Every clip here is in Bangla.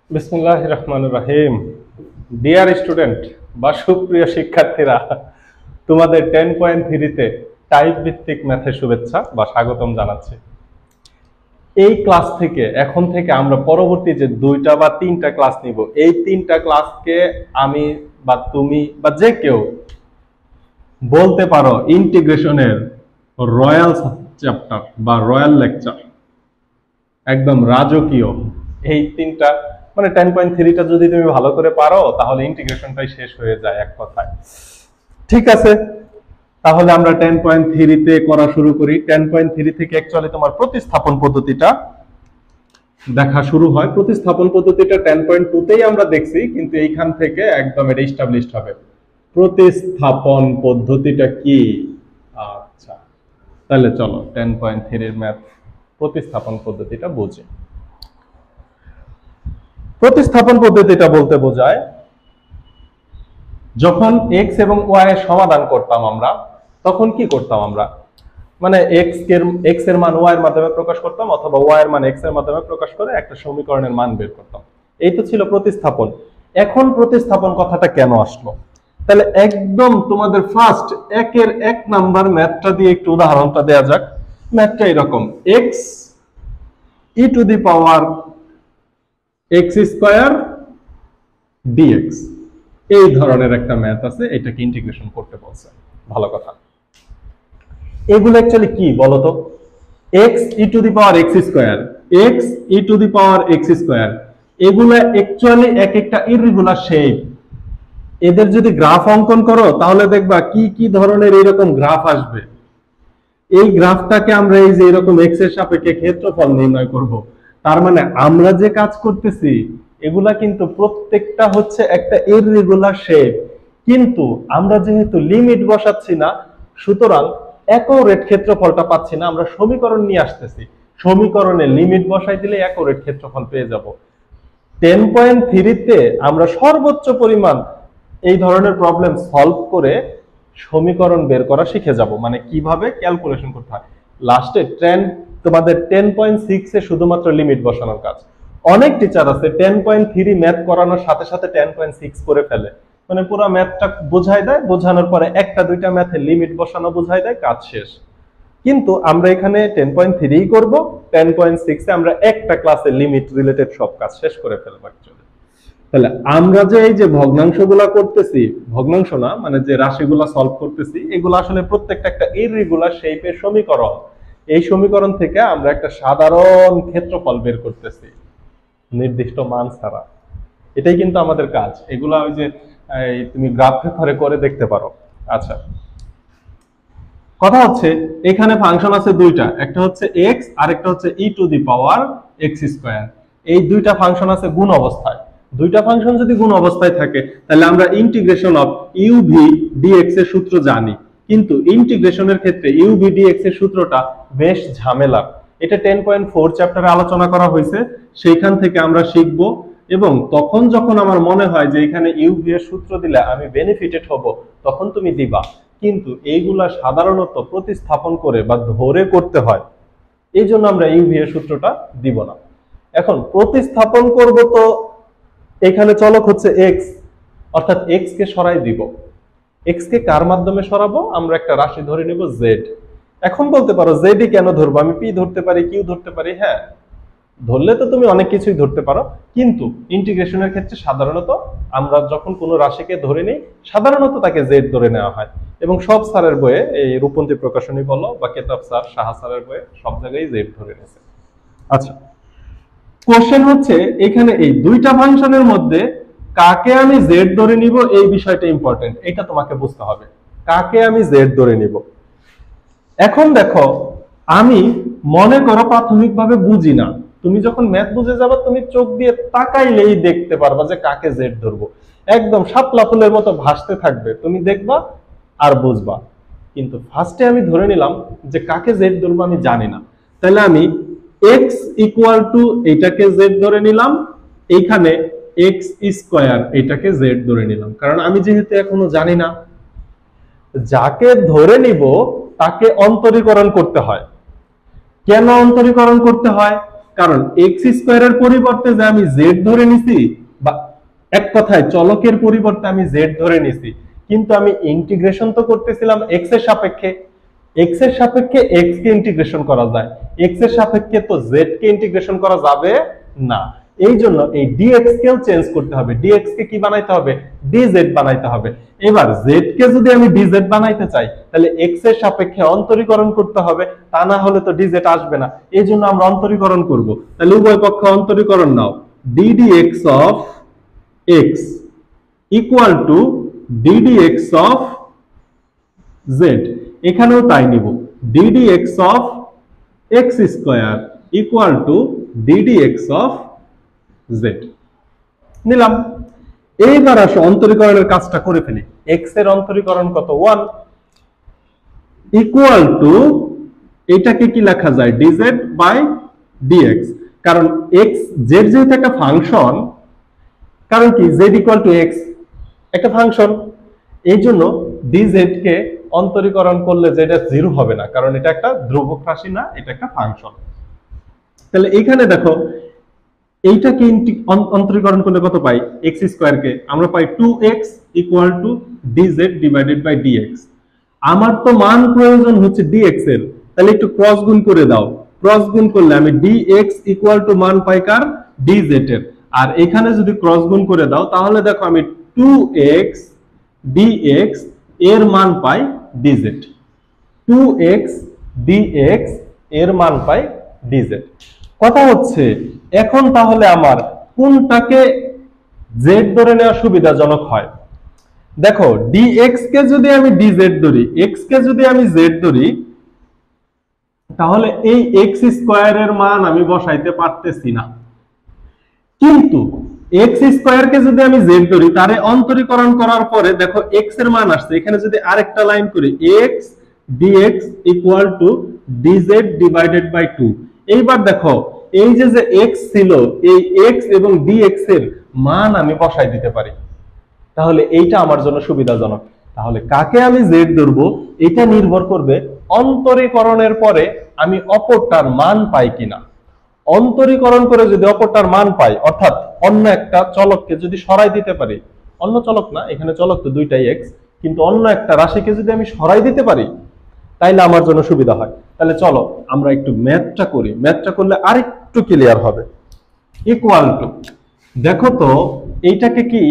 বিসমিল্লাহির রহমানির রহিম। ডিয়ার স্টুডেন্ট বা সুপ্রিয় শিক্ষার্থীরা, তোমাদের 10.3 তে টাইপ ভিত্তিক ম্যাথের শুভেচ্ছা বা স্বাগতম জানাচ্ছি। এই ক্লাস থেকে এখন থেকে আমরা পরবর্তী যে 2টা বা 3টা ক্লাস নিব, এই 3টা ক্লাসকে আমি বা তুমি বা যে কেউ বলতে পারো ইন্টিগ্রেশনের রয়্যাল চ্যাপ্টার বা রয়্যাল লেকচার, একদম রাজকীয়। এই 3টা মানে 10.3টা যদি তুমি ভালো করে পারো তাহলে ইন্টিগ্রেশনটাই শেষ হয়ে যায় এক কথায়। ঠিক আছে, তাহলে আমরা 10.3 তে করা শুরু করি। 10.3 থেকে অ্যাকচুয়ালি তোমার প্রতিস্থাপন পদ্ধতিটা দেখা শুরু হয়। প্রতিস্থাপন পদ্ধতিটা 10.2তেই আমরা দেখছি, কিন্তু এইখান থেকে একদম এটা এস্টাবলিশড হবে। প্রতিস্থাপন পদ্ধতিটা কি? আচ্ছা, তাহলে চলো 10.3 এর ম্যাথ প্রতিস্থাপন পদ্ধতিটা বুঝি। প্রতিস্থাপন পদ্ধতিটা বলতে বোঝায় যখন এক্স এবং ওয়াই এর সমাধান করতাম আমরা, তখন কি করতাম আমরা, মানে এক্স এর মান ওয়াই এর মাধ্যমে প্রকাশ করতাম অথবা ওয়াই এর মান এক্স এর মাধ্যমে প্রকাশ করে একটা সমীকরণের মান বের করতাম। এই তো ছিল প্রতিস্থাপন। এখন প্রতিস্থাপন কথাটা কেন আসলো? তাহলে একদম তোমাদের ফার্স্ট 1 নাম্বার ম্যাথটা দিয়ে একটু উদাহরণটা দেয়া যাক। ম্যাথটা এরকম, x e to the power x square dx, এই ধরনের একটা ম্যাথ আছে, এটাকে ইন্টিগ্রেশন করতে বলছে। ভালো কথা। এগুলো অ্যাকচুয়ালি কি বলতো? X e to the power x square, x e to the power x square, এগুলো অ্যাকচুয়ালি এক একটা ইররেগুলার শেপ। এদের যদি গ্রাফ অঙ্কন করো তাহলে দেখবা কি কি ধরনের এরকম গ্রাফ আসবে। এই গ্রাফটাকে আমরা এই যে এরকম এক্স এর সাপেক্ষে ক্ষেত্রফল নির্ণয় করব। তার মানে আমরা যে কাজ করতেছি এগুলা কিন্তু প্রত্যেকটা হচ্ছে একটা ইররেগুলার শেপ, কিন্তু আমরা যেহেতু লিমিট বসাচ্ছি না, সুতরাং অ্যাকুরেট ক্ষেত্রফলটা পাচ্ছি না। আমরা সমীকরণ নিয়ে আসতেছি, সমীকরণে লিমিট বসাই দিলে অ্যাকুরেট ক্ষেত্রফল পেয়ে যাব। 10.3 তে আমরা সর্বোচ্চ পরিমাণ এই ধরনের প্রবলেম সলভ করে সমীকরণ বের করা শিখে যাব, মানে কিভাবে ক্যালকুলেশন করতে হয়। লাস্টে তোমাদের 10.6 এ শুধুমাত্র লিমিট বসানোর কাজ। অনেক টিচার আছে 10.3 ম্যাথ করানোর সাথে সাথে 10.6 করে ফেলে, মানে পুরো ম্যাথটা বোঝাই দেয়, বোঝানোর পরে একটা দুইটা ম্যাথে লিমিট বসানো বোঝাই দেয়, কাজ শেষ। কিন্তু আমরা এখানে 10.3 করব, 10.6 এ আমরা একটা ক্লাসে লিমিট রিলেটেড সব কাজ শেষ করে ফেলবো অ্যাকচুয়ালি। তাহলে আমরা যে এই যে ভগ্নাংশগুলা করতেছি, ভগ্নাংশ না মানে যে রাশিগুলা সলভ করতেছি, এগুলো আসলে প্রত্যেকটা একটা ইররেগুলার শেপের সমীকরণ। এই সমীকরণ থেকে আমরা একটা সাধারণ ক্ষেত্রফল বের করতেছি নির্দিষ্ট মান ছাড়া। এটাই কিন্তু আমাদের কাজ। এগুলা ওই যে তুমি গ্রাফ পেপারে করে দেখতে পারো। আচ্ছা, কথা হচ্ছে এখানে ফাংশন আছে দুইটা, একটা হচ্ছে এক্স আর একটা হচ্ছে e to the power x square. এই দুইটা ফাংশন আছে গুণ অবস্থায়। দুইটা ফাংশন যদি গুণ অবস্থায় থাকে তাহলে আমরা ইন্টিগ্রেশন অফ ইউভি ডিএক্স এর সূত্র জানি, কিন্তু ইন্টিগ্রেশনের ক্ষেত্রে ইউভি ডিএক্স এর সূত্রটা বেশ ঝামেলা। এটা 10.4 চ্যাপ্টারে আলোচনা করা হয়েছে, সেইখান থেকে আমরা শিখব। এবং তখন যখন আমার মনে হয় যে এখানে ইউভি এর সূত্র দিলে আমি বেনিফিটেড হব, তখন তুমি দিবা। কিন্তু এইগুলা সাধারণত প্রতিস্থাপন করে বা ধরে করতে হয়, এই জন্য আমরা ইউভি এর সূত্রটা দিব না। এখন প্রতিস্থাপন করব, তো এখানে চলক হচ্ছে এক্স, অর্থাৎ এক্স কে সরাই দিব। এক্স কে কার মাধ্যমে সরাবো? আমরা একটা রাশি ধরে নেব জেড। এখন বলতে পারো জেড কেন ধরবো? আমি পি ধরতে পারি, কিউ ধরতে পারি। হ্যাঁ, ধরলে তো তুমি অনেক কিছুই ধরতে পারো, কিন্তু ইন্টিগ্রেশনের ক্ষেত্রে সাধারণত আমরা যখন কোনো রাশিকে ধরে নিই সাধারণত তাকে জেড ধরে নেওয়া হয়। এবং সব স্যারের বইয়ে, এই রূপন্তী প্রকাশনী বলো বা কেতাব স্যার, সাহা স্যারের বইয়ে সব জায়গায় জেড ধরে নিয়েছে। আচ্ছা, কোশ্চেন হচ্ছে এখানে এই দুইটা ফাংশনের মধ্যে কাকে আমি জেড ধরে নিব, এই বিষয়টা ইম্পর্টেন্ট। এটা তোমাকে বুঝতে হবে, কাকে আমি জেড ধরে নিব। এখন দেখো, আমি মনে করো প্রাথমিকভাবে বুঝি না, তুমি যখন ম্যাথ বুঝে যাবে তুমি চোখ দিয়ে তাকাইলেই দেখতে পারবা যে কাকে জেড ধরবো। একদম শাপলা ফুলের মতো ভাসতে থাকবে, তুমি দেখবা আর বুঝবা। কিন্তু ফার্স্টে আমি ধরে নিলাম যে কাকে জেড ধরবো আমি জানি না, তাহলে আমি এক্স ইকুয়াল টু এটাকে জেড ধরে নিলাম, এইখানে এক্স স্কয়ার এটাকে জেড ধরে নিলাম, কারণ আমি যেহেতু এখনো জানি না। যাকে ধরে নিব তাকে অন্তরীকরণ করতে হয়। কেন অন্তরীকরণ করতে হয়? কারণ এক্স স্কোয়ারের পরিবর্তে যে আমি জেড ধরে নিছি, বা এক কথায় চলকের পরিবর্তে আমি জেড ধরে নিছি, কিন্তু আমি ইন্টিগ্রেশন তো করতেছিলাম এক্স এর সাপেক্ষে। এক্স এর সাপেক্ষে এক্স কে ইন্টিগ্রেশন করা যায়, এক্স এর সাপেক্ষে তো জেড কে ইন্টিগ্রেশন করা যাবে না। এই জন্য এই ডিএক্স কেও চেঞ্জ করতে হবে। ডিএক্স কে কি বানাইতে হবে? ডিজেড বানাইতে হবে। এবার জেড কে যদি আমি ডিজেড বানাইতে চাই, তাহলে এক্স এর সাপেক্ষে অন্তরীকরণ করতে হবে, তা না হলে তো ডিজেড আসবে না। এই জন্য আমরা অন্তরীকরণ করব। তাহলে উভয় পক্ষে অন্তরীকরণ নাও। ddx of x equal to ddx of Z. এখানেও তাই নিব, ddx of x square equal to ddx of Z নিলাম। এইবার আসো অন্তরীকরণের কাজটা করে ফেলি। এক্স এর অন্তরীকরণ কত? 1 ইকুয়াল টু, এটাকে কি লেখা যায়? dz by dx। কারণ এক্স জেড যেহেতু একটা ফাংশন, কারণ কি z ইকুয়াল টু এক্স একটা ফাংশন, এই জন্য dz কে অন্তরীকরণ করলে যেটা 0 হবে না, কারণ এটা একটা ধ্রুবক রাশি না, এটা একটা ফাংশন। তাহলে এখানে দেখো, এইটাকে অন্তরীকরণ করলে কত পাই? এক্স স্কয়ার কে আমরা পাই 2x equal to dz divided by dx। আমার তো মান প্রয়োজন হচ্ছে dx এর, তাহলে একটু ক্রস গুণ করে দাও। ক্রস গুণ করলে আমি dx ইকুয়াল টু মান পাই কার? dz এর। আর এখানে যদি ক্রস গুণ করে দাও, তাহলে দেখো আমি 2x dx এর মান পাই dz। 2x dx এর মান পাই dz। কথা হচ্ছে এখন তাহলে আমার কোনটাকে z ধরে নেওয়া সুবিধাজনক হয়? দেখো, dx কে যদি আমি dz ধরি, x কে যদি আমি z ধরি, তাহলে এই x স্কয়ারের মান আমি বসাইতে পারতেছি না। কিন্তু x স্কয়ার কে যদি আমি z ধরি, তারে অন্তরীকরণ করার পরে দেখো x এর মান আসছে। এখানে যদি আরেকটা লাইন করি, x dx equal to dz divided by 2। এইবার দেখো, এই যে x ছিল, এই x এবং dx এর মান আমি বসাই দিতে পারি। তাহলে এইটা আমার জন্য সুবিধাজনক। তাহলে কাকে আমি z ধরবো, এটা নির্ভর করবে অন্তরীকরণের পরে আমি অপরটার মান পাই কিনা। অন্তরীকরণ করে যদি অপরটার মান পাই, অর্থাৎ অন্য একটা চলককে যদি সরাই দিতে পারি, অন্য চলক না, এখানে চলক তো দুইটাই x, কিন্তু অন্য একটা রাশিকে যদি আমি সরাই দিতে পারি, তাইলে আমার জন্য সুবিধা হয়। তাহলে চলো আমরা একটু ম্যাথটা করি। ম্যাথটা করলে আরেকটু ক্লিয়ার হবে। ইকুয়াল টু, দেখো তো এইটাকে কি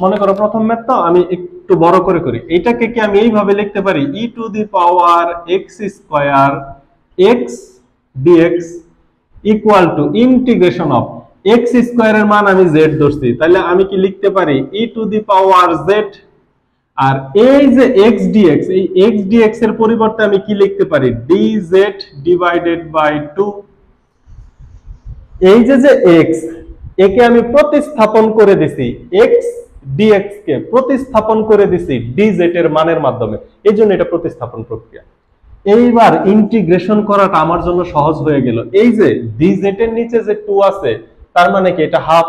মনে করো, প্রথম ম্যাথ তো আমি একটু বড় করে করি। এইটাকে কি আমি এইভাবে লিখতে পারি? e to the power x square x dx equal to integration of x স্কয়ারের মান আমি z ধরছি, তাহলে আমি কি লিখতে পারি e to the power z। আর এই যে x dx, এই x dx এর পরিবর্তে আমি কি লিখতে পারি? dz divided by 2। এই যে x, একে আমি প্রতিস্থাপন করে দিছি, x dx কে প্রতিস্থাপন করে দিছি dz এর মানের মাধ্যমে, এই জন্য এটা প্রতিস্থাপন প্রক্রিয়া। এইবার ইন্টিগ্রেশন করাটা আমার জন্য সহজ হয়ে গেল। এই যে dz এর নিচে যে 2 আছে, তার মানে কি এটা হাফ,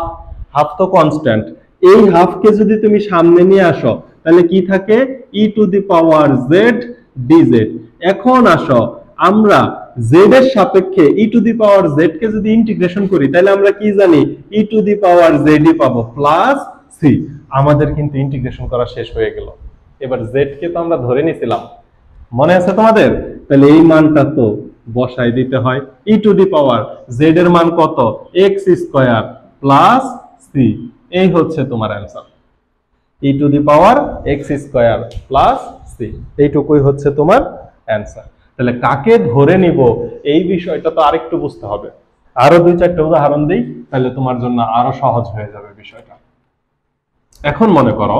হাফ তো কনস্ট্যান্ট। এই হাফ কে যদি তুমি সামনে নিয়ে আসো, তাহলে কি থাকে? e to the power z dz। এখন আসো, আমরা z এর সাপেক্ষে e to the power z কে যদি ইন্টিগ্রেশন করি, তাহলে আমরা কি জানি? e to the power z ই পাবো প্লাস c। আমাদের কিন্তু ইন্টিগ্রেশন করা শেষ হয়ে গেল। এবার z কে তো আমরা ধরে নিয়েছিলাম, মনে আছে তোমাদের? তাহলে এই মানটা তো বসাই দিতে হয়। e to the power z এর মান কত? x square plus c। এই হচ্ছে তোমার answer, e to the power x square plus c। এইটুকুই হচ্ছে তোমার অ্যানসার। তাহলে কাকে ধরে নিব এই বিষয়টা তো আরেকটু বুঝতে হবে। আরো 2-4টা উদাহরণ দেই, তাহলে তোমার জন্য আরো সহজ হয়ে যাবে বিষয়টা। এখন মনে করো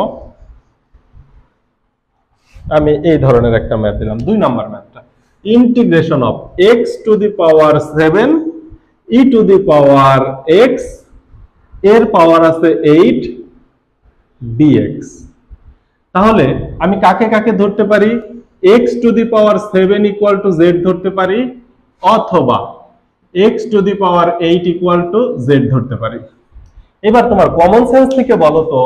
আমি এই ধরনের একটা ম্যাথ দিলাম, 2 নাম্বার ম্যাথটা। Integration of x to the power 7 e to the power x এর পাওয়ার আছে 8 dx। তাহলে আমি কাকে কাকে ধরতে পারি? x to the power 7 equal to z ধরতে পারি, অথবা x to the power 8 equal to z ধরতে পারি। এবার তোমার কমন সেন্স থেকে বলো তো,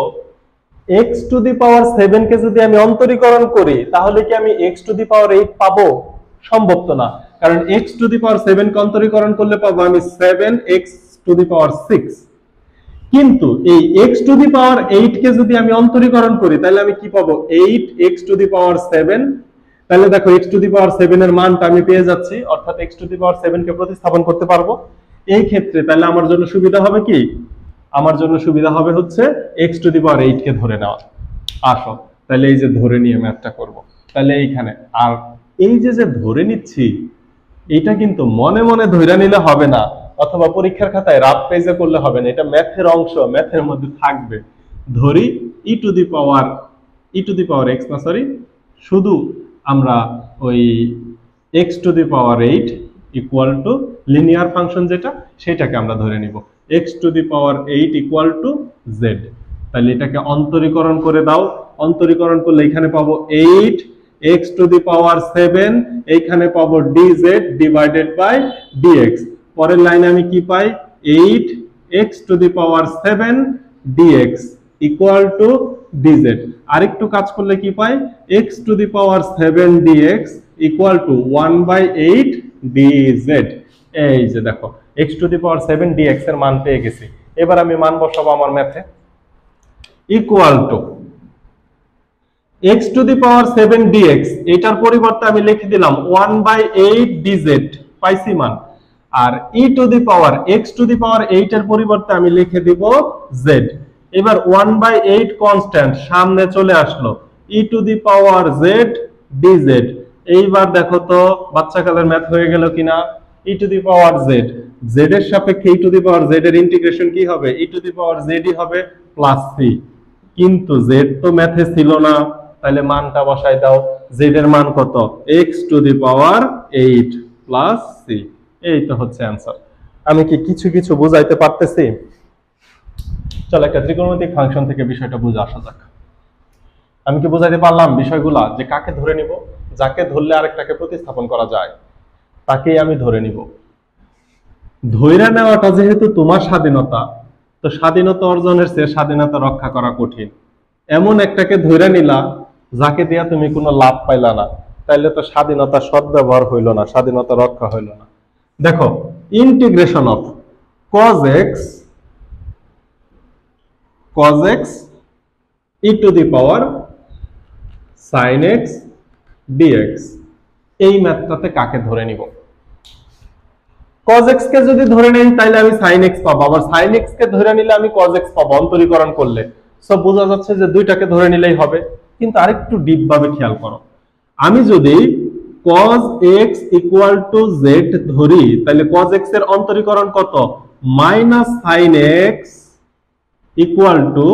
x টু দি পাওয়ার 7 কে যদি আমি অন্তরীকরণ করি, তাহলে কি আমি x টু দি পাওয়ার 8 পাবো? সম্ভব তো না, কারণ x টু দি পাওয়ার 7 কে অন্তরীকরণ করলে পাবো আমি 7x টু দি পাওয়ার 6। কিন্তু এই x টু দি পাওয়ার 8 কে যদি আমি অন্তরীকরণ করি তাহলে আমি কি পাবো 8x টু দি পাওয়ার 7। তাহলে দেখো x টু দি পাওয়ার 7 এর মানটা আমি পেয়ে যাচ্ছি, অর্থাৎ x টু দি পাওয়ার 7 কে প্রতিস্থাপন করতে পারবো। এই ক্ষেত্রে তাহলে আমার জন্য সুবিধা হবে কি, আমার জন্য সুবিধা হবে হচ্ছে x টু দি পাওয়ার 8 কে ধরে নেওয়া। আসো তাহলে এই যে ধরে নিয়ে ম্যাথটা করব। তাহলে এইখানে আর এই যে ধরে নিচ্ছি এটা কিন্তু মনে মনে ধরে নিলে হবে না, অথবা পরীক্ষার খাতায় রাফ পেজে করলে হবে না, এটা ম্যাথের অংশ, ম্যাথের মধ্যে থাকবে। ধরি e to the power x না সরি, শুধু আমরা ওই x to the power 8 equal to linear function যেটা সেটাকে আমরা ধরে নিব x to the power 8 equal to z। তাহলে এটাকে অন্তরীকরণ করে দাও, অন্তরীকরণ করলে এখানে পাবো 8x টু দি পাওয়ার 7, এইখানে পাবো dz ডিভাইডেড বাই dx। পরের লাইনে আমি কি পাই 8x two the power 7 dx equal to dz। আরেকটু কাজ করলে কি পাই x to the power 7 dx equal two 1/8 dz। এই যে দেখো x to the power 7 dx এর মান পেয়ে গেছি। এবার আমি মান বসাবো আমার ম্যাথে, equal to x to the power 7 dx, এটার পরিবর্তে আমি লিখে দিলাম 1/8 dz, পাইছি মান। আর e to the power x to the power 8 এর পরিবর্তে আমি লিখে দিব z। এবার 1/8 কনস্ট্যান্ট সামনে চলে আসলো, e to the power z dz। এইবার দেখো তো বাচ্চাকালের ম্যাথ হয়ে গেল কিনা, e to the power z, z এর সাপেক্ষে e to the power z এর ইন্টিগ্রেশন কি হবে, e to the power z ই হবে প্লাস c। কিন্তু z তো ম্যাথে ছিল না, তাহলে মানটা বসাই দাও। z এর মান কত, x to the power 8 plus c। এই তো হচ্ছে অ্যান্সার। আমি কি কিছু কিছু বুঝাইতে পারতেছি? চলো একটা ত্রিকোণমিতিক ফাংশন থেকে বিষয়টা বুঝে আসা যাক। আমি কি বুঝাইতে পারলাম বিষয়গুলা, যে কাকে ধরে নিব, যাকে ধরলে আরেকটাকে প্রতিস্থাপন করা যায় তাকেই আমি ধরে নিব। ধৈর্য নেওয়াটা যেহেতু তোমার স্বাধীনতা, তো স্বাধীনতা অর্জনের চেয়ে স্বাধীনতা রক্ষা করা কঠিন। এমন একটাকে ধৈর্য নিলা যাকে দিয়া তুমি কোনো লাভ পাইলা না, তাইলে তো স্বাধীনতা সদ্ব্যবহার হইল না, স্বাধীনতা রক্ষা হইল না। দেখো integration of cos x e to the power sin x dx, এই ম্যাথটাতে কাকে ধরে নিব? cos x কে যদি ধরে নেই তাহলে আমি sin x পাবো, আবার sin x কে ধরে নিলে আমি cos x পাবো অন্তরীকরণ করলে। সব বোঝা যাচ্ছে যে দুইটাকে ধরে নিলেই হবে। কিন্তু আরেকটু ডিপ ভাবে খেয়াল করো, আমি যদি cos x equal to z ধরি তাহলে cos x এর অন্তরীকরণ কত, minus sin x equal to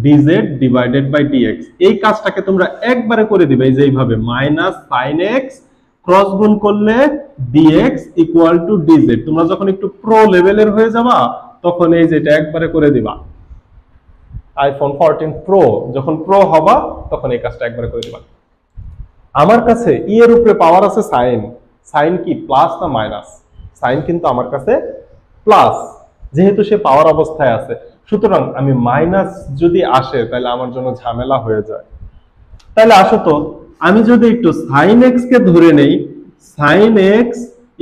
dz divided by dx। এই কাজটাকে তোমরা একবারে করে দিবে, এই যে এইভাবে মাইনাস sin x ক্রস গুণ করলে dx ইকুয়াল টু dz। তোমরা যখন একটু প্রো লেভেলের হয়ে যাবা তখন এই যে এটা একবারে করে দিবা। আইফোন 14 প্রো যখন প্রো হবা তখন এই কাজটা একবারে করে দিবা। আমার কাছে ই এর উপরে পাওয়ার আছে সাইন, সাইন কি প্লাস না মাইনাস? সাইন কিন্তু আমার কাছে প্লাস, যেহেতু সে পাওয়ার অবস্থায় আছে, সুতরাং আমি মাইনাস যদি আসে তাহলে আমার জন্য ঝামেলা হয়ে যায়। তাহলে আসো তো আমি যদি একটু sin x কে ধরে নেই, sin x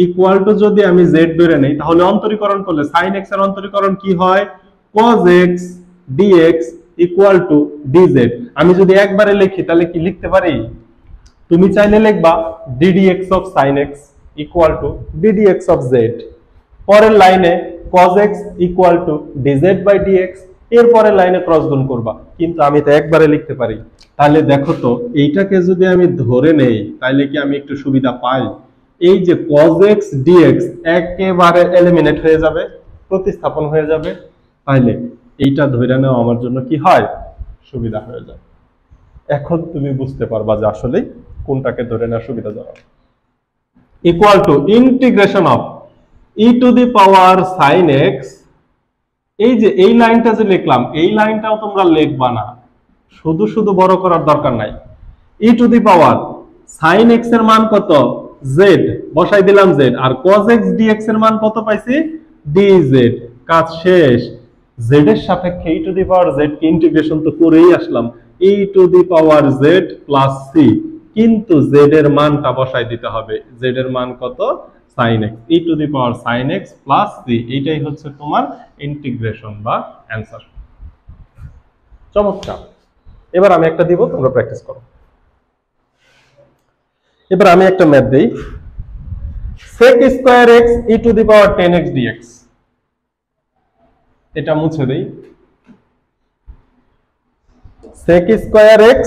ইকুয়াল টু যদি আমি z ধরে নেই তাহলে অন্তরীকরণ করলে sin x এর অন্তরীকরণ কি হয়, cos x dx equal to dz। আমি যদি একবারে লিখি তাহলে কি লিখতে পারি, তুমি চাইলে লিখবা ddx of sin x equal to ddx of z। পরের লাইনে cos x equal to dz by dx, এর পরের লাইনে ক্রস গুণ করবা। কিন্তু আমি তো একবারে লিখতে পারি। তাহলে দেখো তো এইটাকে যদি আমি ধরে নেই তাহলে কি আমি একটু সুবিধা পাই? এই যে cos x dx একেবারে এলিমিনেট হয়ে যাবে, প্রতিস্থাপন হয়ে যাবে। তাহলে এইটা ধরে নেওয়া আমার জন্য কি হয়, সুবিধা হয়ে যায়। এখন তুমি বুঝতে পারবা যে আসলে কোনটাকে ধরে নেওয়া সুবিধাজনক। Equal to integration of e to the power sin x, এই যে এই লাইনটা যে লিখলাম এই লাইনটাও তোমরা লিখবা না, শুধু শুধু বড় করার দরকার নাই। e to the power sin x এর মান কত, z, বসাই দিলাম z। আর cos x dx এর মান কত পাইছি, dz। কাজ শেষ। z এর সাপেক্ষে e to the power z K integration তো করেই আসলাম, e to the power z plus c। কিন্তু z এর মানটা বসাই দিতে হবে। z এর মান কত? sin x, e to the power sin x plus c। এইটাই হচ্ছে তোমার ইন্টিগ্রেশন বা অ্যান্সার। চমৎকার। এবার আমি একটা দিব, তোমরা প্র্যাকটিস করো। এবার আমি একটা ম্যাথ দেই। sec square x e to the power 10x dx, এটা মুছে দেই। sec square x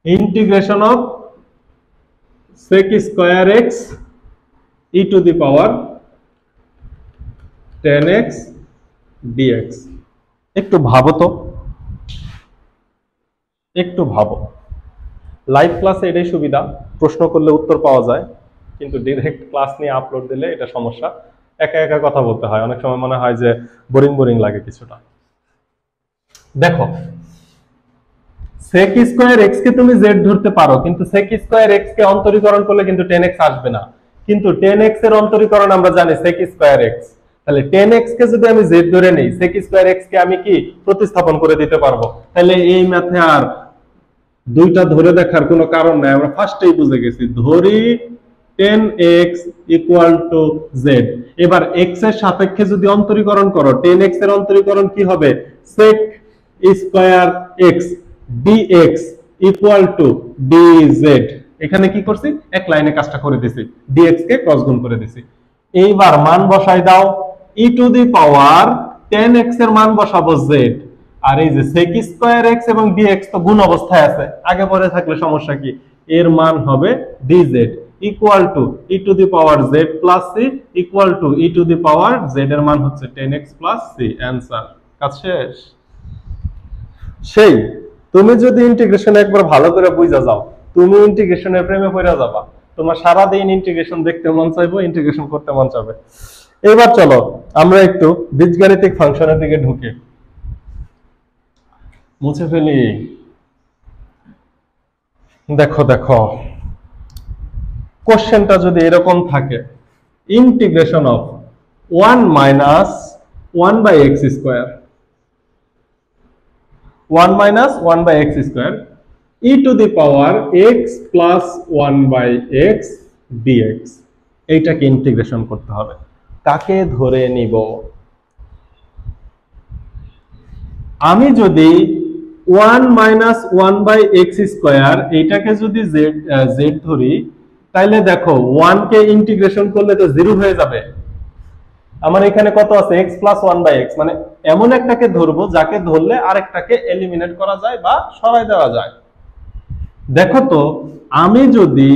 integration of sec square x e to the power 10x dx। একটু ভাবো তো, একটু ভাবো। লাইভ ক্লাসে এটাই সুবিধা, প্রশ্ন করলে উত্তর পাওয়া যায়, কিন্তু ডিরেক্ট ক্লাস নিয়ে আপলোড দিলে এটা সমস্যা, একা একা কথা বলতে হয়, অনেক সময় মনে হয় যে বোরিং বোরিং লাগে কিছুটা। দেখো, sec স্কয়ার x কে তুমি z ধরতে পারো, কিন্তু sec স্কয়ার x কে অন্তরীকরণ করলে কিন্তু 10x আসবে না। কিন্তু 10x এর অন্তরীকরণ আমরা জানি sec স্কয়ার x। তাহলে 10x কে যদি আমি z ধরে নেই, sec স্কয়ার x কে আমি কি প্রতিস্থাপন করে দিতে পারবো। তাহলে এই ম্যাথে আর দুইটা ধরে দেখার কোনো কারণ নাই, আমরা ফার্স্টেই বুঝে গেছি। ধরি 10x ইকুয়াল টু z। এবার x এর সাপেক্ষে যদি অন্তরীকরণ করো, 10x এর অন্তরীকরণ কি হবে? sec square x dx equal to dz। এখানে কি করছি? এক লাইনে কাজটা করে দিছি, dx কে ক্রস গুণ করে দিছি। এইবার মান বসাই দাও, e to the power 10x এর মান বসাবো z, আর এই যে sec স্কয়ার x এবং dx তো গুণ অবস্থায় আছে, আগে পরে থাকলে সমস্যা কি? এর মান হবে dz equal to e to the power z plus c equal to e to the power z এর মান হচ্ছে 10x প্লাস c। অ্যান্সার। কাজ শেষ। সেই তুমি যদি ইন্টিগ্রেশন একবার ভালো করে বুঝা যাও, তুমি ইন্টিগ্রেশনের প্রেমে পড়ে যাবা। তোমার সারা দিন ইন্টিগ্রেশন দেখতে মন চাইবো, ইন্টিগ্রেশন করতে মন চাইবে। এবার চলো আমরা একটু বীজগাণিতিক ফাংশনের দিকে ঢুকি। মুছে ফেলি। দেখো দেখো, কোশ্চেনটা যদি এরকম থাকে, integration of 1 minus 1 by x square, 1 minus 1 by x square e to the power x plus 1 by x dx, এইটাকে ইন্টিগ্রেশন করতে হবে। কাকে ধরে নিব? আমি যদি 1 মাইনাস 1 বাই এক্স স্কোয়ার এইটাকে যদি জেড ধরি, তাইলে দেখো 1 কে ইন্টিগ্রেশন করলে তো 0 হয়ে যাবে। আমার এখানে কত আছে? x প্লাস 1 বাই x, মানে এমন একটাকে ধরবো যাকে ধরলে আরেকটাকে এলিমিনেট করা যায় বা সরাই দেওয়া যায়। দেখো তো, আমি যদি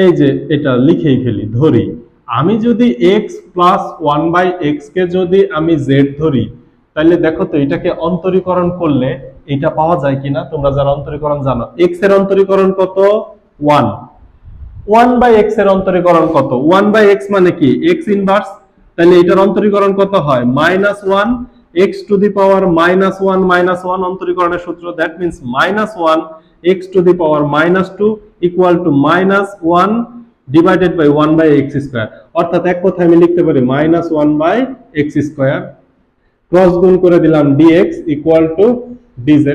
এই যে এটা লিখেই ফেলি, ধরি আমি যদি x প্লাস 1 বাই x কে যদি আমি z ধরি, তাহলে দেখো তো এটাকে অন্তরীকরণ করলে এটা পাওয়া যায় কিনা। তোমরা যারা অন্তরীকরণ জানো, x এর অন্তরীকরণ কত? 1। 1 বাই x এর অন্তরীকরণ কত? 1 বাই x মানে কি? x inverse. তাহলে এটার অন্তরীকরণ কত হয়? -1 x টু দি পাওয়ার -1 অন্তরীকরণের সূত্র, that means -1 x to the power -2 equal to -1 divided by 1 by x square. অর্থাৎ এক কথায় আমি লিখতে পারি -1 বাই x স্কয়ার, ক্রস গুণ করে দিলাম dx ইকুয়াল টু dz।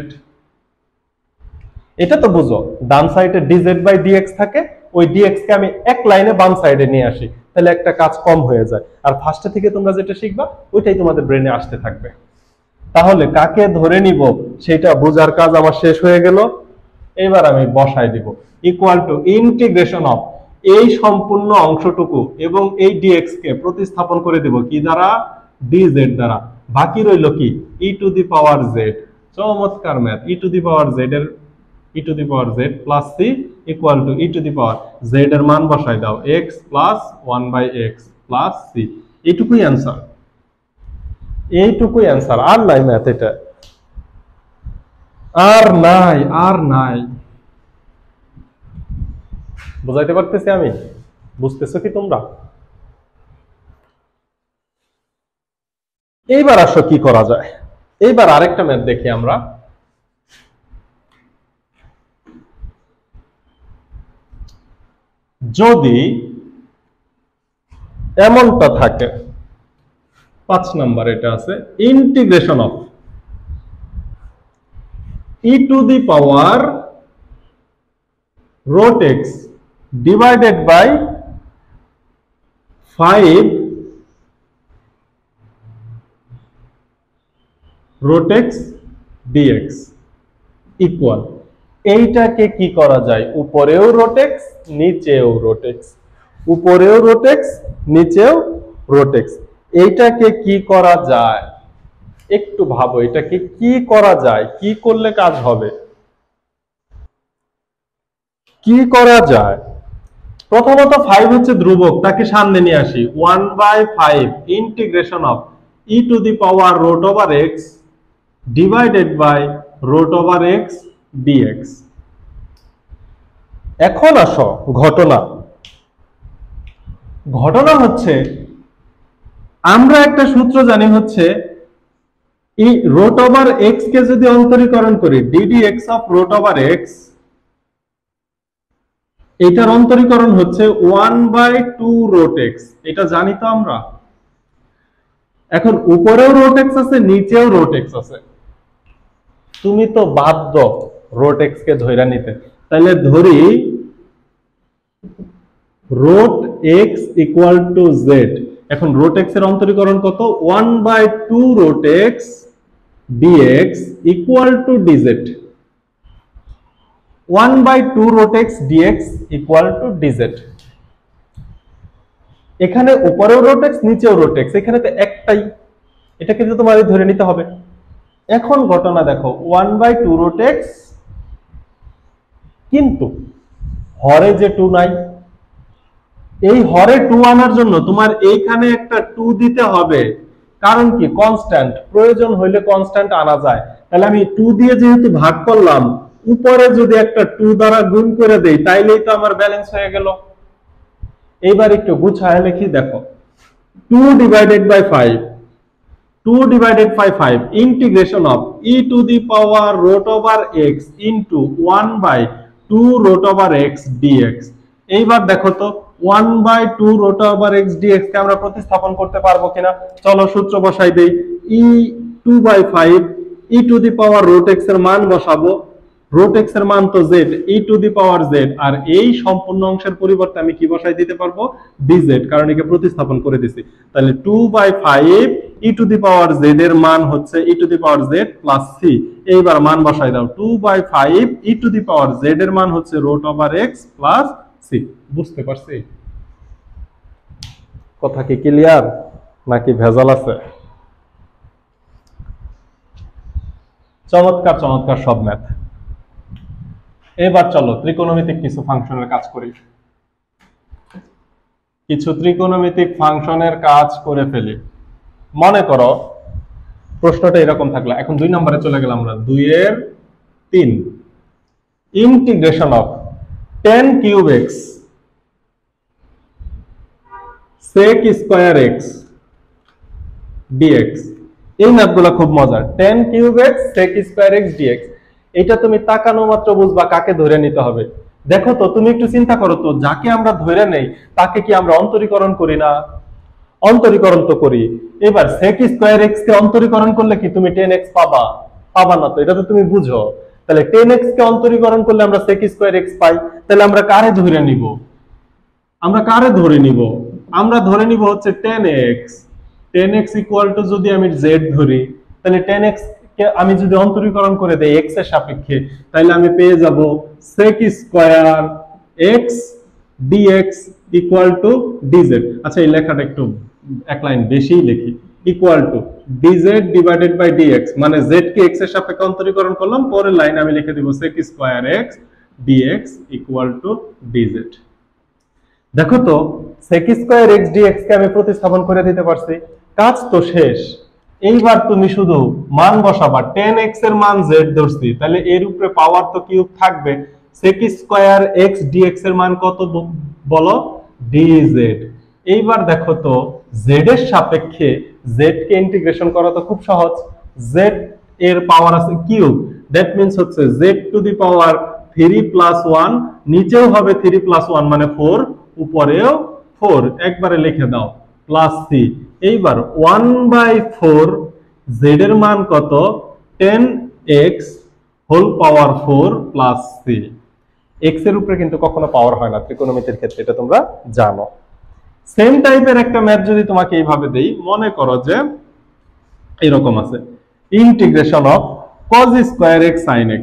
এটা তো বুঝো, ডান সাইডে dz বাই dx থাকে, ওই dx কে আমি এক লাইনে বাম সাইডে নিয়ে আসি, তাহলে একটা কাজ কম হয়ে যায়। আর ফার্স্টে থেকে তোমরা যেটা শিখবা ওইটাই তোমাদের ব্রেনে আসতে থাকবে। তাহলে কাকে ধরে নিব সেটা বোঝার কাজ আমার শেষ হয়ে গেল। এবার আমি বসাই দিব ইকুয়াল টু ইন্টিগ্রেশন অফ এই সম্পূর্ণ অংশটুকু এবং এই dx কে প্রতিস্থাপন করে দেব কি দ্বারা? dz দ্বারা। বাকি রইল কি? e to the power z। চমৎকার math. e to the power z এর e to the power z plus c equal to e to the power z এর মান বসাই দাও, x plus 1 by x plus c। এইটুকুই অ্যান্সার, এইটুকুই অ্যান্সার। আর নাই ম্যাথ, এটা আর নাই, আর নাই। বুঝাইতে পারতেছি আমি? বুঝতেছো কি তোমরা? এইবার আসো কি করা যায়। এইবার আরেকটা ম্যাথ দেখি আমরা। যদি এমনটা থাকে, 5 নাম্বার এটা আছে, integration of e to the power root x divided by 5 root x dx equal, এইটাকে কি করা যায়, উপরেও root x নিচেও root x, উপরেও root x নিচেও root x, এইটাকে কি করা যায় একটু ভাবো, এটাকে কি করা যায়, কি করলে কাজ হবে, কি করা যায়। প্রথমত 5 হচ্ছে ধ্রুবক, তাকে সামনে নিয়ে আসি, 1/5 integration of e to the power root over x divided by root over x dx। এখন আসো ঘটনা, ঘটনা হচ্ছে আমরা একটা সূত্র জানি হচ্ছে এই root over x কে যদি অন্তরীকরণ করি ddx of root over x, এটার অন্তরীকরণ হচ্ছে 1/2 root x, এটা জানি তো আমরা। এখন উপরেও root x আছে নিচেও root x আছে, তুমি তো বাধ্য root x কে ধইরা নিতে, তাহলে ধরি root x equal to z। এখন root x এর অন্তরীকরণ কত, 1/2 root x dx equal to dz, 1/2 root x dx equal to dz। এখানে উপরেও root x নিচেও root x, এখানে তো একটাই, এটাকে তো তোমাদের ধরে নিতে হবে। এখন ঘটনা দেখো 1/2 root x, কিন্তু হরে যে 2 নাই, এই হরে 2 আনার জন্য তোমার এইখানে একটা 2 দিতে হবে, কারণ কি কনস্ট্যান্ট, প্রয়োজন হইলে কনস্ট্যান্ট আনা যায়। তাহলে আমি 2 দিয়ে যেহেতু ভাগ করলাম, উপরে যদি একটা 2 দ্বারা গুণ করে দেই তাইলেই তো আমার ব্যালেন্স হয়ে গেল। এইবার একটু গুছায় লিখি, দেখো 2 divided by 5, 2 divided by 5 integration of e to the power root over x into 1/2 root over x dx। এইবার দেখো তো 1/2 root over x dx কে আমরা প্রতিস্থাপন করতে পারবো কিনা, চলো সূত্র বসাই দেই, e 2/5 e to the power root x এর মান বসাবো, root x এর মান তো z, e to the power z, আর এই সম্পূর্ণ অংশের পরিবর্তে আমি কি বসাই দিতে পারবো, dz, কারণ একে প্রতিস্থাপন করে দিছি। তাহলে 2/5 e to the power z এর মান হচ্ছে e to the power z plus c, এইবার মান বসাই দাও, 2/5 e to the power z এর মান হচ্ছে root over x plus c। বুঝতে পারছি কথা কি ক্লিয়ার নাকি ভেজাল আছে? চমৎকার চমৎকার সব ম্যাথ। এবার চলো ত্রিকোণমিতিক কিছু ফাংশনের কাজ করি, কিছু ত্রিকোণমিতিক ফাংশনের কাজ করে ফেলি। মনে করো প্রশ্নটা এরকম থাকলো, এখন 2 নম্বরে চলে গেলাম আমরা, 2 এর 3 integration of 10 cube x sec square x dx। এই ম্যাথগুলো খুব মজার, 10 cube x sec square x dx, এটা তুমি তাকানো মাত্র বুঝবা কাকে ধরে নিতে হবে। দেখো তো তুমি একটু চিন্তা করো তো, যাকে আমরা ধরে নেই তাকে কি আমরা অন্তরীকরণ করি না? অন্তরীকরণ তো করি। এবার sec স্কয়ার x কে অন্তরীকরণ করলে কি তুমি 10x পাবা? পাবা না তো, এটা তো তুমি বুঝো। তাহলে 10x কে অন্তরীকরণ করলে আমরা sec স্কয়ার x পাই, তাহলে আমরা কারে ধরে নিব? আমরা কারে ধরে নিব? আমরা ধরে নিব হচ্ছে 10x। 10x ইকুয়াল টু যদি আমি z ধরি, তাহলে 10x কে আমি যদি অন্তরীকরণ করে দেই x এর সাপেক্ষে, তাহলে আমি পেয়ে যাব sec square x dx equal to dz। আচ্ছা এই লেখাটা একটু এক লাইন বেশিই লিখি, equal to dz divided by dx, মানে z কে x এর সাপেক্ষে অন্তরীকরণ করলাম, পরের লাইনে আমি লিখে দিব sec square x dx equal to dz। দেখো তো sec স্কয়ার x dx কে আমি প্রতিস্থাপন করে দিতে পারছি, কাজ তো শেষ। এইবার তুমি শুধু মান বসাবা, 10x এর মান z ধরছি, তাহলে এর উপরে পাওয়ার তো কিউব থাকবে, sec স্কয়ার x dx এর মান কত বলো, dz। এইবার দেখো তো z এর সাপেক্ষে z কে ইন্টিগ্রেশন করা তো খুব সহজ, z এর পাওয়ার আছে কিউব, দ্যাট মিন্স হচ্ছে z to the power 3 plus 1, নিচেও হবে 3 প্লাস 1 মানে 4, উপরেও 4, একবারে লিখে দাও প্লাস c। এইবার 1/4 z এর মান কত, 10x whole power 4 plus c। X এর উপরে কিন্তু কখনো পাওয়ার হয় না ত্রিকোণমিতির ক্ষেত্রে, এটা তোমরা জানো। সেম টাইপের একটা ম্যাথ যদি তোমাকে এইভাবে দেই, মনে করো যে এরকম আছে, integration of cos square x sin x,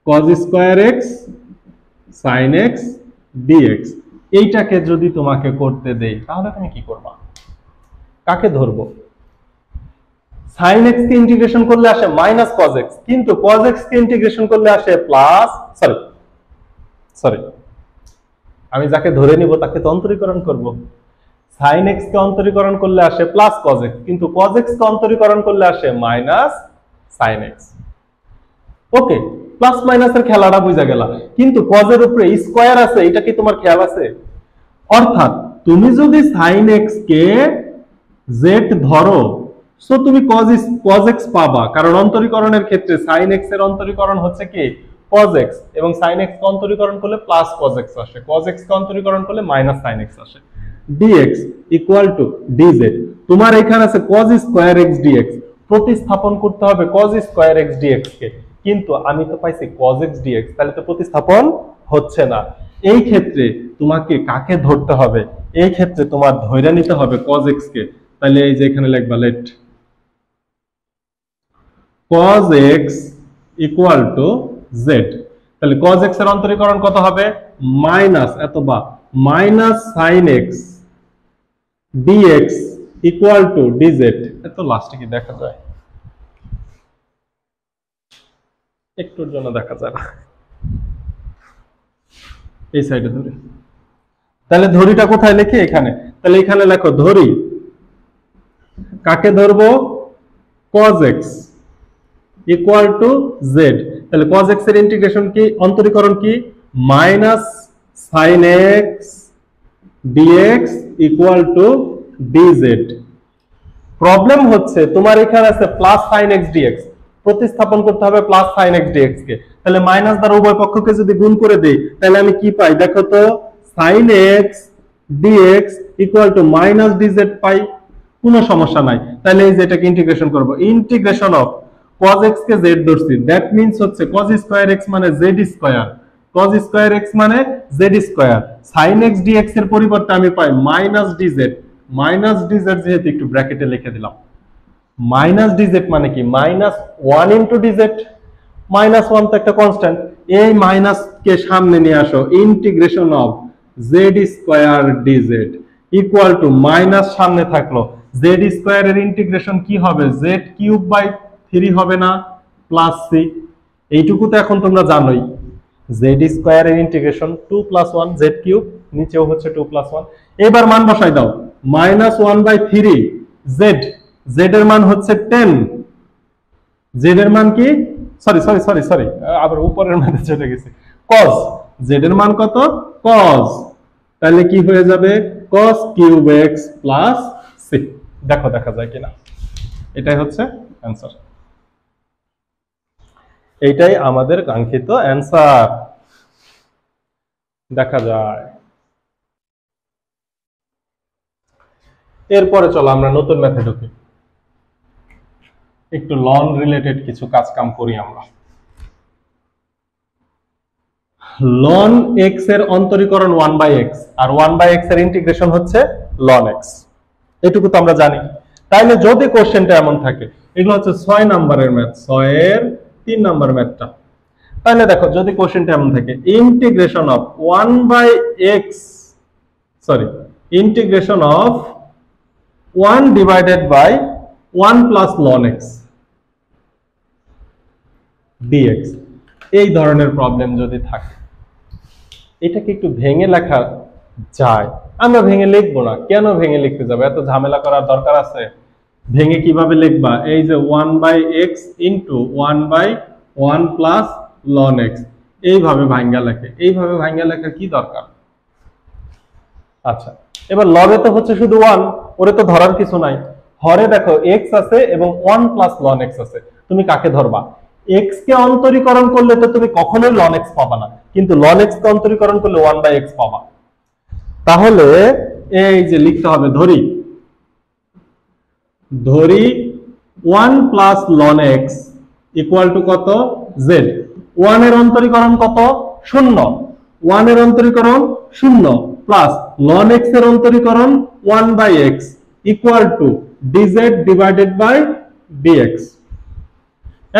cos square x sin x dx, এইটাকে যদি তোমাকে করতে দেই তাহলে তুমি কি করবা? কাকে ধরবো? sin x কে ইন্টিগ্রেশন করলে আসে মাইনাস cos x, কিন্তু cos x কে ইন্টিগ্রেশন করলে আসে প্লাস, সরি আমি যাকে ধরে নিব তাকে তো অন্তরীকরণ করব। sin x কে অন্তরীকরণ করলে আসে প্লাস cos x, কিন্তু cos x কে অন্তরীকরণ করলে আসে মাইনাস sin x। ওকে, প্লাস মাইনাসের খেলাটা বুঝা গেল, কিন্তু cos এর উপরে স্কয়ার আছে, এটা কি তোমার খেয়াল আছে? অর্থাৎ তুমি যদি sin x কে z ধরো, সো তুমি cos x পাবা, কারণ অন্তরীকরণের ক্ষেত্রে sin x এর অন্তরীকরণ হচ্ছে কি cos x, এবং sin x কে অন্তরীকরণ করলে প্লাস cos x আসে, cos x কে অন্তরীকরণ করলে মাইনাস sin x আসে। dx ইকুয়াল টু dz, তোমার এখানে আছে cos স্কয়ার x dx, প্রতিস্থাপন করতে হবে cos স্কয়ার x dx কে, কিন্তু আমি তো পাইছি cos x dx, তাহলে তো প্রতিস্থাপন হচ্ছে না। এই ক্ষেত্রে তোমাকে কাকে ধরতে হবে? এই ক্ষেত্রে তোমার ধরে নিতে হবে cos x কে। তাহলে এই যে এখানে লিখবা let cos x equal to z, তাহলে cos x এর অন্তরীকরণ কত হবে? মাইনাস এতবা minus sin x dx equal to dz। এত লাস্টে কি দেখা যায়? একটুর জন্য দেখা যায় না, এই সাইডে ধরি। তাহলে ধরিটা কোথায় লিখি? এখানে। তাহলে এখানে লেখো ধরি, কাকে ধরবো? cos x equal to z, তাহলে cos x এর ইন্টিগ্রেশন কি, অন্তরীকরণ কি? Minus sin x dx equal to dz। Problem হচ্ছে তোমার এখানে আছে প্লাস sin x dx, প্রতিস্থাপন করতে হবে প্লাস sin x dx কে, তাহলে মাইনাস দ্বারা উভয় পক্ষকে যদি গুণ করে দেই তাহলে আমি কি পাই? দেখো তো, sin x dx equal to minus dz পাই, কোনো সমস্যা নাই। তাহলে এই যেটাকে ইন্টিগ্রেশন করব, integration of cos x K z ধরছি, দ্যাট মিন্স হচ্ছে cos স্কয়ার x মানে z square, cos square x মানে z square, sin x dx এর পরিবর্তে আমি পাই মাইনাস dz, মাইনাস dz যেহেতু একটু ব্র্যাকেটে লিখে দিলাম। মাইনাস dz মানে কি? মাইনাস 1 ইনটু dz, মাইনাস 1 তো একটা কনস্ট্যান্ট, এই মাইনাস কে সামনে নিয়ে আসো, integration of z square dz equal to minus সামনে থাকলো, z স্কয়ার এর ইন্টিগ্রেশন কি হবে? z কিউব বাই 3 হবে না, প্লাস c। এইটুকু তো এখন তোমরা জানোই, z স্কয়ার এর ইন্টিগ্রেশন 2 প্লাস 1 z কিউব, নিচেও হচ্ছে 2 প্লাস 1। এবার মান বসাই দাও, মাইনাস 1 বাই 3 z, z এর মান হচ্ছে 10, z এর মান কি? সরি আবার উপরের মানে চলে গেছে, cos, z এর মান কত? cos, তাহলে কি হয়ে যাবে? cos cube x plus c। দেখো দেখা যায় কিনা, এটাই হচ্ছে অ্যান্সার, এইটাই আমাদের কাঙ্ক্ষিত অ্যান্সার, দেখা যায়। এরপরে চলো আমরা নতুন ম্যাথে ঢুকি, একটু লন রিলেটেড কিছু কাজ কাম করি আমরা। ln x এর অন্তরীকরণ 1/x, আর 1/x এর ইন্টিগ্রেশন হচ্ছে ln x, এটুকু তো আমরা জানি। তাইলে যদি কোশ্চেনটা এমন থাকে, এগুলো হচ্ছে 6 নম্বরের ম্যাথ, 6 এর 3 নম্বর ম্যাথটা। তাহলে দেখো যদি কোশ্চেনটা এমন থাকে, integration of 1/x, integration of 1 divided by 1 plus ln x dx, এই ধরনের প্রবলেম যদি থাকে, এটাকে একটু ভেঙে লেখা যায়। আমরা ভেঙে লিখবো না, কেন ভেঙে লিখতে যাবে? এত ঝামেলা করার দরকার আছে? ভেঙে কিভাবে লিখবা? এই যে 1/x into 1/1 plus ln x, এইভাবে ভাঙ্গা লেখে, এইভাবে ভাঙ্গা লেখার কি দরকার? আচ্ছা, এবার লবে তো হচ্ছে শুধু 1, ওরে তো ধরার কিছু নাই। হরে দেখো x আছে এবং 1 প্লাস ln x আছে, তুমি কাকে ধরবা? x কে অন্তরীকরণ করলে তো তুমি কখনোই ln x পাবা না, কিন্তু ln x কে অন্তরীকরণ করলে 1/x পাবা। তাহলে এই যে লিখতে হবে, ধরি 1 plus ln x equal two কত? z। 1 এর অন্তরীকরণ কত? 0। 1 এর অন্তরীকরণ 0 প্লাস ln x এর অন্তরীকরণ 1/x equal to dz divided by dx।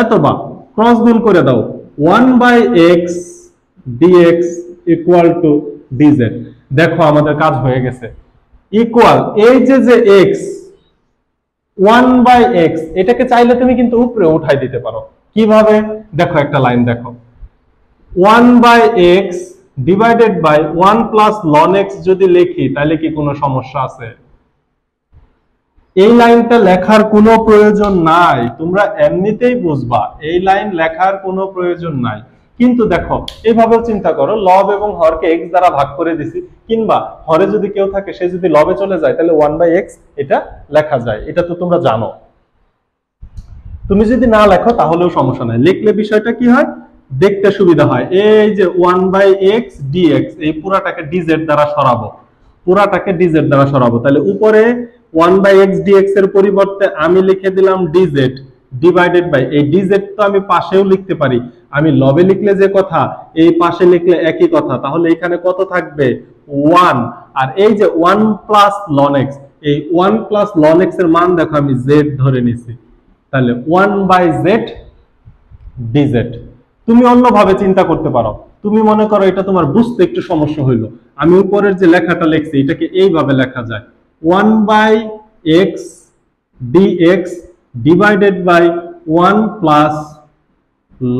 এতবা ক্রস গুণ করে দাও, 1/x dx equal to dz। দেখো আমাদের কাজ হয়ে গেছে। ইকুয়াল এই যে x 1/x, এটাকে চাইলে তুমি কিন্তু উপরে উঠাই দিতে পারো। কিভাবে? দেখো একটা লাইন দেখো, 1/x divided by 1 plus ln x যদি লিখি তাহলে কি কোনো সমস্যা আছে? এই লাইনটা লেখার কোনো প্রয়োজন নাই, তোমরা এমনিতেই বুঝবা, এই লাইন লেখার কোনো প্রয়োজন নাই। কিন্তু দেখো এইভাবেও চিন্তা করো, লব এবং হরকে x দ্বারা ভাগ করে দিছি, কিংবা হরে যদি কেউ থাকে সে যদি লবে চলে যায় তাহলে 1/x এটা লেখা যায়, এটা তো তোমরা জানো। তুমি যদি না লেখো তাহলেও সমস্যা নাই, লিখলে বিষয়টা কি হয়, দেখতে সুবিধা হয়। এই যে 1/x dx, এই পুরাটাকে dz দ্বারা সরাবো, পুরাটাকে dz দ্বারা সরাবো, তাহলে উপরে 1/x dx এর পরিবর্তে আমি লিখে দিলাম dz ডিভাইডেড বাই, এই dz তো আমি পাশেও লিখতে পারি, আমি লবে লিখলে যে কথা এই পাশে লিখলে একই কথা, তাহলে এখানে কত থাকবে 1। আর এই যে 1 প্লাস ln x, এই 1 প্লাস ln x এর মান দেখো আমি z ধরে নিছি, তাহলে 1/z dz। তুমি অন্যভাবে চিন্তা করতে পারো, তুমি মনে করো এটা তোমার বুঝতে একটু সমস্যা হইলো, আমি উপরের যে লেখাটা লিখছি এটাকে এইভাবে লেখা যায়, 1/x dx divided by 1 plus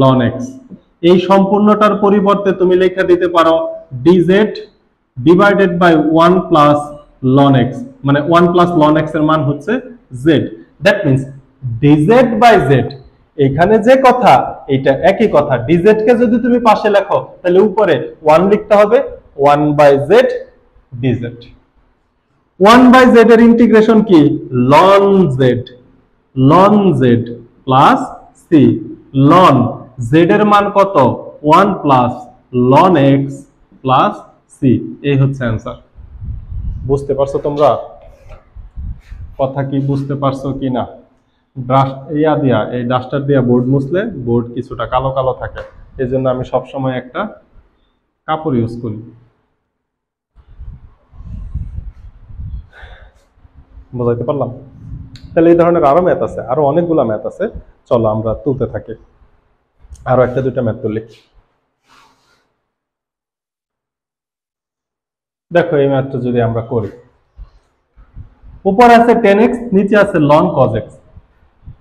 ln x। এই সম্পূর্ণটার পরিবর্তে তুমি লেখা দিতে পারো dz divided by 1 plus ln x, মানে 1 প্লাস ln x এর মান হচ্ছে z। That means dz by z, এখানে যে কথা এটা একই কথা। dz কে যদি তুমি পাশে লেখো তাহলে উপরে 1 লিখতে হবে, 1/z dz। 1/z এর ইন্টিগ্রেশন কি? ln z, ln z plus c, ln z এর মান কত? 1 plus ln x plus c। এই হচ্ছে অ্যান্সার। বুঝতে পারছো তোমরা কথা কি? বুঝতে পারছো কি না? এই ডাস্টার দিয়া বোর্ড মুছলে বোর্ড কিছুটা কালো কালো থাকে, এই জন্য আমি সবসময় একটা কাপড় ইউজ করি। বুঝাইতে পারলাম? তাহলে এই ধরনের আরো ম্যাথ আছে, আরো অনেকগুলা ম্যাথ আছে, চলো আমরা তুলতে থাকি, আরো একটা দুইটা ম্যাথ তুলি। দেখো এই ম্যাথটা যদি আমরা করি, উপরে আছে 10x, নিচে আছে ln cos x।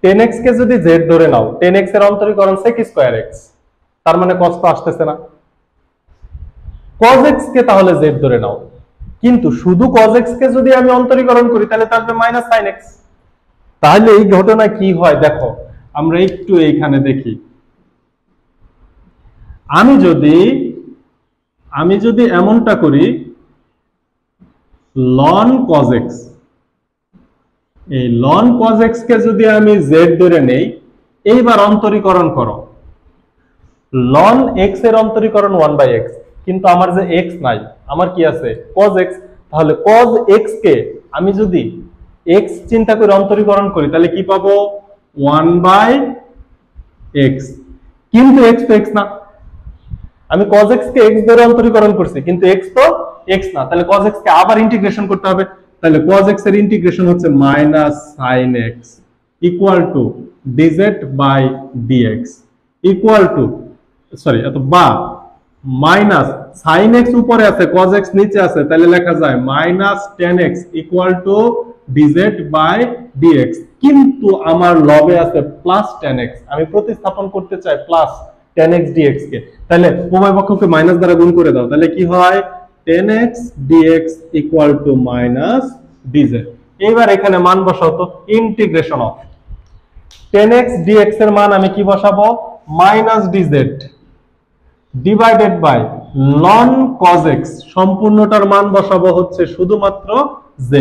10x কে যদি z ধরে নাও, 10x এর অন্তরীকরণ sec স্কয়ার x, তার মানে cos তো আসতেছে না। cos x কে তাহলে z ধরে নাও, কিন্তু শুধু cos x কে যদি আমি অন্তরীকরণ করি তাহলে থাকবে মাইনাস sin x। তাহলে এই ঘটনা কি হয় দেখো, আমরা একটু এইখানে দেখি। আমি যদি এমনটা করি ln cos x, এই ln cos x কে যদি আমি z ধরে নেই, এইবার অন্তরীকরণ করো, ln x এর অন্তরীকরণ 1/x, কিন্তু আমার যে x নাই, আমার কি আছে cos x, তাহলে cos x কে আমি যদি x চিন্তা করে অন্তরীকরণ করি তাহলে কি পাবো 1/x, কিন্তু x তো x না, আমি cos x কে x ধরে অন্তরীকরণ করছি কিন্তু x তো x না, তাহলে cos x কে আবার ইন্টিগ্রেশন করতে হবে, তাহলে cos x এর ইন্টিগ্রেশন হচ্ছে minus sin x equal to dz by dx equal to বা মাইনাস sin x উপরে আছে cos x নিচে আছে, তাহলে লেখা যায় minus tan x equal to dz by dx। কিন্তু আমার লবে আছে প্লাস tan x, আমি প্রতিস্থাপন করতে চাই প্লাস tan x dx কে, তাহলে উভয় পক্ষকে মাইনাস দ্বারা গুণ করে দাও, তাহলে কি হয় tan x dx equal to minus dz। এবার এখানে মান বসাও তো, integration of tan x dx এর মান আমি কি বসাবো minus dz divided by ln cos x, সম্পূর্ণটার মান বসাবো হচ্ছে শুধুমাত্র z।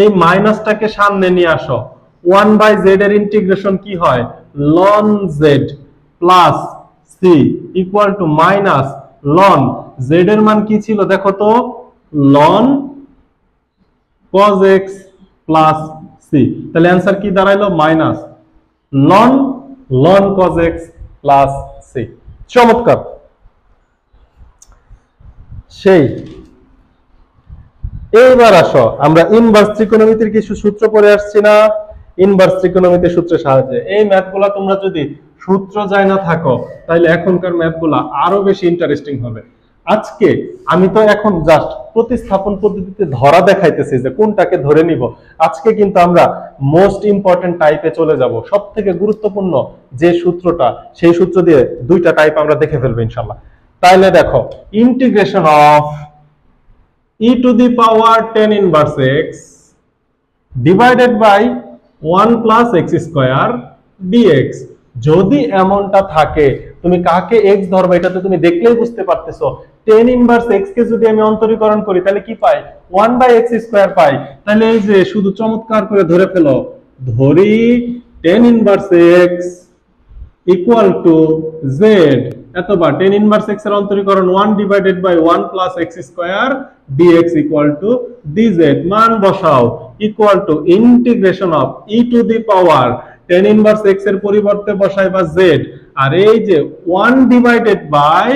এই মাইনাসটাকে সামনে নিয়ে আসো, 1/z এর ইন্টিগ্রেশন কি হয় ln z plus c equal to minus ln z এর মান কি ছিল দেখো তো ln cos x plus c, তাহলে অ্যান্সার কি দাঁড়াইলো minus ln cos x plus c। চমৎকার। সেই এইবার আসো আমরা ইনভার্স ত্রিকোণমিতির কিছু সূত্র পড়ে আসছি না, ইনভার্স ত্রিকোণমিতির সূত্রের সাহায্যে। এই ম্যাথগুলা তোমরা যদি সূত্র যায় না থাকো তাহলে এখনকার ম্যাথগুলা আরো বেশি ইন্টারেস্টিং হবে। আজকে আমি তো এখন জাস্ট প্রতিস্থাপন পদ্ধতিতে ধরা দেখাইতেছি যে কোনটাকে ধরে নিব। আজকে কিন্তু আমরা মোস্ট ইম্পর্টেন্ট টাইপে চলে যাব। সবথেকে গুরুত্বপূর্ণ যে সূত্রটা, সেই সূত্র দিয়ে দুইটা টাইপ আমরা দেখে ফেলবো ইনশাআল্লাহ। তাইলে দেখো, integration of e to the power tan inverse x divided by 1 plus x square dx। যদি এমনটা থাকে, তুমি কাকে x ধরবে এটা তো তুমি দেখলেই বুঝতে পারতেছো। tan inverse x কে যদি আমি অন্তরীকরণ করি তাহলে কি পাই? 1 by x square পাই। তাহলে এই যে শুধু চমৎকার করে ধরে ফেলো, ধরি tan inverse x equal to z, অথবা tan inverse x এর অন্তরীকরণ 1 divided by 1 plus x square dx equal to dz। মান বসাও, equal to integration of e to the power tan inverse x এর পরিবর্তে বসাইবা z, আর এই যে 1 divided by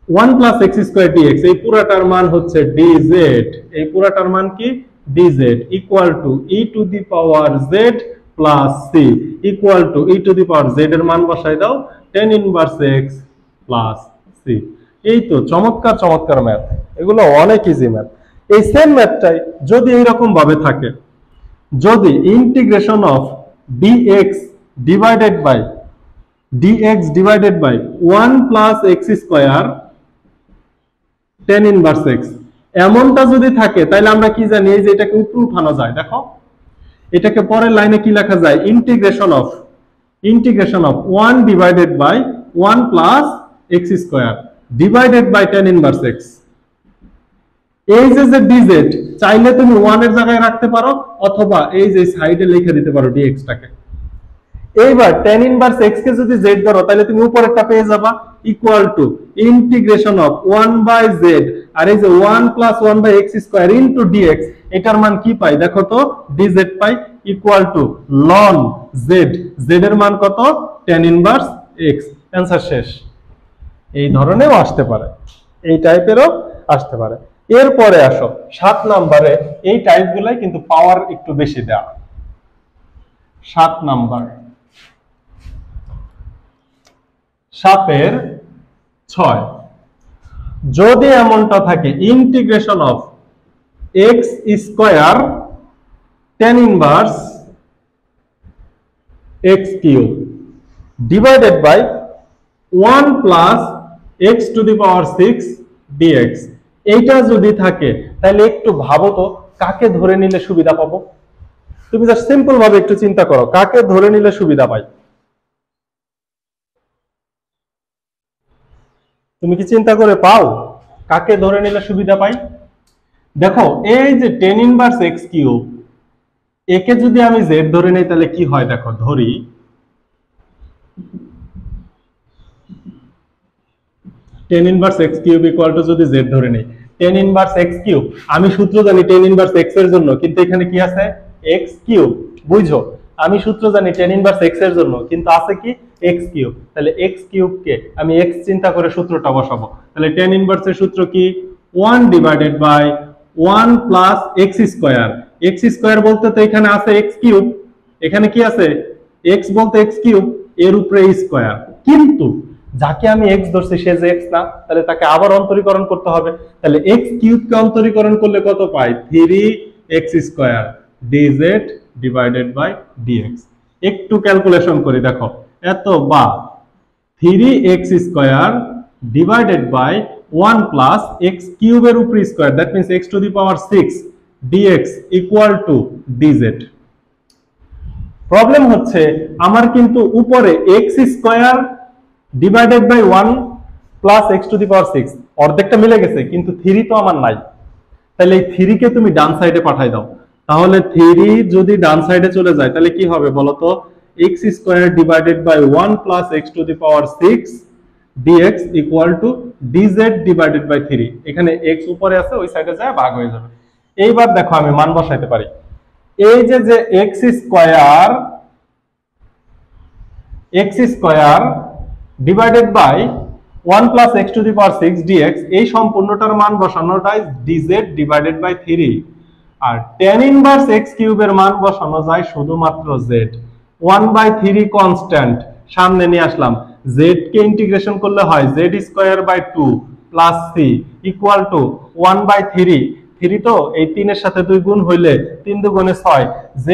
1 plus x square dx, এই পুরাটার মান হচ্ছে dz। এই পুরাটার মান কি? dz equal to e to the power z plus c equal to e to the power z এর মান বসাই দাও tan inverse x plus c। এই তো চমৎকার চমৎকার ম্যাথ, এগুলো অনেক ইজি ম্যাথ। এই সেম ম্যাথটাই যদি এইরকম ভাবে থাকে, যদি integration of dx divided by 1 plus x square tan inverse x, এমনটা যদি থাকে তাহলে আমরা কি জানি? এই যে এটাকে উপরে উঠানো যায়। দেখো, এটাকে পরের লাইনে কি লেখা যায়? Integration of 1 divided by 1 plus x square divided by tan inverse x। এই যে dz চাইলে তুমি 1 এর জায়গায় রাখতে পারো, অথবা এই যে সাইডে লিখে দিতে পারো dx টাকে। এইবার tan inverse x কে যদি z ধরো তাহলে তুমি উপরেরটা পেয়ে যাবা, equal to integration of 1 by z, আর এই যে 1 plus 1 by x square into dx, এটার মান কি পাই? দেখো তো, dz পাই, equal to ln z, z এর মান কত? tan inverse x। অ্যানসার শেষ। এই ধরনেরও আসতে পারে, এই টাইপেরও আসতে পারে। এরপরে আসো 7 নম্বরে, এই টাইপগুলাই কিন্তু পাওয়ার একটু বেশি দেওয়া। 7 নাম্বার, 7 এর 6, যদি এমনটা থাকে integration of x square tan inverse x cube divided by 1 plus x to the power 6 dx, এইটা যদি থাকে তাহলে একটু ভাবো তো কাকে ধরে নিলে সুবিধা পাবো। তুমি জাস্ট সিম্পল ভাবে একটু চিন্তা করো, কাকে ধরে নিলে সুবিধা পাই? তুমি কি চিন্তা করে পাও কাকে ধরে নিলে সুবিধা পাই? দেখো, এই যে tan ইনভার্স x কিউব, একে যদি আমি z ধরে নেই তাহলে কি হয়? দেখো, ধরি tan inverse x cube equal to, যদি z ধরে নেই tan ইনভার্স x কিউব, আমি সূত্র জানি tan ইনভার্স x এর জন্য, কিন্তু এখানে কি আছে? x cube. বুঝছো, আমি সূত্র জানি tan ইনভার্স x এর জন্য, কিন্তু আছে কি? x cube. তাহলে x কিউব কে আমি x চিন্তা করে সূত্রটা বসাবো। তাহলে tan ইনভার্স এর সূত্র কি? 1 divided by 1 plus x square. x square বলতে তো এখানে আছে x কিউব, এখানে কি আছে? x বলতে x কিউব, এর উপরে স্কয়ার। কিন্তু যাকে আমি x ধরছি সে যে x না, তাহলে তাকে আবার অন্তরীকরণ করতে হবে। তাহলে x কিউব কে অন্তরীকরণ করলে কত পাই? 3x square dz divided by dx। একটু ক্যালকুলেশন করি, দেখো, এত বা 3x square divided by 1 plus x কিউবের উপরে square, that means x to the power 6 dx equal to dz। Problem হচ্ছে আমার কিন্তু উপরে x square divided by 1 plus x to the power 6 অর্ধেকটা মিলে গেছে, কিন্তু 3 তো আমার নাই। তাহলে এই 3 কে তুমি ডান সাইডে পাঠাই দাও। তাহলে 3 যদি ডান সাইডে চলে যায় তাহলে কি হবে বলো তো? x square divided by 1 plus x to the power 6 dx equal to dz divided by 3। এখানে x উপরে আছে, ওই সাইডে যায় ভাগ হয়ে যাবে। এইবার দেখো আমি মান বসাইতে পারি। এই যে x square divided by 1 plus x to the power 6 dx, এই সম্পূর্ণটার মান বসানোটা dz ডিভাইডেড বাই 3, আর tan ইনভার্স x কিউবের মান বসানো যায় শুধুমাত্র z। 1/3 কনস্ট্যান্ট সামনে নিয়ে আসলাম, z কে ইন্টিগ্রেশন করলে হয় z square by 2 plus c equal to 1/3, 3 তো এই 3 এর সাথে 2 গুণ হইলে 3 দুগুণে 6, z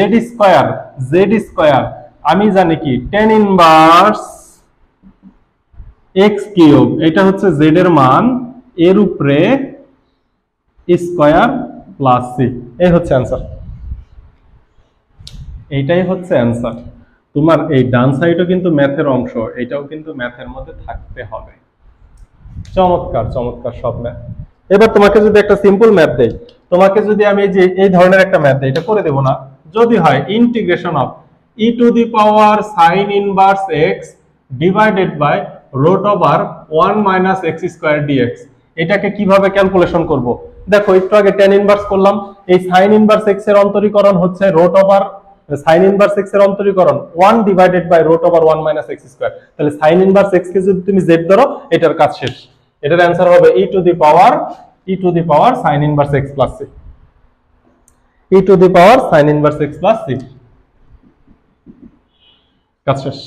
স্কয়ার আমি জানি কি tan ইনভার্স x কিউব, এটা হচ্ছে z এর মান, এর উপরে স্কয়ার প্লাস c, এই হচ্ছে অ্যানসার। এইটাই হচ্ছে অ্যানসার। তোমার এই ডান সাইডও কিন্তু ম্যাথের অংশ, এটাও কিন্তু ম্যাথের মধ্যে থাকতে হবে। চমৎকার চমৎকার সব ম্যাথ। এবার তোমাকে যদি একটা সিম্পল ম্যাথ দেই, তোমাকে যদি আমি যে এই ধরনের একটা ম্যাথ দেই, এটা করে দেব না, যদি হয় integration of e to the power sin inverse x divided by root over 1 minus x square dx, এটাকে কিভাবে ক্যালকুলেশন করব? দেখো একটু আগে tan ইনভার্স করলাম, এই sin ইনভার্স x এর অন্তরীকরণ হচ্ছে root over sin inverse x এর অন্তরীকরণ 1 divided by root over 1 minus x square, তাহলে sin ইনভার্স x কে যদি তুমি z ধরো, এটার কাজ শেষ। এটার অ্যানসার হবে e to the power sin inverse x plus c, e to the power sin inverse x plus c, কাজ শেষ।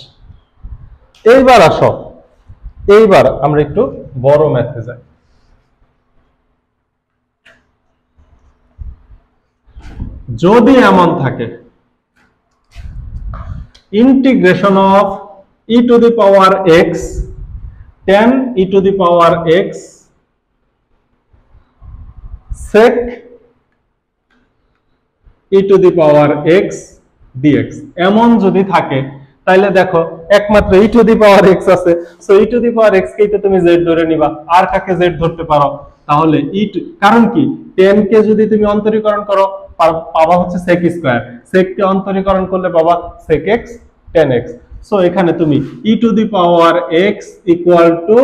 এইবার আসো, এইবার আমরা একটু বড় ম্যাথে যাই। যদি এমন থাকে integration of e to the power x tan e to the power x sec e to the power x dx, এমন যদি থাকে তাহলে দেখো একমাত্র e to the power x আছে, so e to the power x কে তো তুমি z ধরে নিবা, আর কাকে z ধরতে পারো? তাহলে কারণ কি tan কে যদি তুমি অন্তরীকরণ করো পাবা হচ্ছে sec স্কয়ার, sec কে অন্তরীকরণ করলে পাবা sec x tan x, so এখানে তুমি e to the power x equal to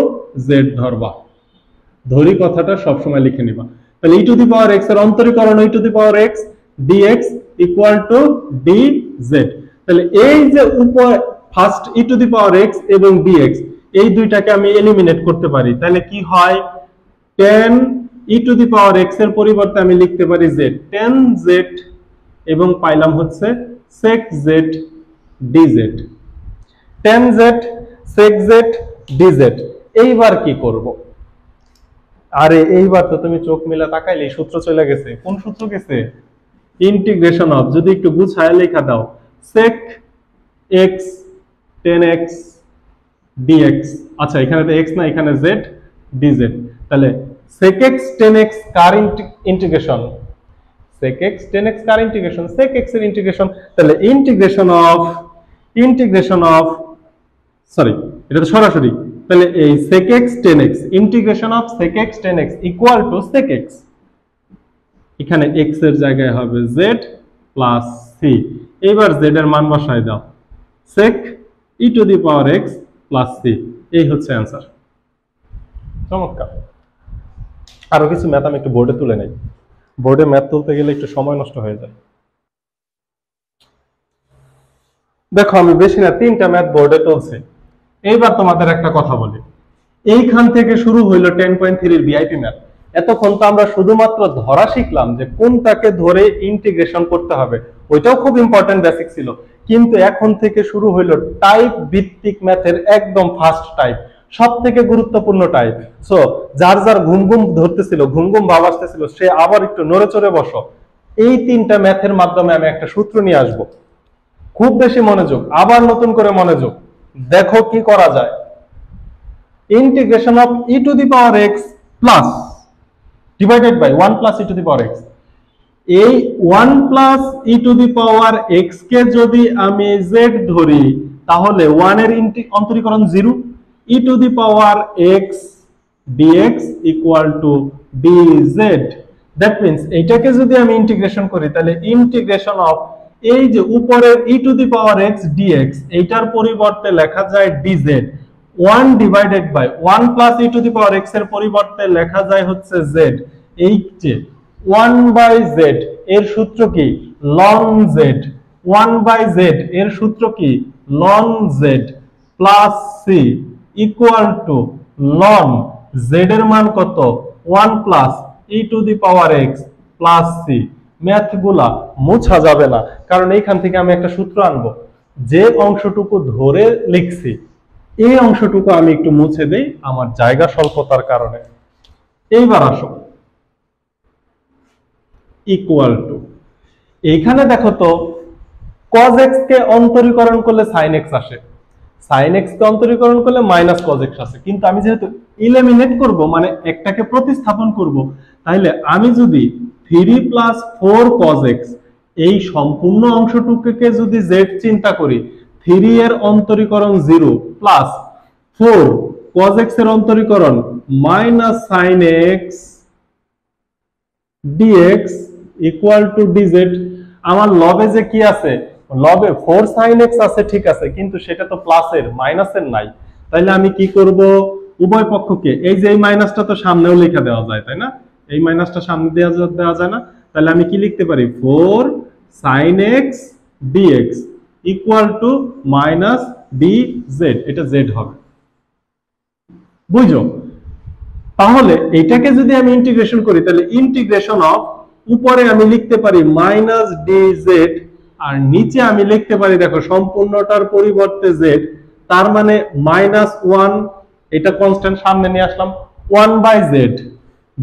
z ধরবা, ধরি কথাটা সব সময় লিখে নিবা। তাহলে e to the power x এর অন্তরীকরণ e to the power x dx equal to dz, তাহলে এই যে উপর first e to the power x এবং dx, এই দুইটাকে আমি এলিমিনেট করতে পারি, তাহলে কি হয় tan e to the power x এর পরিবর্তে আমি লিখতে পারি z, tan z এবং পাইলাম হচ্ছে sec z dz, tan z sec z dz। এইবার কি করব? আরে এইবার তো তুমি চোখ মিলা তাকাইলে সূত্র চলে গেছে। কোন সূত্র গেছে? ইন্টিগ্রেশন অফ, যদি একটু গুছায় লেখা দাও, sec x tan x dx, আচ্ছা এখানে তো x না, এখানে z dz, তাহলে sec x tan x কার integration, sec x tan x কার ইন্টিগ্রেশন, sec x এর ইন্টিগ্রেশন, তাহলে ইন্টিগ্রেশন অফ সরি এটা তো সরাসরি, তাহলে এই sec x tan x integration of sec x tan x equal to sec x, এখানে x এর জায়গায় হবে z প্লাস c, এবার z এর মান বসায় দাও, sec e to the power x plus c, এই হচ্ছে অ্যানসার। চমৎকার। আরো কিছু ম্যাথ আমি একটু বোর্ডে তুলে নেই, বোর্ডে ম্যাথ তুলতে গেলে একটু সময় নষ্ট হয়ে যায়। দেখো আমি বেশি না 3টা ম্যাথ বোর্ডে তুলছি। এইবার তোমাদের একটা কথা বলি, এইখান থেকে শুরু হইলো 10.3 এর ভিআইপি ম্যাথ। এতক্ষণ তো আমরা শুধুমাত্র ধরা শিখলাম যে কোনটাকে ধরে ইন্টিগ্রেশন করতে হবে, ওইটাও খুব ইম্পর্টেন্ট বেসিক ছিল, কিন্তু এখন থেকে শুরু হইলো টাইপ ভিত্তিক ম্যাথের একদম ফার্স্ট টাইপ, সব থেকে গুরুত্বপূর্ণ টাইপ। সো যার যার ঘুম ঘুম ধরতেছিল, ঘুম ঘুম ভাব আসতেছিল, সে আবার একটু নড়ে চড়ে বসো। এই 3টা ম্যাথের মাধ্যমে আমি একটা সূত্র নিয়ে আসবো, খুব বেশি মনোযোগ, আবার নতুন করে মনোযোগ, দেখো কি করা যায়। Integration of e to the power x plus divided by 1 plus e to the power x, এই 1 plus e to the power x কে যদি আমি z ধরি, তাহলে 1 এর অন্তরীকরণ 0, e to the power x dx equal to dz, that means এইটাকে যদি আমি ইন্টিগ্রেশন করি, তাহলে ইন্টিগ্রেশন অফ এই যে উপরের e to the power x dx, এইটার পরিবর্তে লেখা যায় dz, 1 divided by 1 plus e to the power x এর পরিবর্তে লেখা যায় হচ্ছে z, এই যে 1 বাই z এর সূত্র কি ln z, 1 বাই z এর সূত্র কি ln z plus c equal to লন জেড এর মান কত 1 plus e to the power x plus c. ম্যাথগুলা মোছা যাবে না, কারণ এইখান থেকে আমি একটা সূত্র আনবো। যে অংশটুকু ধরে লিখছি এই অংশটুকু আমি একটু মুছে দেই আমার জায়গা স্বল্পতার কারণে। এইবার আসো ইকুয়াল টু, এইখানে দেখো তো cos x কে অন্তরীকরণ করলে sin x আসে, sin x কে অন্তরীকরণ করলে মাইনাস cos x আসে, কিন্তু আমি যেহেতু ইলিমিনেট করব মানে একটাকে প্রতিস্থাপন করব, তাহলে আমি যদি 3 প্লাস 4 cos x এই সম্পূর্ণ অংশটুকুকে যদি z চিন্তা করি, 3 এর অন্তরীকরণ 0 প্লাস 4 cos x এর অন্তরীকরণ minus sin x dx equal to dz। আমার লবে যে কি আছে, লবে 4 sin x আছে ঠিক আছে, কিন্তু সেটা তো প্লাসের মাইনাসের নাই। তাহলে আমি কি করব, উভয় পক্ষকে এই যে এই মাইনাসটা তো সামনেও লেখা দেওয়া যায় তাই না, এই মাইনাসটা সামনে দেওয়া যায় না, তাহলে আমি কি লিখতে পারি 4 sin x dx equal to minus dz, এটা z হবে। বুঝো? তাহলে এটাকে যদি আমি ইন্টিগ্রেশন করি, তাহলে ইন্টিগ্রেশন অফ উপরে আমি লিখতে পারি মাইনাস dz, আর নিচে আমি লিখতে পারি দেখো সম্পূর্ণটার পরিবর্তে z, তার মানে মাইনাস 1, এটা কনস্ট্যান্ট সামনে নিয়ে আসলাম 1/z।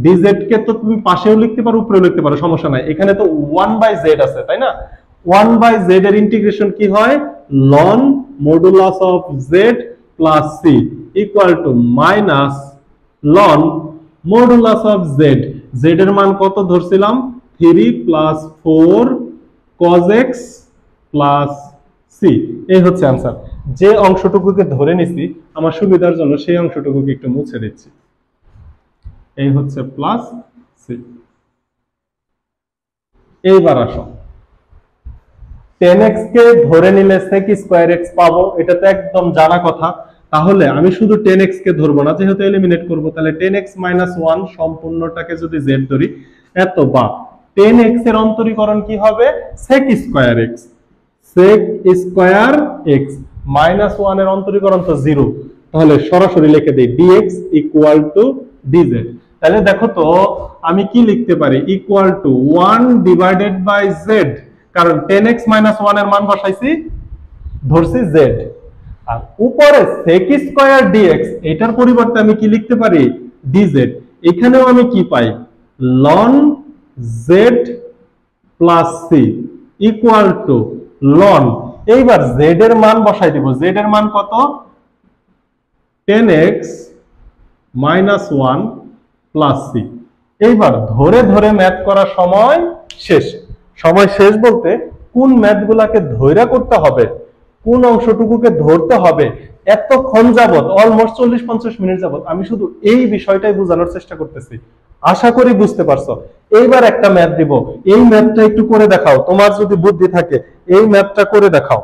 dz কে তো তুমি পাশেও লিখতে পারো উপরেও লিখতে পারো, সমস্যা নাই, এখানে তো 1/z আছে তাই না। 1/z এর ইন্টিগ্রেশন কি হয়, ln modulus of z plus c equal to minus ln modulus of z, z এর মান কত ধরছিলাম 3 plus 4 cos x plus c। এই হচ্ছে आंसर। যে অংশটুকুকে ধরে নিছি আমার সুবিধার জন্য সেই অংশটুকুকে একটু মুছে দিচ্ছি, এই হচ্ছে প্লাস c। এইবার আসো 10x কে ধরে নিলে sec স্কয়ার x পাবো, এটা তো একদম জানা কথা। তাহলে আমি শুধু 10x কে ধরবো না, যেহেতু এলিমিনেট করব, তাহলে 10x - 1 সম্পূর্ণটাকে যদি z ধরি, এত বা 10x এর অন্তরীকরণ কি হবে sec square x, sec square x minus 1 এর অন্তরীকরণ তো 0, তাহলে সরাসরি লিখে দেই dx ইকুয়াল টু dz। তাহলে দেখো তো আমি কি লিখতে পারি, equal to 1 divided by z, কারণ 10x - 1 এর মান বসাইছি, ধরছি z, আর উপরে sec স্কয়ার dx, এটার পরিবর্তে আমি কি লিখতে পারি dz। এখানেও আমি কি পাই ln z plus c equal to ln, এইবার z এর মান বসাই দিব, z এর মান কত 10x - 1 প্লাস c। এইবার ধরে ধরে ম্যাথ করার সময় শেষ। সময় শেষ বলতে কোন ম্যাথগুলাকে ধৈর্য করতে হবে, কোন অংশটুকুকে ধরতে হবে, এতক্ষণ যাবত অলমোস্ট 40-50 মিনিট যাবত আমি শুধু এই বিষয়টাই বোঝানোর চেষ্টা করতেছি। আশা করি বুঝতে পারছো। এইবার একটা ম্যাথ দিব, এই ম্যাথটা একটু করে দেখাও, তোমার যদি বুদ্ধি থাকে এই ম্যাথটা করে দেখাও।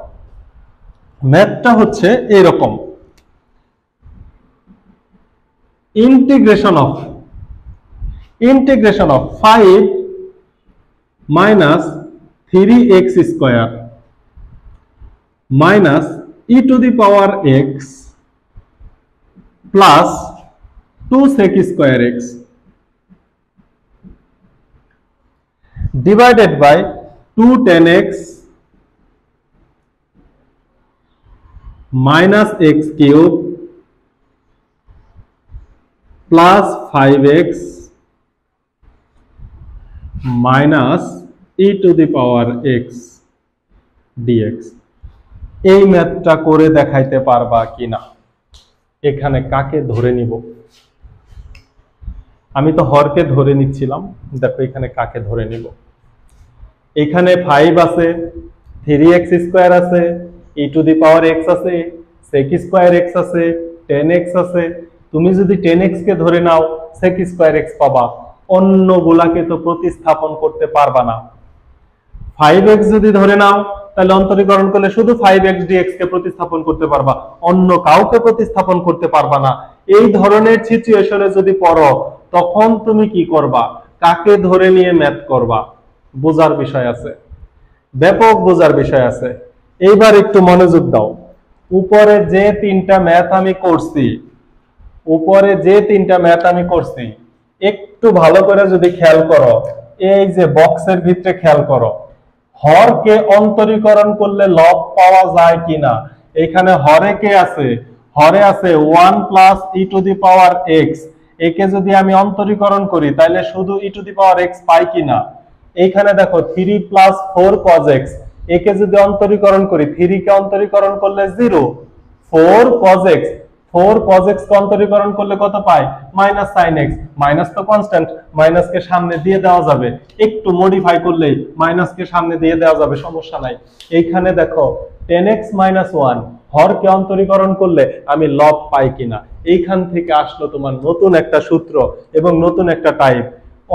ম্যাথটা হচ্ছে এরকম, integration of 5 minus 3x square minus e to the power x plus 2 sec square x divided by 2 10x minus x cube plus 5x minus e to the power x dx। এই ম্যাথটা করে দেখাইতে পারবা কিনা? এখানে কাকে ধরে নিব, আমি তো হরকে ধরে নিচ্ছিলাম, দেখো এখানে কাকে ধরে নিব। এখানে 5 আছে, 3x স্কয়ার আছে, e to the power x আছে, sec স্কয়ার x আছে, 10x আছে। তুমি যদি 10x কে ধরে নাও sec স্কয়ার x পাবা, অন্যগুলাকে তো প্রতিস্থাপন করতে পারবা না। 5x যদি ধরে নাও তাহলে অন্তরীকরণ করলে শুধু 5x dx কে প্রতিস্থাপন করতে পারবা, অন্য কাউকে প্রতিস্থাপন করতে পারবা না। এই ধরনের সিচুয়েশনে যদি পড়ো তখন তুমি কি করবা, কাকে ধরে নিয়ে ম্যাথ করবা, বোঝার বিষয় আছে, ব্যাপক বোঝার বিষয় আছে। এইবার একটু মনোযোগ দাও। উপরে যে তিনটা ম্যাথ আমি করছি, উপরে যে তিনটা ম্যাথ আমি করছি, একটু ভালো করে যদি খেয়াল করো, এই যে বক্সের ভিতরে খেয়াল করো, হরকে অন্তরীকরণ করলে লব পাওয়া যায় কিনা। এখানে হরে কে আছে? হরে আছে 1 plus e to the power x. একে যদি আমি অন্তরীকরণ করি তাহলে শুধু ই টু দি পাওয়ার এক্স পাই কিনা। এইখানে দেখো 3 প্লাস 4 cos x, একে যদি অন্তরীকরণ করি, 3 কে অন্তরীকরণ করলে 0, 4 cos x, 4 cos x কে অন্তরীকরণ করলে কত পাই? Minus sin x। মাইনাস তো কনস্ট্যান্ট, মাইনাস কে সামনে দিয়ে দেওয়া যাবে, একটু মডিফাই করলেই মাইনাস কে সামনে দিয়ে দেওয়া যাবে, সমস্যা নাই। এইখানে দেখো 10x minus 1, হরকে অন্তরীকরণ করলে আমি লব পাই কিনা। এইখান থেকে আসলো তোমার নতুন একটা সূত্র এবং নতুন একটা টাইপ।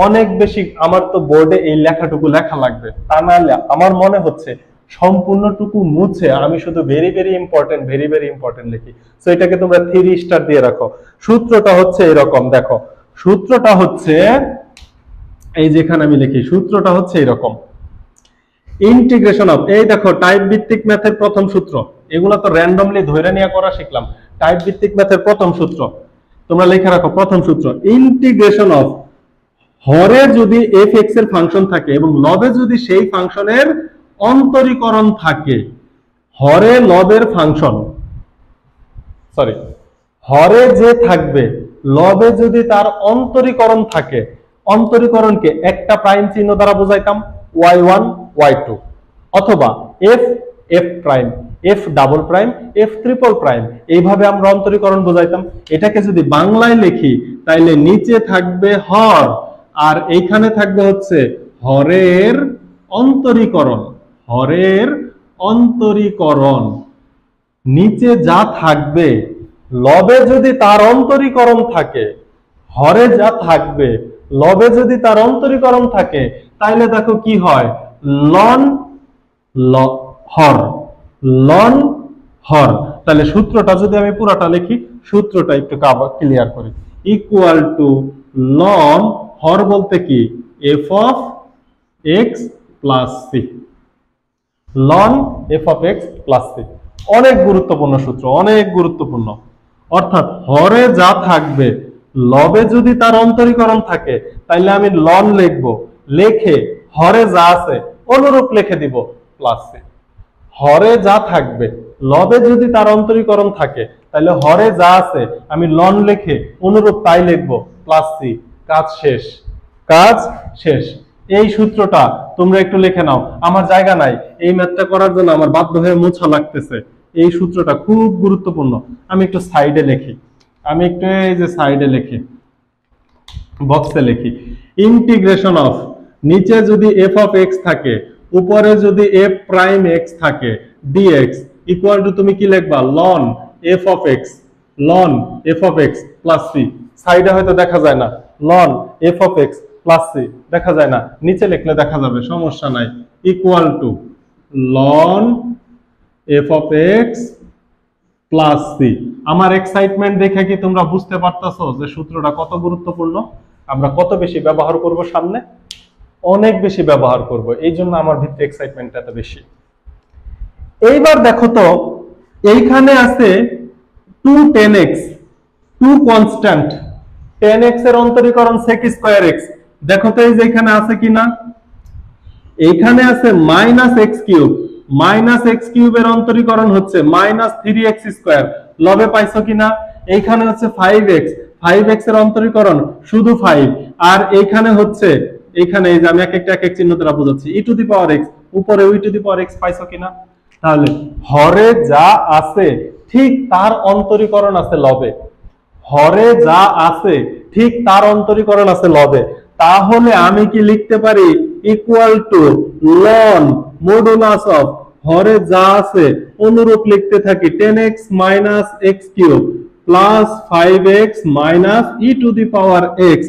অনেক বেশি আমার তো বোর্ডে এই লেখাটুকু লেখা লাগবে, তা নাহলে আমার মনে হচ্ছে সম্পূর্ণটুকু মুছে আমি শুধু ভেরি ভেরি ইম্পর্টেন্ট লিখি। সো এটাকে তোমরা 3 স্টার দিয়ে রাখো। সূত্রটা হচ্ছে এরকম, দেখো সূত্রটা হচ্ছে এই যেখানে আমি লিখি, সূত্রটা হচ্ছে এরকম, ইন্টিগ্রেশন অফ, এই দেখো টাইপ ভিত্তিক ম্যাথের প্রথম সূত্র, এগুলো তো র্যান্ডমলি ধরে নিয়ে করা শিখলাম। টাইপ ভিত্তিক ম্যাথের প্রথম সূত্র তোমরা লিখে রাখো, প্রথম সূত্র ইন্টিগ্রেশন অফ, হরে যদি এফ এক্স এর ফাংশন থাকে এবং লবে যদি সেই ফাংশনের অন্তরীকরণ থাকে, হরে লবের ফাংশন, সরি, হরে যে থাকবে লবে যদি তার অন্তরীকরণ থাকে, অন্তরীকরণকে একটা প্রাইম চিহ্ন দ্বারা বোঝাইতাম, y1 y2, অথবা f f prime, f double prime, f triple prime, এইভাবে আমরা অন্তরীকরণ বোঝাইতাম। এটাকে যদি বাংলায় লিখি তাইলে নিচে থাকবে হর আর এইখানে থাকবে হচ্ছে হরের অন্তরীকরণ, হরের অন্তরীকরণ। নিচে যা থাকবে লবে যদি তার অন্তরীকরণ থাকে, হরে যা থাকবে লবে যদি তার অন্তরীকরণ থাকে, তাইলে দেখো কি হয়, লন হর, লন হর। তাহলে সূত্রটা যদি আমি পুরোটা লিখি, সূত্রটা একটু ক্লিয়ার করি, ইকুয়াল টু লন হর বলতে কি, f of x plus c, লন f of x plus c. অনেক গুরুত্বপূর্ণ সূত্র, অনেক গুরুত্বপূর্ণ। অর্থাৎ হরে যা থাকবে লবে যদি তার অন্তরীকরণ থাকে, তাইলে আমি লন লিখবো, লিখে হরে যা আছে অনুরূপ লিখে দিব প্লাস সি। হরে যা থাকবে লবে যদি তার অন্তরীকরণ থাকে, তাহলে হরে যা আছে আমি লন লিখে অনুরূপ তাই লিখবো প্লাস সি। কাজ শেষ, কাজ শেষ। এই সূত্রটা তোমরা একটু লিখে নাও, আমার জায়গা নাই এই ম্যাথটা করার জন্য, আমার বাধ্য হয়ে মোছা লাগতেছে। এই সূত্রটা খুব গুরুত্বপূর্ণ। আমি একটু সাইডে লিখি, আমি একটু এই যে সাইডে লিখি, বক্সে লিখি, ইন্টিগ্রেশন অফ, নিচে যদি এফ অফ এক্স থাকে, উপরে যদি এফ প্রাইম এক্স থাকে, ডিএক্স ইকুয়াল টু তুমি কি লিখবা, লন এফ অফ এক্স, লন f of x plus c. সাইডে হয়তো দেখা যায় না, লন f of x plus c দেখা যায় না, নিচে লিখলে দেখা যাবে, সমস্যা নাই, ইকুয়াল টু লন f of x plus c. আমার এক্সাইটমেন্ট দেখে কি তোমরা বুঝতে পারতেছো যে সূত্রটা কত গুরুত্বপূর্ণ, আমরা কত বেশি ব্যবহার করব সামনে, অনেক বেশি ব্যবহার করব, এই জন্য আমার ভিতরে এক্সাইটমেন্ট এত বেশি। এইবার দেখো তো এইখানে আছে 2 10x, 2 কনস্ট্যান্ট, 10x এর অন্তরীকরণ sec স্কয়ার x। দেখো তো এই যে এখানে আছে কিনা, এইখানে আছে minus x cube, minus x কিউবের অন্তরীকরণ হচ্ছে মাইনাস 3x স্কয়ার, লবে পাইছো কিনা। এইখানে হচ্ছে 5x, 5x এর অন্তরীকরণ শুধু 5, আর এইখানে হচ্ছে, এইখানে এই যে আমি এক এক চিহ্ন দ্বারা বোঝাচ্ছি, ই টু দি পাওয়ার x, উপরে ই টু দি পাওয়ার x পাইছো কিনা। তাহলে হরে যা আছে ঠিক তার অন্তরীকরণ আছে লবে, হরে যা আছে ঠিক তার অন্তরীকরণ আছে লবে। তাহলে আমি কি লিখতে পারি, ইকুয়াল টু লন মডুলাস অফ, হরে যা আছে অনুরূপ লিখতে থাকি 10x minus x cube plus 5x minus e to the power x,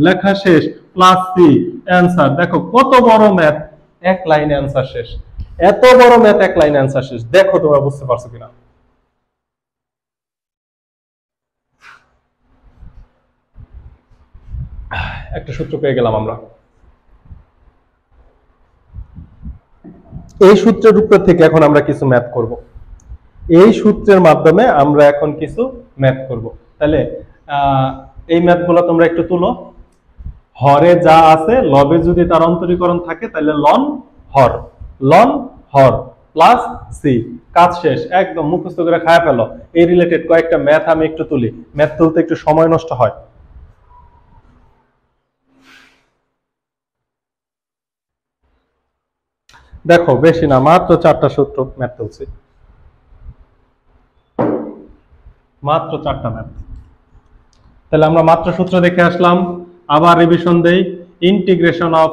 লেখা শেষ, প্লাস সি। অ্যান্সার দেখো কত বড় ম্যাথ, এক লাইনে অ্যান্সার শেষ। এত বড় ম্যাথ এক লাইনে অ্যান্সার শেষ। দেখো তোমরা বুঝতে পারছো কিনা। একটা সূত্র পেয়ে গেলাম আমরা। এই সূত্রের উপর থেকে এখন আমরা কিছু ম্যাথ করব। এই সূত্রের মাধ্যমে আমরা এখন কিছু ম্যাথ করব। তাহলে এই ম্যাথগুলো তোমরা একটু তুলো। হরে যা আছে লবে যদি তার অন্তরীকরণ থাকে তাহলে লন হর প্লাস সি। কাজ শেষ, একদম মুখস্থ করে খায়া ফেলো। এই রিলেটেড কয়েকটা ম্যাথ আমি একটু তুলি, ম্যাথ তুলতে একটু সময় নষ্ট হয়। দেখো বেশি না, মাত্র 4টা সূত্র ম্যাথ তুলছি, মাত্র 4টা ম্যাথ। তাহলে আমরা মাত্র সূত্র দেখে আসলাম, আবার রিভিশন দেই। Integration of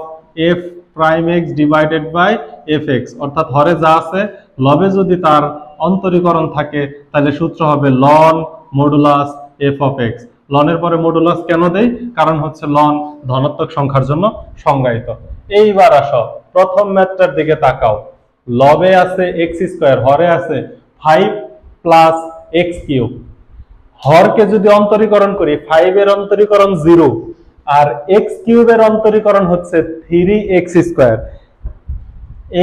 f prime x divided by f x, অর্থাৎ হরে যা আছে লবে যদি তার অন্তরীকরণ থাকে তাহলে সূত্র হবে লন মডুলাস এফ অফ এক্স। লনের পরে মডুলাস কেন দেই? কারণ হচ্ছে লন ধনাত্মক সংখ্যার জন্য সংজ্ঞায়িত। এইবার আসো প্রথম ম্যাথটার দিকে তাকাও। লবে আছে এক্স স্কোয়ার, হরে আছে 5 প্লাস এক্স কিউব। হরকে যদি অন্তরীকরণ করি 5 এর অন্তরীকরণ 0 আর এক্স কিউবের অন্তরীকরণ হচ্ছে 3x স্কয়ার।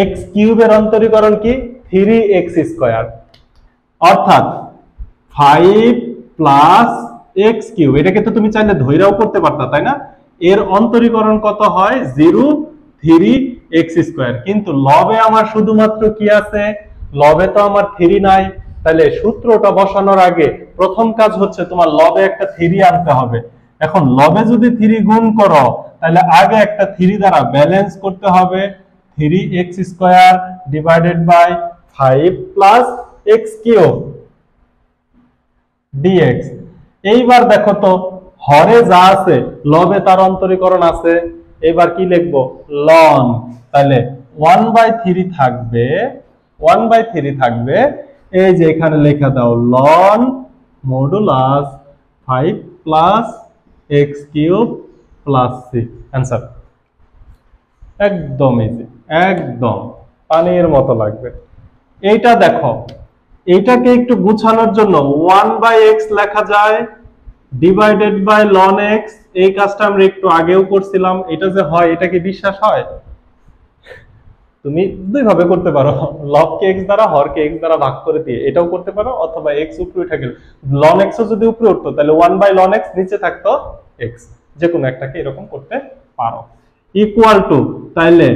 এক্স কিউবের অন্তরীকরণ কি? 3x স্কয়ার, অর্থাৎ 5 প্লাস এক্স কিউব। এটাকে তো তুমি চাইলে ধইরাও করতে পারতা, তাই না? এর অন্তরীকরণ কত হয়? 0 3x স্কয়ার। কিন্তু লবে আমার শুধুমাত্র কি আছে? লবে তো আমার 3 নাই। তাহলে সূত্রটা বসানোর আগে প্রথম কাজ হচ্ছে তোমার লবে একটা 3 আনতে হবে। এখন লবে যদি 3 গুণ করো তাহলে আগে একটা 3 দ্বারা ব্যালেন্স করতে হবে। 3x square divided by 5 plus x cube dx। এইবার দেখো তো হরে যা আছে লবে তার অন্তরীকরণ আছে, এবার কি লিখবো? লন। তাহলে 1/3 থাকবে, 1/3 থাকবে। এই যে এখানে লেখা দাও লন modulus 5 plus x cube plus c. Answer একদম ইজি, একদম পানির মতো লাগবে। এইটা দেখো, এইটাকে একটু গুছানোর জন্য 1/x লেখা যায় ডিভাইডেড বাই লন x। এই কাজটা আমরা একটু আগেও করছিলাম। এটা যে হয় এটা কি বিশ্বাস হয়? তুমি দুই ভাবে করতে পারো, লবকে x দ্বারা হরকে x দ্বারা ভাগ করে দিয়ে এটাও করতে পারো, অথবা x উপরে উঠে গেল ln x ও যদি উপরে উঠতো তাহলে 1/ln x, নিচে থাকতো x। যে কোনো একটাকে এরকম করতে পারো। ইকুয়াল টু, তাহলে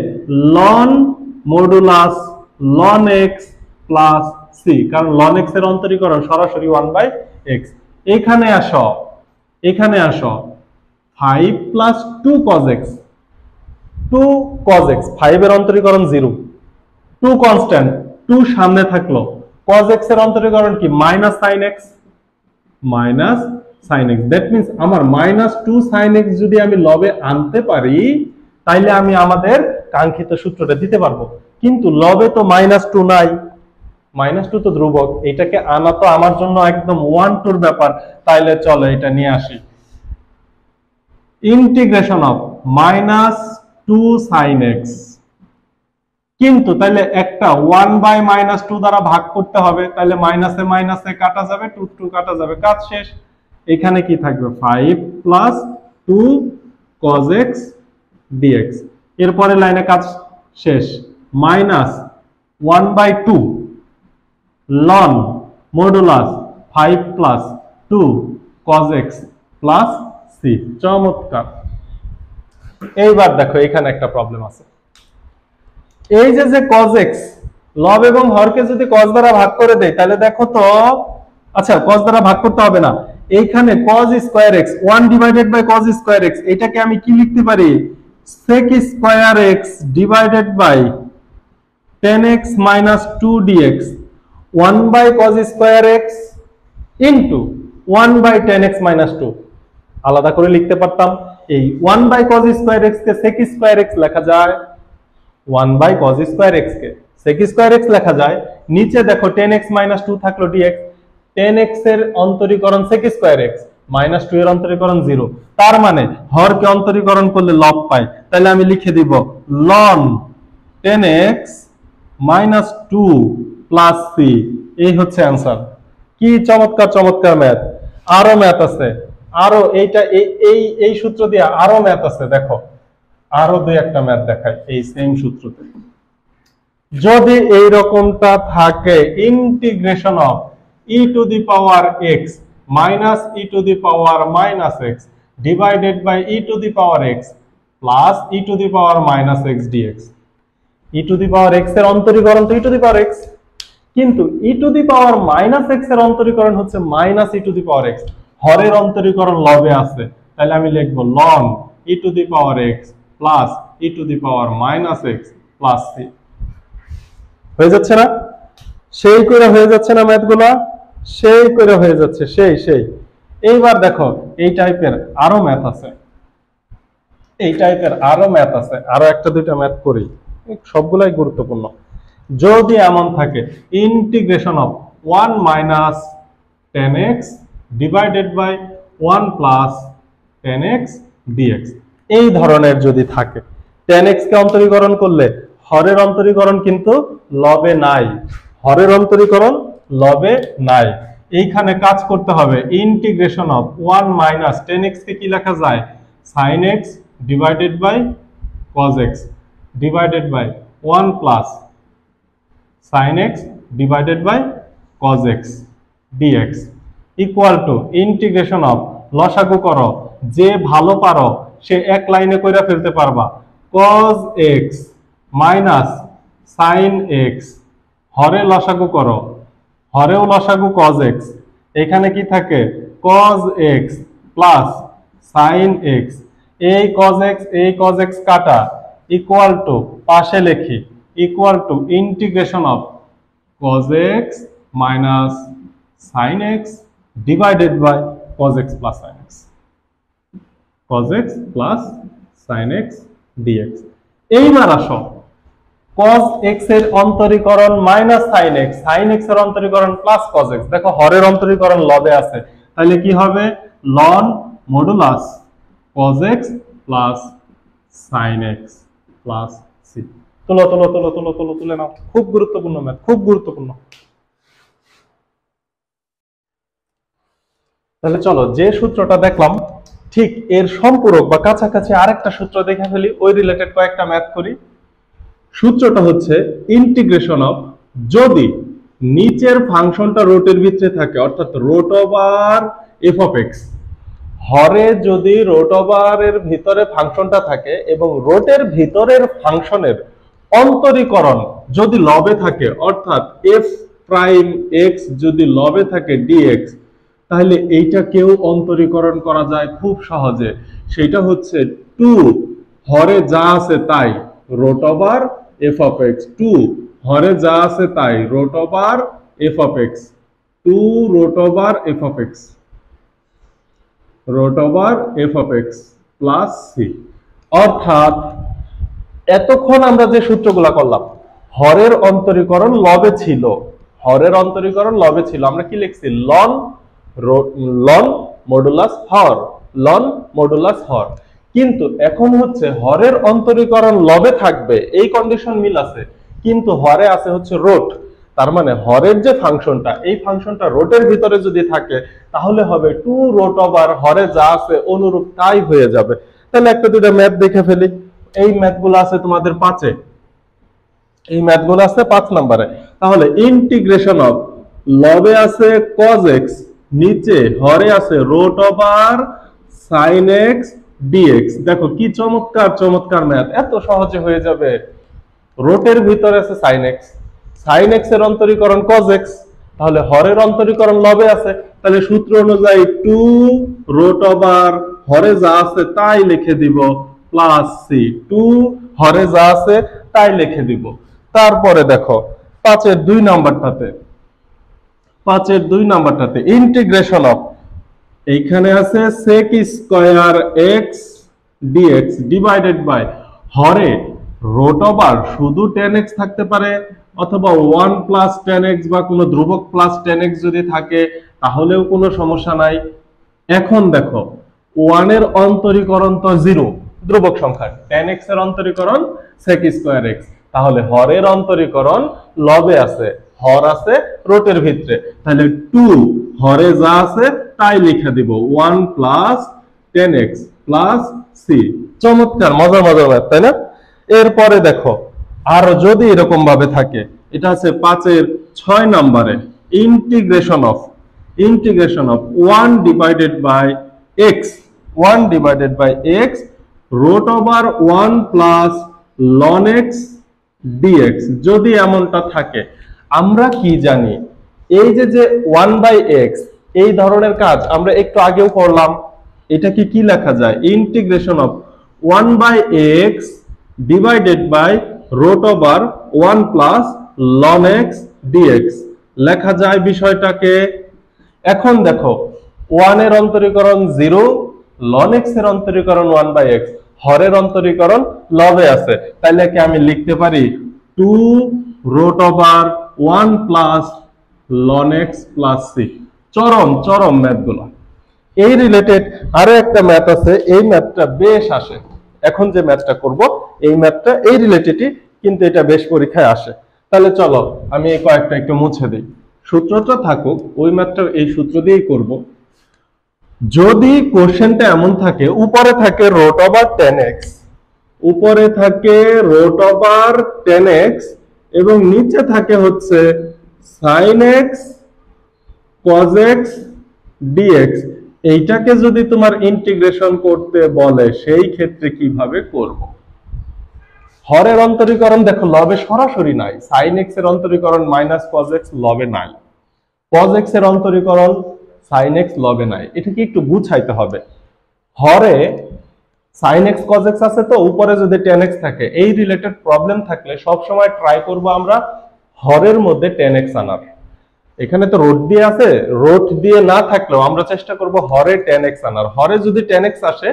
ln modulus ln x plus c, কারণ ln x এর অন্তরীকরণ সরাসরি 1/x। এখানে আসো, এখানে আসো 5 plus 2 cos x, 2 cos x, 5 এর অন্তরীকরণ 0, 2 কনস্ট্যান্ট, 2 সামনে থাকলো। cos x এর অন্তরীকরণ কি? Minus sin x, minus sin x। That means আমার -2 sin x যদি আমি লবে আনতে পারি তাইলে আমি আমাদের কাঙ্ক্ষিত সূত্রটা দিতে পারবো। কিন্তু লবে তো -2 নাই, -2 তো ধ্রুবক, এটাকে আনা তো আমার জন্য একদম 1-2 ব্যাপার। তাইলে চলো এটা নিয়ে আসি। ইন্টিগ্রেশন অফ -2 sin x, কিন্তু তাহলে একটা 1/-2 দ্বারা ভাগ করতে হবে। তাহলে মাইনাসে মাইনাসে কাটা যাবে, 2 কাটা যাবে, কাজ শেষ। এখানে কি থাকবে? 5 প্লাস 2 cos x dx। এরপরে লাইনে কাজ শেষ। Minus 1/2 ln modulus 5 plus 2 cos x plus c। চমৎকার। এইবার দেখো এখানে একটা প্রবলেম আছে। এই যে cos x, লব এবং হরকে যদি cos দ্বারা ভাগ করে দেয় তাহলে দেখো তো, আচ্ছা cos দ্বারা ভাগ করতে হবে না, এইখানে cos square x 1 / cos square x, এটাকে আমি কি লিখতে পারি? sec square x divided by 10x - 2 dx 1/cos square x into 1/10x - 2। আলাদা করে লিখতে পারতাম। এই 1/cos স্কয়ার x কে sec স্কয়ার x লেখা যায়, 1/cos স্কয়ার x কে sec স্কয়ার x লেখা যায়। নিচে দেখো 10x - 2 থাকলো dx, 10x এর অন্তরীকরণ sec স্কয়ার x, -2 এর অন্তরীকরণ 0। তার মানে হরকে অন্তরীকরণ করলে লব পাই। তাহলে আমি লিখে দিব ln 10x - 2 প্লাস c। এই হচ্ছে অ্যান্সার। কি চমৎকার চমৎকার ম্যাথ। আরো ম্যাথ আছে, আরো এইটা এই সূত্র দিয়ে আরো ম্যাথ আছে। দেখো আরো দুই একটা ম্যাথ দেখাই এই সেম সূত্রতে। যদি এই রকমটা থাকে integration of e to the power x minus e to the power minus x divided by e to the power x plus e to the power minus x dx. E to the power x এর অন্তরীকরণ তো e to the power x, কিন্তু e to the power minus x এর অন্তরীকরণ হচ্ছে minus e to the power x. হরের অন্তরীকরণ লবে আছে, তাহলে আমি লিখবো loan E to the power x plus e to the power minus x plus c. হয়ে যাচ্ছে না? সেই করে হয়ে যাচ্ছে না ম্যাথগুলা? সেই করে হয়ে যাচ্ছে, সেই। এইবার দেখো এই টাইপের আরো ম্যাথ আছে, আরো একটা দুইটা ম্যাথ করি, সবগুলাই গুরুত্বপূর্ণ। যদি এমন থাকে integration of 1 minus 10x divided by 1 plus 10x dx, এই ধরনের যদি থাকে, 10x কে অন্তরীকরণ করলে হরের অন্তরীকরণ কিন্তু লবে নাই, হরের অন্তরীকরণ লবে নাই। এইখানে কাজ করতে হবে ইন্টিগ্রেশন অফ 1 মাইনাস 10x কে কি লেখা যায়, sin x divided by cos x divided by 1 plus sin x divided by cos x dx equal to integration of, লসাগু করো, যে ভালো পারো সে এক লাইনে কইরা ফেলতে পারবা, cos x minus sin x, হরে লসাগু করো, হরেও লসাগু cos x, এখানে কি থাকে cos x plus sin x, এই cos x কাটা ইকুয়াল টু, পাশে লিখি equal to integration of cos x minus sin x divided by cos x plus sin x, cos x plus sin x dx। এইবার আসো cos x এর অন্তরীকরণ minus sin x, sin x এর অন্তরীকরণ প্লাস cos x। দেখো হরের অন্তরীকরণ লবে আছে, তাহলে কি হবে ln modulus cos x plus sin x plus c। তুলে নাও, খুব গুরুত্বপূর্ণ ম্যাথ, খুব গুরুত্বপূর্ণ। তাহলে চলো যে সূত্রটা দেখলাম ঠিক এর সম্পূরক বা কাছাকাছি আরেকটা সূত্র দেখে ফেলি, ওই রিলেটেড কয়েকটা ম্যাথ করি। সূত্রটা হচ্ছে ইন্টিগ্রেশন অফ, যদি নিচের ফাংশনটা রোটের ভিতরে থাকে অর্থাৎ root over f of x, হরে যদি রুট ওভারের ভিতরে ফাংশনটা থাকে এবং রোটের ভিতরের ফাংশনের অন্তরীকরণ যদি লবে থাকে অর্থাৎ এফ প্রাইম এক্স যদি লবে থাকে ডিএক্স, তাহলে এইটাকেও অন্তরীকরণ করা যায় খুব সহজে। সেটা হচ্ছে 2 হরে যা আছে তাই root over f of x, 2 হরে যা আছে তাই root over f of x, 2 root over f of x, root over f of x plus c. অর্থাৎ এতক্ষণ আমরা যে সূত্রগুলা করলাম, হরের অন্তরীকরণ লবে ছিল, হরের অন্তরীকরণ লবে ছিল, আমরা কি লিখছি লন মডুলাস হর, লন মডুলাস হর। কিন্তু এখন হচ্ছে হরের অন্তরীকরণ লবে থাকবে এই কন্ডিশন মিল আছে, কিন্তু হরে আছে হচ্ছে রোট, তার মানে হরের যে ফাংশনটা, এই ফাংশনটা রোটের ভিতরে যদি থাকে তাহলে হবে 2 রুট ওভার হরে যা আছে অনুরূপ তাই হয়ে যাবে। তাহলে একটা দুটো ম্যাথ দেখে ফেলি। এই ম্যাথগুলো আছে তোমাদের 5-এ, এই ম্যাথগুলো আছে 5 নম্বরে। তাহলে ইন্টিগ্রেশন অফ, লবে আছে cos x, নিচে হরে আছে root over sin x dx। দেখো কি চমৎকার চমৎকার ম্যাথ, এত সহজে হয়ে যাবে। রোটের ভিতরে আছে sin x, sin x এর অন্তরীকরণ cos x, তাহলে হরের অন্তরীকরণ লবে আছে, তাহলে সূত্র অনুযায়ী 2 রুট ওভার হরে যা আছে তাই লিখে দিব প্লাস সি, 2 হরে যা আছে তাই লিখে দিব। তারপরে দেখো 5-এর 2 নাম্বারটাতে, 5-এর 2 নাম্বারটাতে ইন্টিগ্রেশন অফ, এইখানে আছে sec square x dx divided by, হরে রুট ওভার শুধু 10x থাকতে পারে অথবা 1 প্লাস 10x বা কোনো ধ্রুবক প্লাস 10x যদি থাকে তাহলেও কোনো সমস্যা নাই। এখন দেখো 1 এর অন্তরীকরণ তো 0, ধ্রুবক সংখ্যা, 10x এর অন্তরীকরণ sec স্কয়ার x, তাহলে হরের অন্তরীকরণ লবে আছে, হর আছে রোটের ভিতরে, তাহলে 2 হরে যা আছে তাই লিখে দিব 1 প্লাস 10x প্লাস c। চমৎকার, মজার মজার ম্যাথ, তাই না? এরপরে দেখো আর যদি এরকম ভাবে থাকে, এটা আছে 5-এর 6 নম্বরে, integration of 1 divided by x, 1 divided by x root over 1 plus ln x dx, যদি এমনটা থাকে, আমরা কি জানি এই যে 1 বাই x, এই ধরনের কাজ আমরা একটু আগেও করলাম। এটাকে কি লেখা যায়? Integration of 1 by x divided by root over 1 plus ln x dx লেখা যায় বিষয়টাকে। এখন দেখো 1 এর অন্তরীকরণ 0, ln x এর অন্তরীকরণ 1 বাই x, হরের অন্তরীকরণ লবে আছে, তাহলে কি আমি লিখতে পারি 2 root over 1 plus ln x plus c। চরম ম্যাথগুলো। এই রিলেটেড আরো একটা ম্যাথ আছে, এই ম্যাথটা বেশ আসে। এখন যে ম্যাথটা করব এই ম্যাথটা এই রিলেটেডই, কিন্তু এটা বেশ পরীক্ষায় আসে। তাহলে চলো আমি এই কয়েকটা একটু মুছে দিই, সূত্রটা থাকুক, ওই ম্যাথটা এই সূত্র দিয়েই করব। যদি কোশ্চেনটা এমন থাকে, উপরে থাকে রুট ওভার 10x, উপরে থাকে রুট ওভার 10x এবং নিচে থাকে হচ্ছে sin x cos x dx, এইটাকে যদি তোমার ইন্টিগ্রেশন করতে বলে সেই ক্ষেত্রে কিভাবে করব? হরের অন্তরীকরণ দেখো লবে সরাসরি নাই, sin x এর অন্তরীকরণ মাইনাস cos x লবে নাই, cos x এর অন্তরীকরণ sin x লবে নাই, এটাকে একটু বুঝাইতে হবে। হরে sin x cos x আছে, তো উপরে যদি tan x থাকে, এই রিলেটেড প্রবলেম থাকলে সব সময় ট্রাই করব আমরা হরের মধ্যে tan x আনার। এখানে তো রোট দিয়ে আছে, রোট দিয়ে না থাকলেও আমরা চেষ্টা করব হরে tan x আনার। হরে যদি tan x আসে,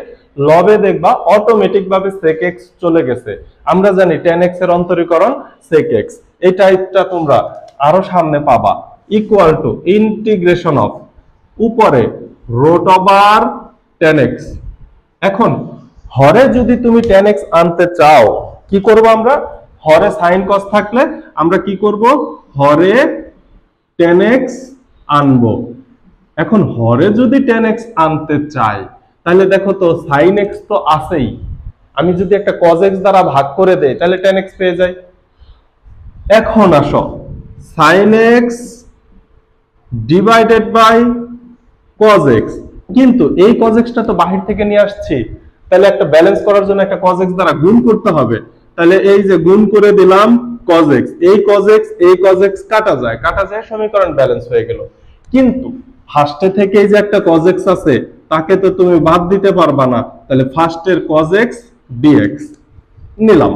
লবে দেখবা অটোমেটিক ভাবে sec x চলে গেছে। আমরা জানি tan x এর অন্তরীকরণ sec x, এই টাইপটা তোমরা আরো সামনে পাবা। ইকুয়াল টু ইন্টিগ্রেশন অফ উপরে রুট ওভার tan x। এখন হরে যদি তুমি tan x আনতে চাও, কি করব আমরা? হরে sin cos থাকলে আমরা কি করব? হরে tan x আনবো। এখন হরে যদি tan x আনতে চাই, তাহলে দেখো তো sin x তো আছেই, আমি যদি একটা cos x দ্বারা ভাগ করে দেই তাহলে tan x পেয়ে যাই। এখন আসো sin x divided by cos x, কিন্তু এই cos x টা তো বাহির থেকে নিয়ে আসছি, তাহলে একটা ব্যালেন্স করার জন্য একটা cos x দ্বারা গুণ করতে হবে। তাহলে এই যে গুণ করে দিলাম cos x, এই cos x এই cos x কাটা যায়, সমীকরণ ব্যালেন্স হয়ে গেল। কিন্তু ফার্স্টে থেকে এই যে একটা cos x আছে, তাকে তো তুমি বাদ দিতে পারবা না, তাহলে ফার্স্টের cos x dx নিলাম।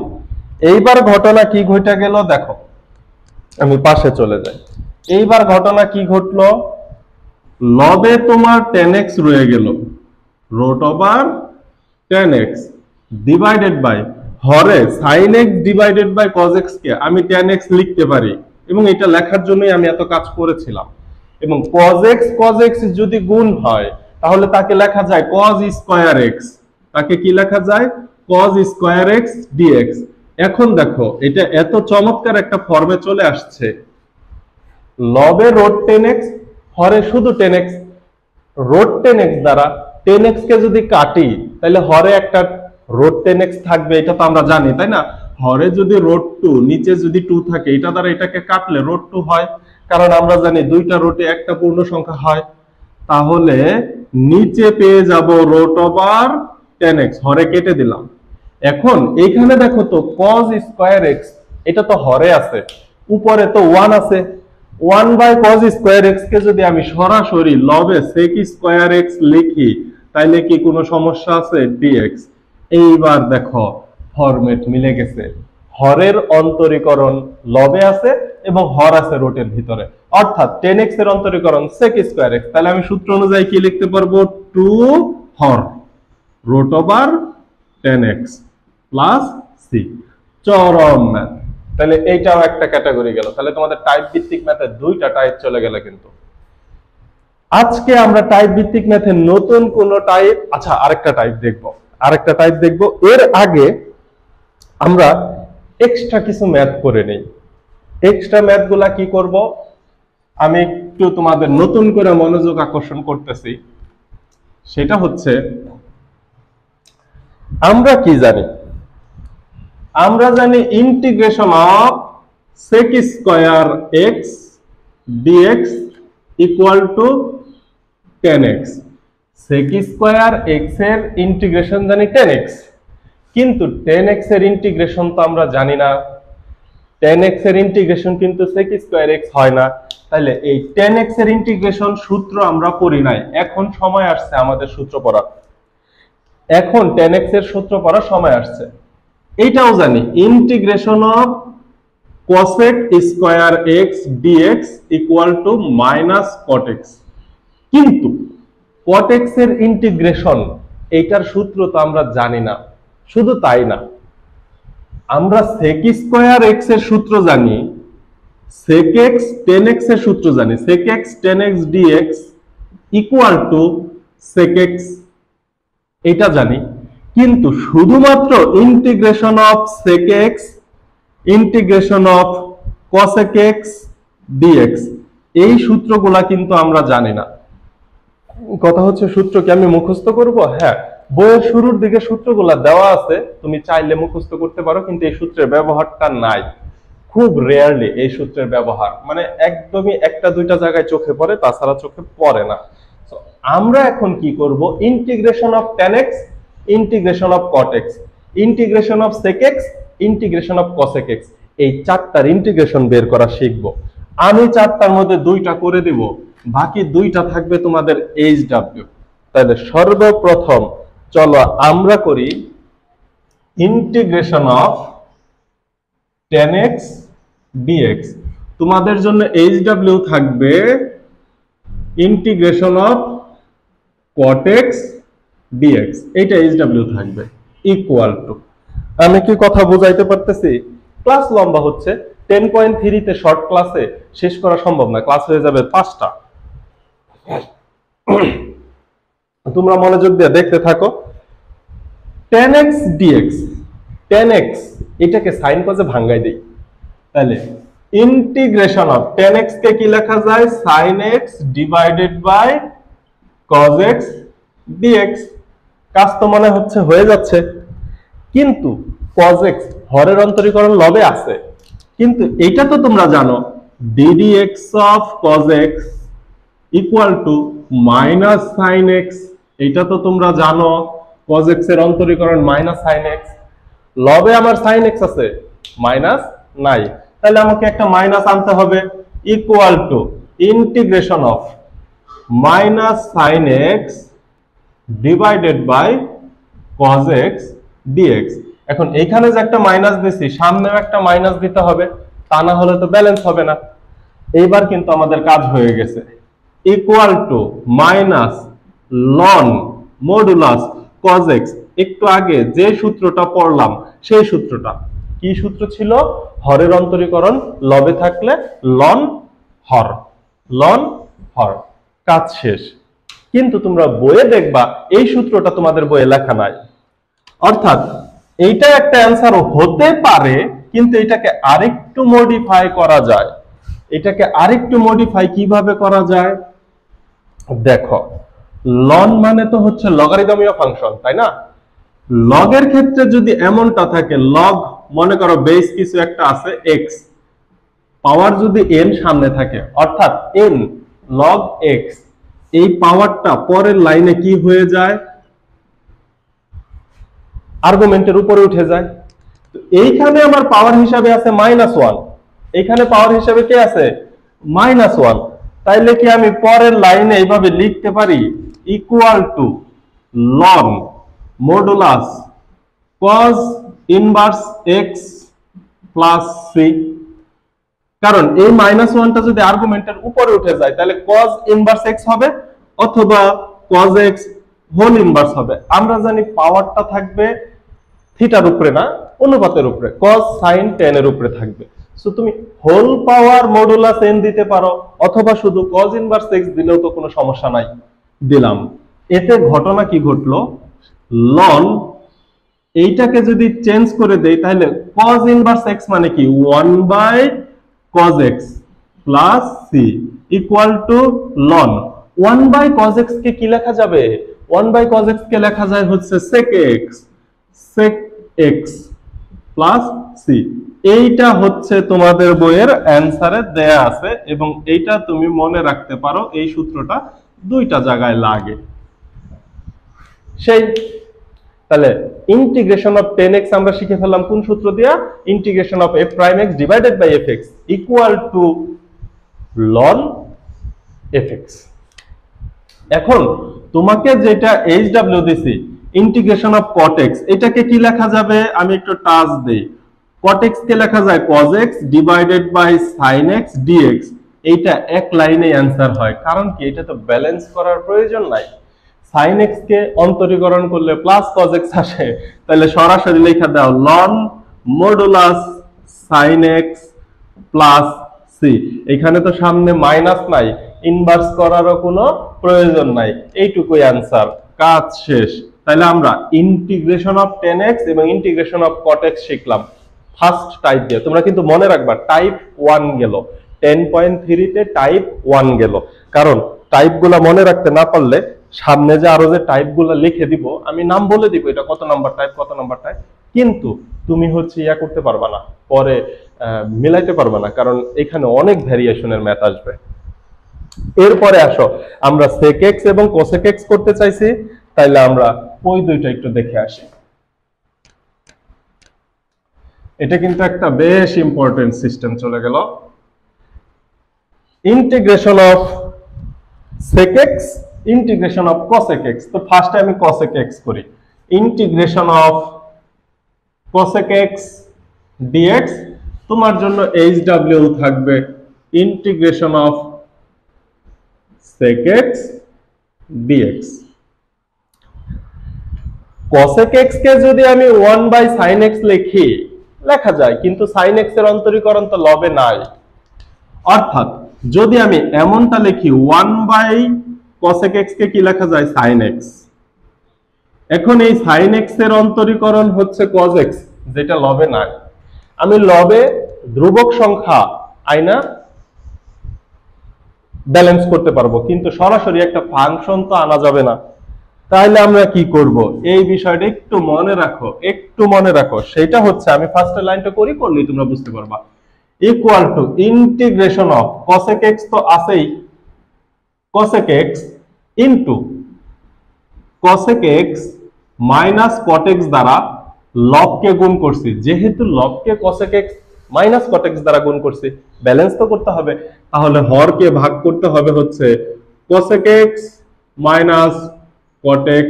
এইবার ঘটনা কি ঘটে গেল দেখো, আমি পাশে চলে যাই। এইবার ঘটনা কি ঘটলো? লবে তোমার tan x রয়ে গেল, root over tan x divided by হরে sin x divided by cos x কে আমি tan x লিখতে পারি, এবং এটা লেখার জন্যই আমি এত কাজ করেছিলাম। এবং cos x যদি গুণ হয়, তাহলে তাকে লেখা যায় cos স্কয়ার x, তাকে কি লেখা যায়? cos square x dx। এখন দেখো এটা এত চমৎকার একটা ফর্মে চলে আসছে, লবে রুট tan x, হরে শুধু tan x। রুট tan x দ্বারা tan x কে যদি কাটি, তাহলে হরে একটা রুট tan x থাকবে, এটা তো আমরা জানি তাই না? হরে যদি রুট 2, নিচে যদি 2 থাকে, এটা দ্বারা এটাকে কাটলে রুট 2 হয়, কারণ আমরা জানি দুইটা রুটে একটা পূর্ণ সংখ্যা হয়। তাহলে নিচে পেয়ে যাব রুট ওভার tan x, হরে কেটে দিলাম। এখন এইখানে দেখো তো cos স্কয়ার x, এটা তো হরে আছে, উপরে তো 1 আছে, 1 বাই cos স্কয়ার x কে যদি আমি সরাসরি লবে sec স্কয়ার x লিখি, তাইলে কি কোনো সমস্যা আছে? dx। এইবার দেখো ফরম্যাট মিলে গেছে, হরের অন্তরীকরণ লবে আছে এবং হর আছে রুটের ভিতরে, অর্থাৎ tan x এর অন্তরীকরণ sec স্কয়ার x। তাহলে আমি সূত্র অনুযায়ী কি লিখতে পারবো? 2 হর root over tan x plus c। চরম ম্যাথ। তাহলে এইটাও একটা ক্যাটাগরি গেল। তাহলে তোমাদের টাইপ ভিত্তিক ম্যাথের দুইটা টাইপ চলে গেল। কিন্তু আজকে আমরা টাইপ ভিত্তিক ম্যাথের নতুন কোন টাইপ, আচ্ছা আরেকটা টাইপ দেখবো। এর আগে আমরা এক্সট্রা কিছু ম্যাথ করে নেই। এক্সট্রা ম্যাথ গুলা কি করব, আমি একটু তোমাদের নতুন করে মনোযোগ আকর্ষণ করতেছি। সেটা হচ্ছে, আমরা কি জানি আমরা জানি integration of sec square x dx equal two tan x। sec square x এর ইন্টিগ্রেশন জানি tan x, কিন্তু tan x এর ইন্টিগ্রেশন তো আমরা জানি না। tan x এর ইন্টিগ্রেশন কিন্তু sec স্কয়ার x হয় না, তাহলে এই tan x এর ইন্টিগ্রেশন সূত্র আমরা পড়ি নাই, এখন সময় আসছে আমাদের সূত্র পড়া। এখন tan x এর সূত্র পড়ার সময় আসছে। এইটাও জানি integration of cosec square x dx equal to minus cot x, কিন্তু cot x এর ইন্টিগ্রেশন এইটার সূত্র তো আমরা জানি না। শুধু তাই না, আমরা sec স্কয়ার x এর সূত্র জানি, sec x tan x এর সূত্র জানি, sec x tan x dx equal to sec x, এটা জানি। কিন্তু শুধুমাত্র integration of sec x integration of cosec x dx এই সূত্রগুলা কিন্তু আমরা জানি না। কথা হচ্ছে সূত্র কি আমি মুখস্থ করব? হ্যাঁ, বইয়ের শুরুর দিকে সূত্রগুলা দেওয়া আছে, তুমি চাইলে মুখস্থ করতে পারো, কিন্তু এই সূত্রের ব্যবহারটা নাই। খুব রেয়ারলি এই সূত্রের ব্যবহার, মানে একদমই একটা দুইটা জায়গায় চোখে পড়ে, তাছাড়া চোখে পড়ে না। আমরা এখন কি করব? Integration of tan x integration of cot x integration of sec x integration of cosec x এই চারটার ইন্টিগ্রেশন বের করা শিখব। আমি চারটার মধ্যে দুইটা করে দিব, বাকি দুইটা থাকবে তোমাদের HW। তাহলে সর্বপ্রথম চলো আমরা করি integration of tan x dx। তোমাদের জন্য HW থাকবে integration of cot x dx, এটা HW থাকবে ইকুয়াল টু। আমি কি কথা বুঝাইতে পারতেছি? ক্লাস লম্বা হচ্ছে, 10.3 তে শর্ট ক্লাসে শেষ করা সম্ভব না, ক্লাস হয়ে যাবে 5টা। তোমরা মনোযোগ দিয়ে দেখতে থাকো। tan x dx, tan x এটাকে sin cos এ ভাঙাই দেই, তাহলে ইন্টিগ্রেশন অফ tan x কে কি লেখা যায়? sin x divided by cos x dx। কাজ তো মনে হচ্ছে হয়ে যাচ্ছে, কিন্তু cos x হরের অন্তরীকরণ লবে আছে, কিন্তু এটা তো তোমরা জানো ddx of cos x equal to minus sin x, এটা তো তোমরা জানো cos x এর অন্তরীকরণ মাইনাস sin x। লবে আমার sin x আছে, মাইনাস নাই, তাহলে আমাকে একটা মাইনাস আনতে হবে, equal to integration of minus sin x divided by cos x dx। এখন এইখানে যে একটা মাইনাস দিছি, সামনেও একটা মাইনাস দিতে হবে, তা না হলে তো ব্যালেন্স হবে না। এইবার কিন্তু আমাদের কাজ হয়ে গেছে, equal to minus loan modulus cos x। একটু আগে যে সূত্রটা পড়লাম সেই সূত্রটা কি সূত্র ছিল? হরের অন্তরীকরণ লবে থাকলে লন হর, লন হর, কাজ শেষ। কিন্তু তোমরা বইয়ে দেখবা এই সূত্রটা তোমাদের বইয়ে লেখা নাই। অর্থাৎ এইটা একটা অ্যান্সার হতে পারে, কিন্তু এটাকে আরেকটু মডিফাই করা যায়। এটাকে আরেকটু মডিফাই কিভাবে করা যায়? দেখো, লন মানে তো হচ্ছে লগারিদমীয় ফাংশন, তাই না? লগের ক্ষেত্রে যদি এমনটা থাকে, লগ মনে করো বেস কিছু একটা আছে x, পাওয়ার যদি n সামনে থাকে, অর্থাৎ n log x, এই পাওয়ারটা পরের লাইনে কি হয়ে যায়? আর্গুমেন্টের উপরে উঠে যায়। তো এইখানে আমার পাওয়ার হিসাবে আছে -1, এইখানে পাওয়ার হিসাবে কে আছে? -1। তাইলে কি আমি পরের লাইনে এইভাবে লিখতে পারি, ইকুয়াল টু লন modulus cos inverse x plus c। কারণ এই -1টা যদি আর্গুমেন্টের উপরে উঠে যায়, তাহলে cos ইনভার্স x হবে, অথবা cos x হোল ইনভার্স হবে। আমরা জানি পাওয়ারটা থাকবে থিটার উপরে না, অনুপাতের উপরে, cos sin tan এর উপরে থাকবে। সো তুমি হোল পাওয়ার মডুলাস n দিতে পারো, অথবা শুধু cos ইনভার্স x দিলেও তো কোনো সমস্যা নাই, দিলাম। এতে ঘটনা কি ঘটলো? লন এইটাকে যদি চেঞ্জ করে দেই, তাহলে cos ইনভার্স x মানে কি? 1/cos x plus c equal to লন 1/cos x কে কি লেখা যাবে? 1/cos x কে লেখা যায় হচ্ছে sec x, sec x plus c. এইটা হচ্ছে তোমাদের বইয়ের অ্যান্সারে দেয়া আছে এবং এইটা তুমি মনে রাখতে পারো, এই সূত্রটা দুইটা জায়গায় লাগে। সেই তাহলে ইন্টিগ্রেশন অফ 10x আমরা শিখে ফেললাম কোন সূত্র দিয়া? Integration of f prime x divided by fx equal to ln fx। এখন তোমাকে যেটা hw দিছি ইন্টিগ্রেশন অফ cot x, এটাকে কি লেখা যাবে? আমি একটু টাচ দেই। cot x কে লেখা যায় cos x divided by sin x dx। এইটা এক লাইনে অ্যান্সার হয়, কারণ কি এটা তো ব্যালেন্স করার প্রয়োজন নাই। sin x কে অন্তরীকরণ করলে প্লাস cos x আসে, তাহলে সরাসরি লেখা দাও ln modulus sin x plus c। এখানে তো সামনে মাইনাস নাই, ইনভার্স করারও কোনো প্রয়োজন নাই, এইটুকুই অ্যান্সার, কাজ শেষ। তাহলে আমরা ইন্টিগ্রেশন অফ 10x এবং ইন্টিগ্রেশন অফ cot x শিখলাম ফার্স্ট টাইপ দিয়ে। তোমরা কিন্তু মনে রাখবা টাইপ 1 গেল, 10.3 তে টাইপ 1 গেল, কারণ টাইপগুলো মনে রাখতে না পারলে সামনে যে আরো যে টাইপগুলো লিখে দিব, আমি নাম বলে দিব এটা কত নাম্বার টাইপ কত নাম্বার টাইপ, কিন্তু তুমি হচ্ছে ইয়া করতে পারবা না, পরে মিলাইতে পারবা না, কারণ এখানে অনেক ভ্যারিয়েশনের ম্যাথ আসবে। এরপরে আসো আমরা sec x এবং cosec x করতে চাইছি, তাইলে আমরা ওই দুইটা একটু দেখে আসি। এটা কিন্তু একটা বেশ ইম্পর্টেন্ট সিস্টেম চলে গেল। Integration of sec x integration of cosec x। তো ফার্স্টে আমি cosec x করি। Integration of cosec x dx, তোমার জন্য hw থাকবে integration of sec x dx। cosec x কে যদি আমি 1/sin x লিখি, লেখা যায়, কিন্তু sin x এর অন্তরীকরণ তো লবে নাই, অর্থাৎ যদি আমি এমনটা লিখি 1/cosec x কে কি লেখা যায়? sin x। এখন এই sin x এর অন্তরীকরণ হচ্ছে cos x, যেটা লবে নাই। আমি লবে ধ্রুবক সংখ্যা আইনা ব্যালেন্স করতে পারবো, কিন্তু সরাসরি একটা ফাংশন তো আনা যাবে না। তাহলে আমরা কি করব? এই বিষয়টা একটু মনে রাখো, একটু মনে রাখো। সেটা হচ্ছে, আমি ফার্স্ট লাইনটা করি, করলেই তোমরা বুঝতে পারবা। Equal to integration of cosec x তো আছেই, cosec x into cosec x minus cot x দ্বারা লবকে গুণ করছি। যেহেতু লবকে cosec x minus cot x দ্বারা গুণ করছি, ব্যালেন্স তো করতে হবে, তাহলে হরকে ভাগ করতে হবে হচ্ছে cosec x minus cot x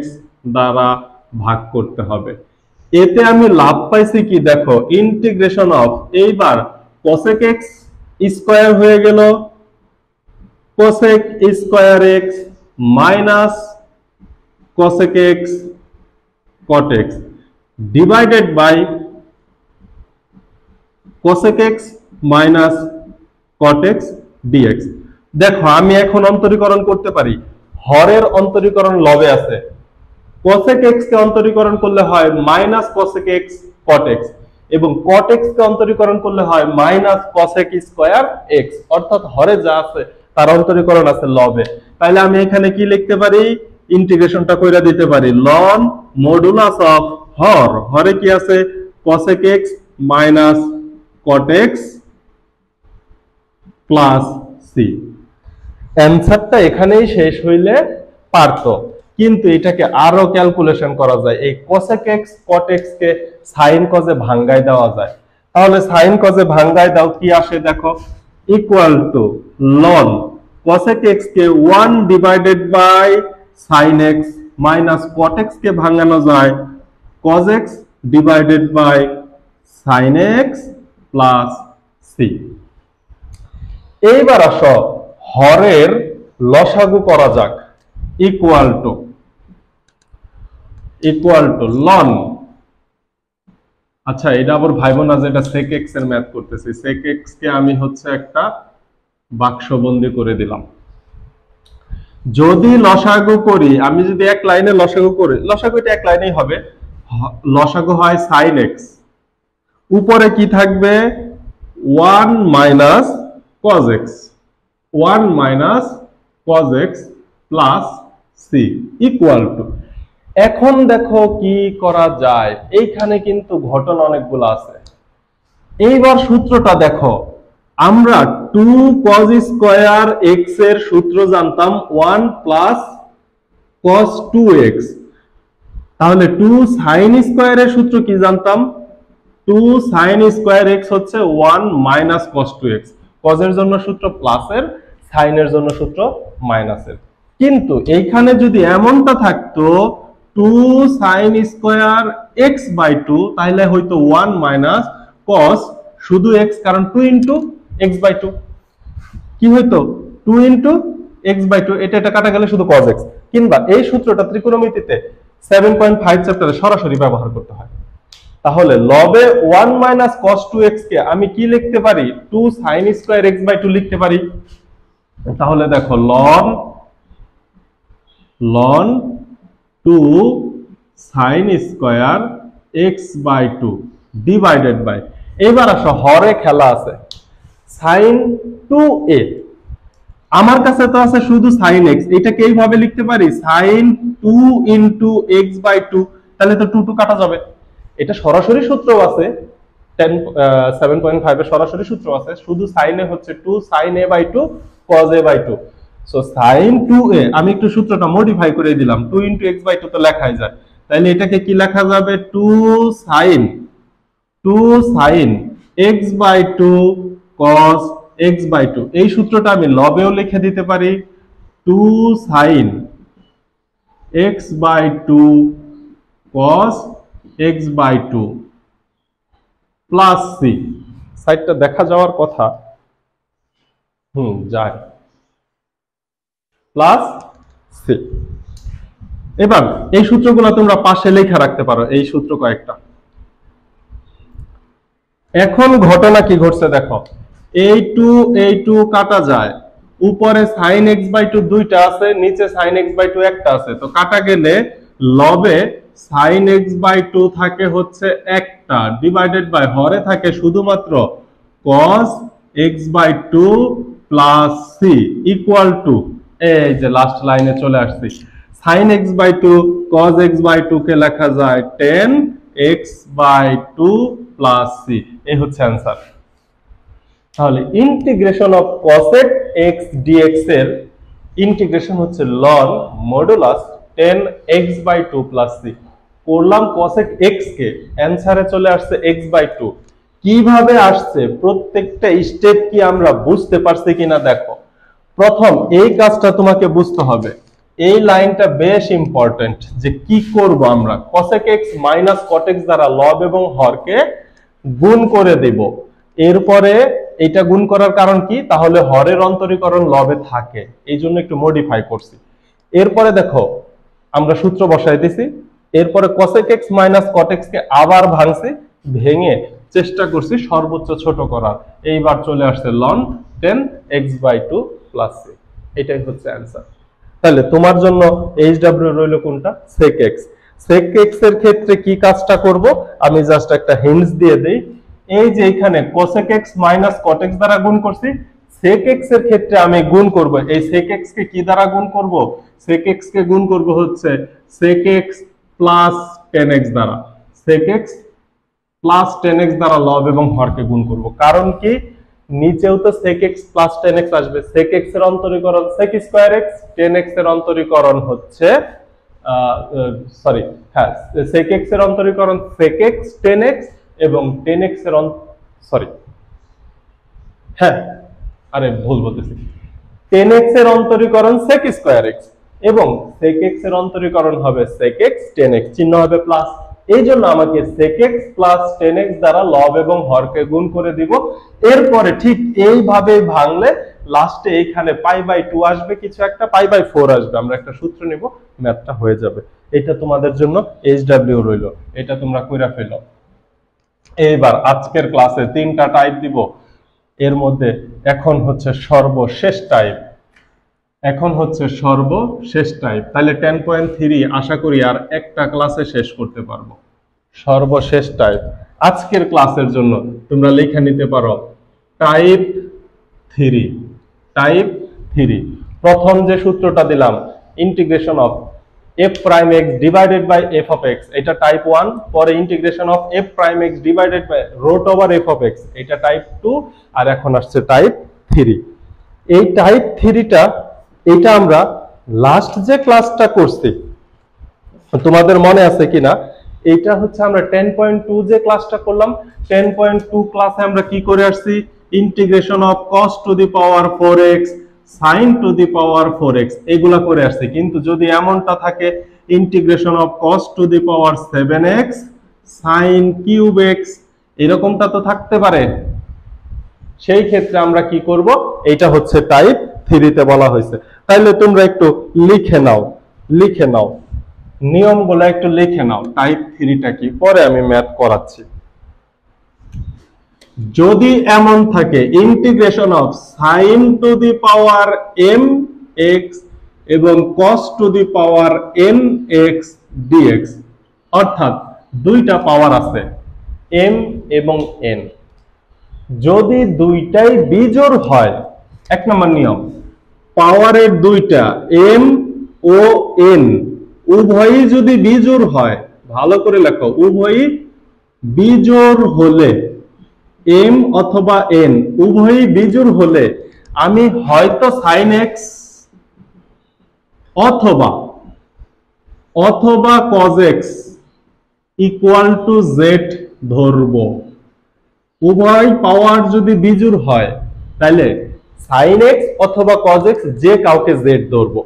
দ্বারা ভাগ করতে হবে। এতে আমি লাভ পাইছি কি দেখো, ইন্টিগ্রেশন অফ, এইবার cosec x স্কয়ার হয়ে গেল cosec square x minus cosec x cot x divided by cosec x minus cot x dx। দেখো আমি এখন অন্তরীকরণ করতে পারি, হরের অন্তরীকরণ লবে আছে, cosec x কে অন্তরীকরণ করলে হয় minus cosec x cot x, এবং cot x কে অন্তরীকরণ করলে হয় মাইনাস cosec স্কয়ার x, অর্থাৎ হরে যা আছে তার অন্তরীকরণ আছে লবে। তাহলে আমি এখানে কি লিখতে পারি? ইন্টিগ্রেশনটা কইরা দিতে পারি ln মডুলাস অফ হর, হরে কি আছে cosec x minus cot x plus c। অ্যানসারটা এখানেই শেষ হইলে পারতো, কিন্তু এটাকে আরো ক্যালকুলেশন করা যায়। এই cosec x cot x কে sin cos এ ভাঙায় দেওয়া যায়। তাহলে sin cos এ ভাঙায় দাও, কি আসে দেখো, equal to ln cosec x কে 1 divided by sin x minus cot x কে ভাঙানো যায় cos x divided by sin x plus c। এইবার আসো হরের লসাগু করা যাক। ইকুয়াল টু ln, আচ্ছা এটা আবার ভাইবো না যে এটা sec x এর ম্যাথ করতেছি। sec x কে আমি হচ্ছে একটা বাক্সবন্দি করে দিলাম। যদি লসাগু করি, আমি যদি এক লাইনে লসাগু করি, লসাগু এটা এক লাইনেই হবে, লসাগু হয় sin x, উপরে কি থাকবে 1 minus cos x, 1 minus cos x plus c equal two, এখন দেখো কি করা যায়, এইখানে কিন্তু ঘটনা অনেকগুলো আছে। এইবার সূত্রটা দেখো, আমরা 2 cos স্কয়ার x এর সূত্র জানতাম 1 প্লাস cos 2x, তাহলে 2 sin স্কয়ার এর সূত্র কি জানতাম? 2 sin স্কয়ার x হচ্ছে 1 মাইনাস cos 2x। cos এর জন্য সূত্র প্লাসের, sin এর জন্য সূত্র মাইনাসের। কিন্তু এইখানে যদি এমনটা থাকতো 2 sin স্কয়ার x বাই 2, তাহলে হয়তো 1 মাইনাস cos শুধু x, কারণ 2 ইনটু x বাই 2 কি হইতো 2 ইনটু x বাই 2, এটা কাটা গেলে শুধু cos x। কিংবা এই সূত্রটা ত্রিকোণমিতিতে 7.5 চ্যাপ্টারে সরাসরি ব্যবহার করতে হয়। তাহলে লবে 1 মাইনাস cos 2x কে আমি কি লিখতে পারি? 2 sin স্কয়ার x বাই 2 লিখতে পারি। তাহলে দেখো ln 2 sin square x by 2 divided by, এবার আসো হরে খেলা আছে, sin 2a, আমার কাছে তো আছে শুধু sin x, এটাকে এইভাবে লিখতে পারি sin 2 ইনটু x বাই 2, তাহলে তো 2 কাটা যাবে। এটা সরাসরি সূত্র আছে 7.5 এর সরাসরি সূত্র আছে, শুধু sin এ হচ্ছে 2 sin a by 2 cos a by 2। So sin 2a আমি একটু সূত্রটা মডিফাই করে দিলাম, 2 ইনটু x বাই 2 তো লেখাই যায়, তাহলে এটাকে কি লেখা যাবে? 2 sin x by 2 cos x by 2। এই সূত্রটা আমি লবেও লিখে দিতে পারি, 2 sin x by 2 cos x by 2 plus c। সাইডটা দেখা যাওয়ার কথা, যায়, প্লাস c। এবার এই সূত্রগুলো তোমরা পাশে লেখা রাখতে পারো, এই সূত্র কয়েকটা। এখন ঘটনা কি ঘটছে দেখো, এই 2 কাটা যায়, উপরে sin x বাই 2 দুইটা আছে, নিচে sin x বাই 2 একটা আছে, তো কাটা গেলে লবে sin x বাই 2 থাকে হচ্ছে একটা, ডিভাইডেড বাই হরে থাকে শুধুমাত্র cos x by 2 plus c equal to, এই যে লাস্ট লাইনে চলে আসছি, sin x by 2 cos x by 2 কে লেখা যায় tan x by 2 plus c। এই হচ্ছে অ্যান্সার। তাহলে integration of cosec x dx এর ইন্টিগ্রেশন হচ্ছে ln modulus tan x by 2 plus c। করলাম cosec x কে, অ্যান্সারে চলে আসছে x বাই 2। কিভাবে আসছে প্রত্যেকটা স্টেপ কি আমরা বুঝতে পারছি কিনা দেখো। প্রথম এই কাজটা তোমাকে বুঝতে হবে, এই লাইনটা বেশ ইম্পর্টেন্ট, যে কি করব আমরা cosec x minus cot x দ্বারা লব এবং হরকে গুণ করে দেব। এরপরে এটা গুণ করার কারণ কি, তাহলে হরের অন্তরীকরণ লবে থাকে, এই জন্য একটু মডিফাই করছি। এরপরে দেখো আমরা সূত্র বসাই দিছি, এরপরে cosec x minus cot x কে আবার ভাঙছি, ভেঙে চেষ্টা করছি সর্বোচ্চ ছোট করার। এইবার চলে আসছে ln tan x by 2 plus c। এটাই হচ্ছে অ্যান্সার। তাহলে তোমার জন্য HW রইল কোনটা? sec x। sec x এর ক্ষেত্রে কি কাজটা করব আমি জাস্ট একটা হিন্টস দিয়ে দেই। এই যে এখানে cosec x minus cot x দ্বারা গুণ করছি, sec x এর ক্ষেত্রে আমি গুণ করব, এই sec x কে কি দ্বারা গুণ করব? sec x কে গুণ করব হচ্ছে sec x plus tan x দ্বারা, sec x plus tan x দ্বারা লব এবং হরকে গুণ করব। কারণ কি, নিচেও তো sec x plus tan x আসবে, sec x এর অন্তরীকরণ sec square x, tan x এর অন্তরীকরণ হচ্ছে sec x এর অন্তরীকরণ sec x tan x, এবং tan x এর ভুল বলতেছি, tan x এর অন্তরীকরণ sec স্কয়ার x, এবং sec x এর অন্তরীকরণ হবে sec x tan x, চিহ্ন হবে প্লাস। এই জন্য আমাকে sec x plus tan x দ্বারা লব এবং হরকে গুণ করে দিব। এরপরে ঠিক এইভাবে ভাঙলে লাস্টে এইখানে পাই বাই 2 আসবে, কিছু একটা পাই বাই 4 আসবে, আমরা একটা সূত্র নিব, ম্যাথটা হয়ে যাবে। এটা তোমাদের জন্য HW রইল, এটা তোমরা কইরা ফেলো। এইবার আজকের ক্লাসে 3টা টাইপ দিব, এর মধ্যে এখন হচ্ছে সর্বশেষ টাইপ, তাহলে 10.3 আশা করি আর একটা ক্লাসে শেষ করতে পারবো। সর্বশেষ টাইপ আজকের ক্লাসের জন্য তোমরা লিখে নিতে পারো টাইপ 3। প্রথম যে সূত্রটা দিলাম integration of f prime x divided by f of x, এটা টাইপ 1। পরে integration of f prime x divided by root over f of x, এটা টাইপ 2। আর এখন আসছে টাইপ 3। এই টাইপ 3টা এটা আমরা লাস্ট যে ক্লাসটা করছি তোমাদের মনে আছে কিনা, এটা হচ্ছে আমরা 10.2 যে ক্লাসটা করলাম, 10.2 ক্লাসে আমরা কি করে আসছি, integration of cos to the power 4x sin to the power 4x এগুলা করে আসছে। কিন্তু যদি এমনটা থাকে integration of cos to the power 7x sin cube x, এরকমটা তো থাকতে পারে। সেই ক্ষেত্রে আমরা কি করব, এটা হচ্ছে টাইপ 3 তে বলা হয়েছে। তাহলে তোমরা একটু লিখে নাও নিয়মগুলো একটু লিখে নাও, টাইপ 3টা কি, পরে আমি ম্যাথ করাচ্ছি। যদি এমন থাকে integration of sin to the power mx এবং cos to the power nx dx, অর্থাৎ দুইটা পাওয়ার আছে m এবং n, যদি দুইটাই বিজোড় হয়, এক নম্বর নিয়ম, পাওয়ারের দুইটা m ও n উভয়ই যদি বিজোড় হয়, ভালো করে লেখো, উভয়ই বিজোড় হলে m অথবা n উভয়ই বিজোড় হলে আমি হয়তো sin x অথবা cos x equal to z ধরব। উভয় পাওয়ার যদি বিজোড় হয় তাহলে sin x অথবা cos x যে কাউকে z ধরব।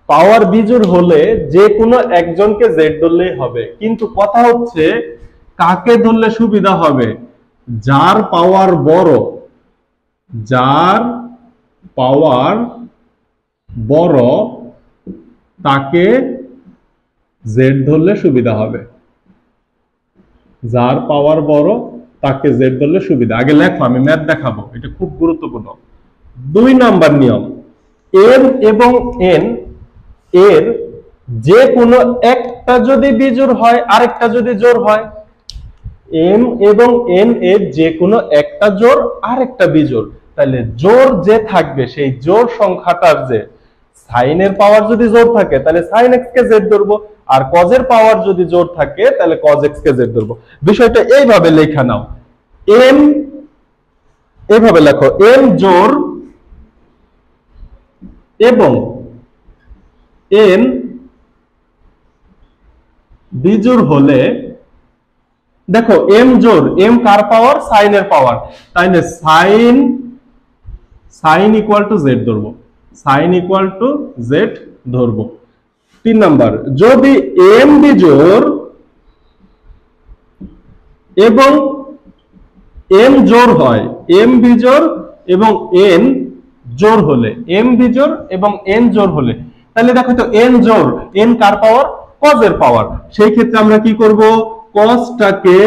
পাওয়ার বিজোড় হলে যে কোনো একজনকে z ধরলেই হবে। কিন্তু কথা হচ্ছে কাকে ধরলে সুবিধা হবে, যার পাওয়ার বড় তাকে z ধরলে সুবিধা হবে। যার পাওয়ার বড় তাকে z ধরলে সুবিধা। আগে লেখো, আমি ম্যাথ দেখাবো, এটা খুব গুরুত্বপূর্ণ। 2 নাম্বার নিয়ম, m এবং n এর যে কোনো একটা যদি বিজোড় হয় আরেকটা যদি জোড় হয়, m এবং n এর যে কোনো একটা জোড় আরেকটা বিজোড়, তাহলে জোড় যে থাকবে সেই জোড় সংখ্যাটার যে sin এর পাওয়ার যদি জোড় থাকে তাহলে sin x কে z ধরবো, আর cos এর পাওয়ার যদি জোড় থাকে তাহলে cos x কে z ধরবো। বিষয়টা এইভাবে লেখা নাও, m এইভাবে লেখো, m জোড় এবং n বিজোড় হলে, দেখো m জোড়, m কার পাওয়ার, sin এর পাওয়ার, তাইলে sin ইকুয়াল টু z ধরবো, sin ইকুয়াল টু z ধরবো। 3 নাম্বার, যদি m বিজোড় এবং n জোড় হয়, m বিজোড় এবং n জোড় হলে, m বিজোড় এবং n জোড় হলে, তাহলে দেখো তো n জোড়, n কার পাওয়ার, cos এর পাওয়ার, সেই ক্ষেত্রে আমরা কি করব, cos টাকে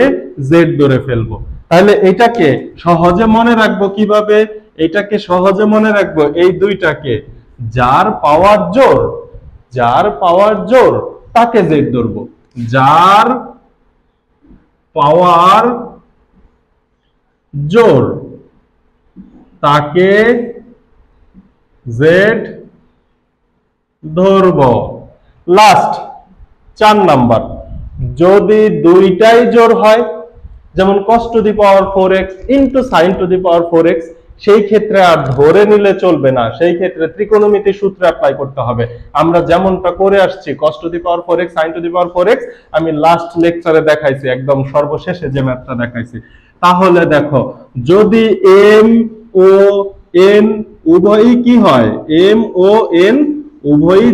z ধরে ফেলবো। তাহলে এটাকে সহজে মনে রাখবো কিভাবে, এটাকে সহজে মনে রাখবো এই দুইটাকে, যার পাওয়ার জোড় তাকে z ধরবো, যার পাওয়ার জোড় তাকে z ধরব। লাস্ট 4 নাম্বার, যদি দুইটাই জোড় হয়, যেমন cos to the power 4x into sin to the power 4x, সেই ক্ষেত্রে আর ধরে নিলে চলবে না, সেই ক্ষেত্রে ত্রিকোণমিতি সূত্র অ্যাপ্লাই করতে হবে। আমরা যেমনটা করে আসছি cos to the power 4x sin to the power 4x, আমি লাস্ট লেকচারে দেখাইছি, একদম সর্বশেষে যে ম্যাথটা দেখাইছি। তাহলে দেখো, যদি m ও n উভয়ই কি হয়, m ও n উভয়ই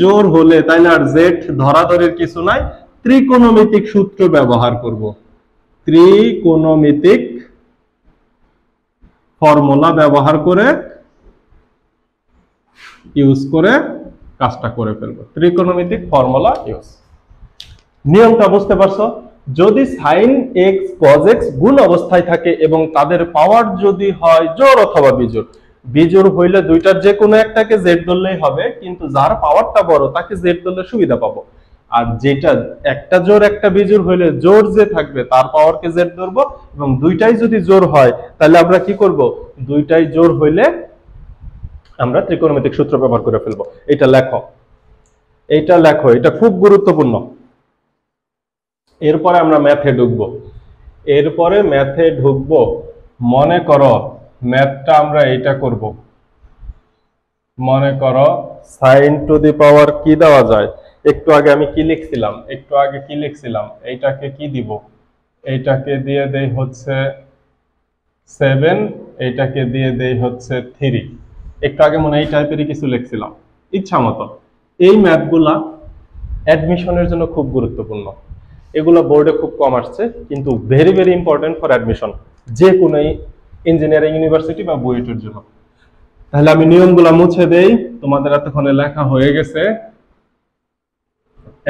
জোড় হলে তাইলে আর z ধরাধরের কিছু নাই, ত্রিকোণমিতিক সূত্র ব্যবহার করব, ত্রিকোণমিতিক ফর্মুলা ব্যবহার করে ইউজ করে কাজটা করে ফেলবো। ত্রিকোণমিতিক ফর্মুলা ইউজ, নিয়মটা বুঝতে পারছো? যদি sin x cos x গুণ অবস্থায় থাকে এবং তাদের পাওয়ার যদি হয় জোড় অথবা বিজোড় হইলে দুইটার যে কোনো একটাকে z ধরলেই হবে, কিন্তু যার পাওয়ারটা বড় তাকে z ধরলে সুবিধা পাবো। আর যেটা একটা জোড় একটা বিজোড় হইলে জোড় যে থাকবে তার পাওয়ারকে z ধরবো, এবং দুইটাই যদি জোড় হয় তাহলে আমরা কি করব, দুইটাই জোড় হইলে আমরা ত্রিকোণমিতিক সূত্র ব্যবহার করে ফেলবো। এটা লেখো, এটা খুব গুরুত্বপূর্ণ। এরপরে আমরা ম্যাথে ঢুকবো। মনে করো ম্যাথটা আমরা এটা করব। মনে করো sin টু দি পাওয়ার কি দেওয়া যায়, একটু আগে কি লিখছিলাম, এইটাকে কি দিব, এইটাকে দিয়ে দেই হচ্ছে 7, এইটাকে দিয়ে দেই হচ্ছে 3। একটু আগে মনে এই টাইপেরই কিছু লিখছিলাম ইচ্ছা মতো। এই ম্যাথগুলা অ্যাডমিশনের জন্য খুব গুরুত্বপূর্ণ। এগুলো বোর্ডে খুব কম আসছে, কিন্তু very very important for admission, যে কোনো ইঞ্জিনিয়ারিং ইউনিভার্সিটি বা বুয়েটের জন্য। তাহলে আমি নিয়মগুলা মুছে দেই, তোমাদের এতক্ষণে লেখা হয়ে গেছে।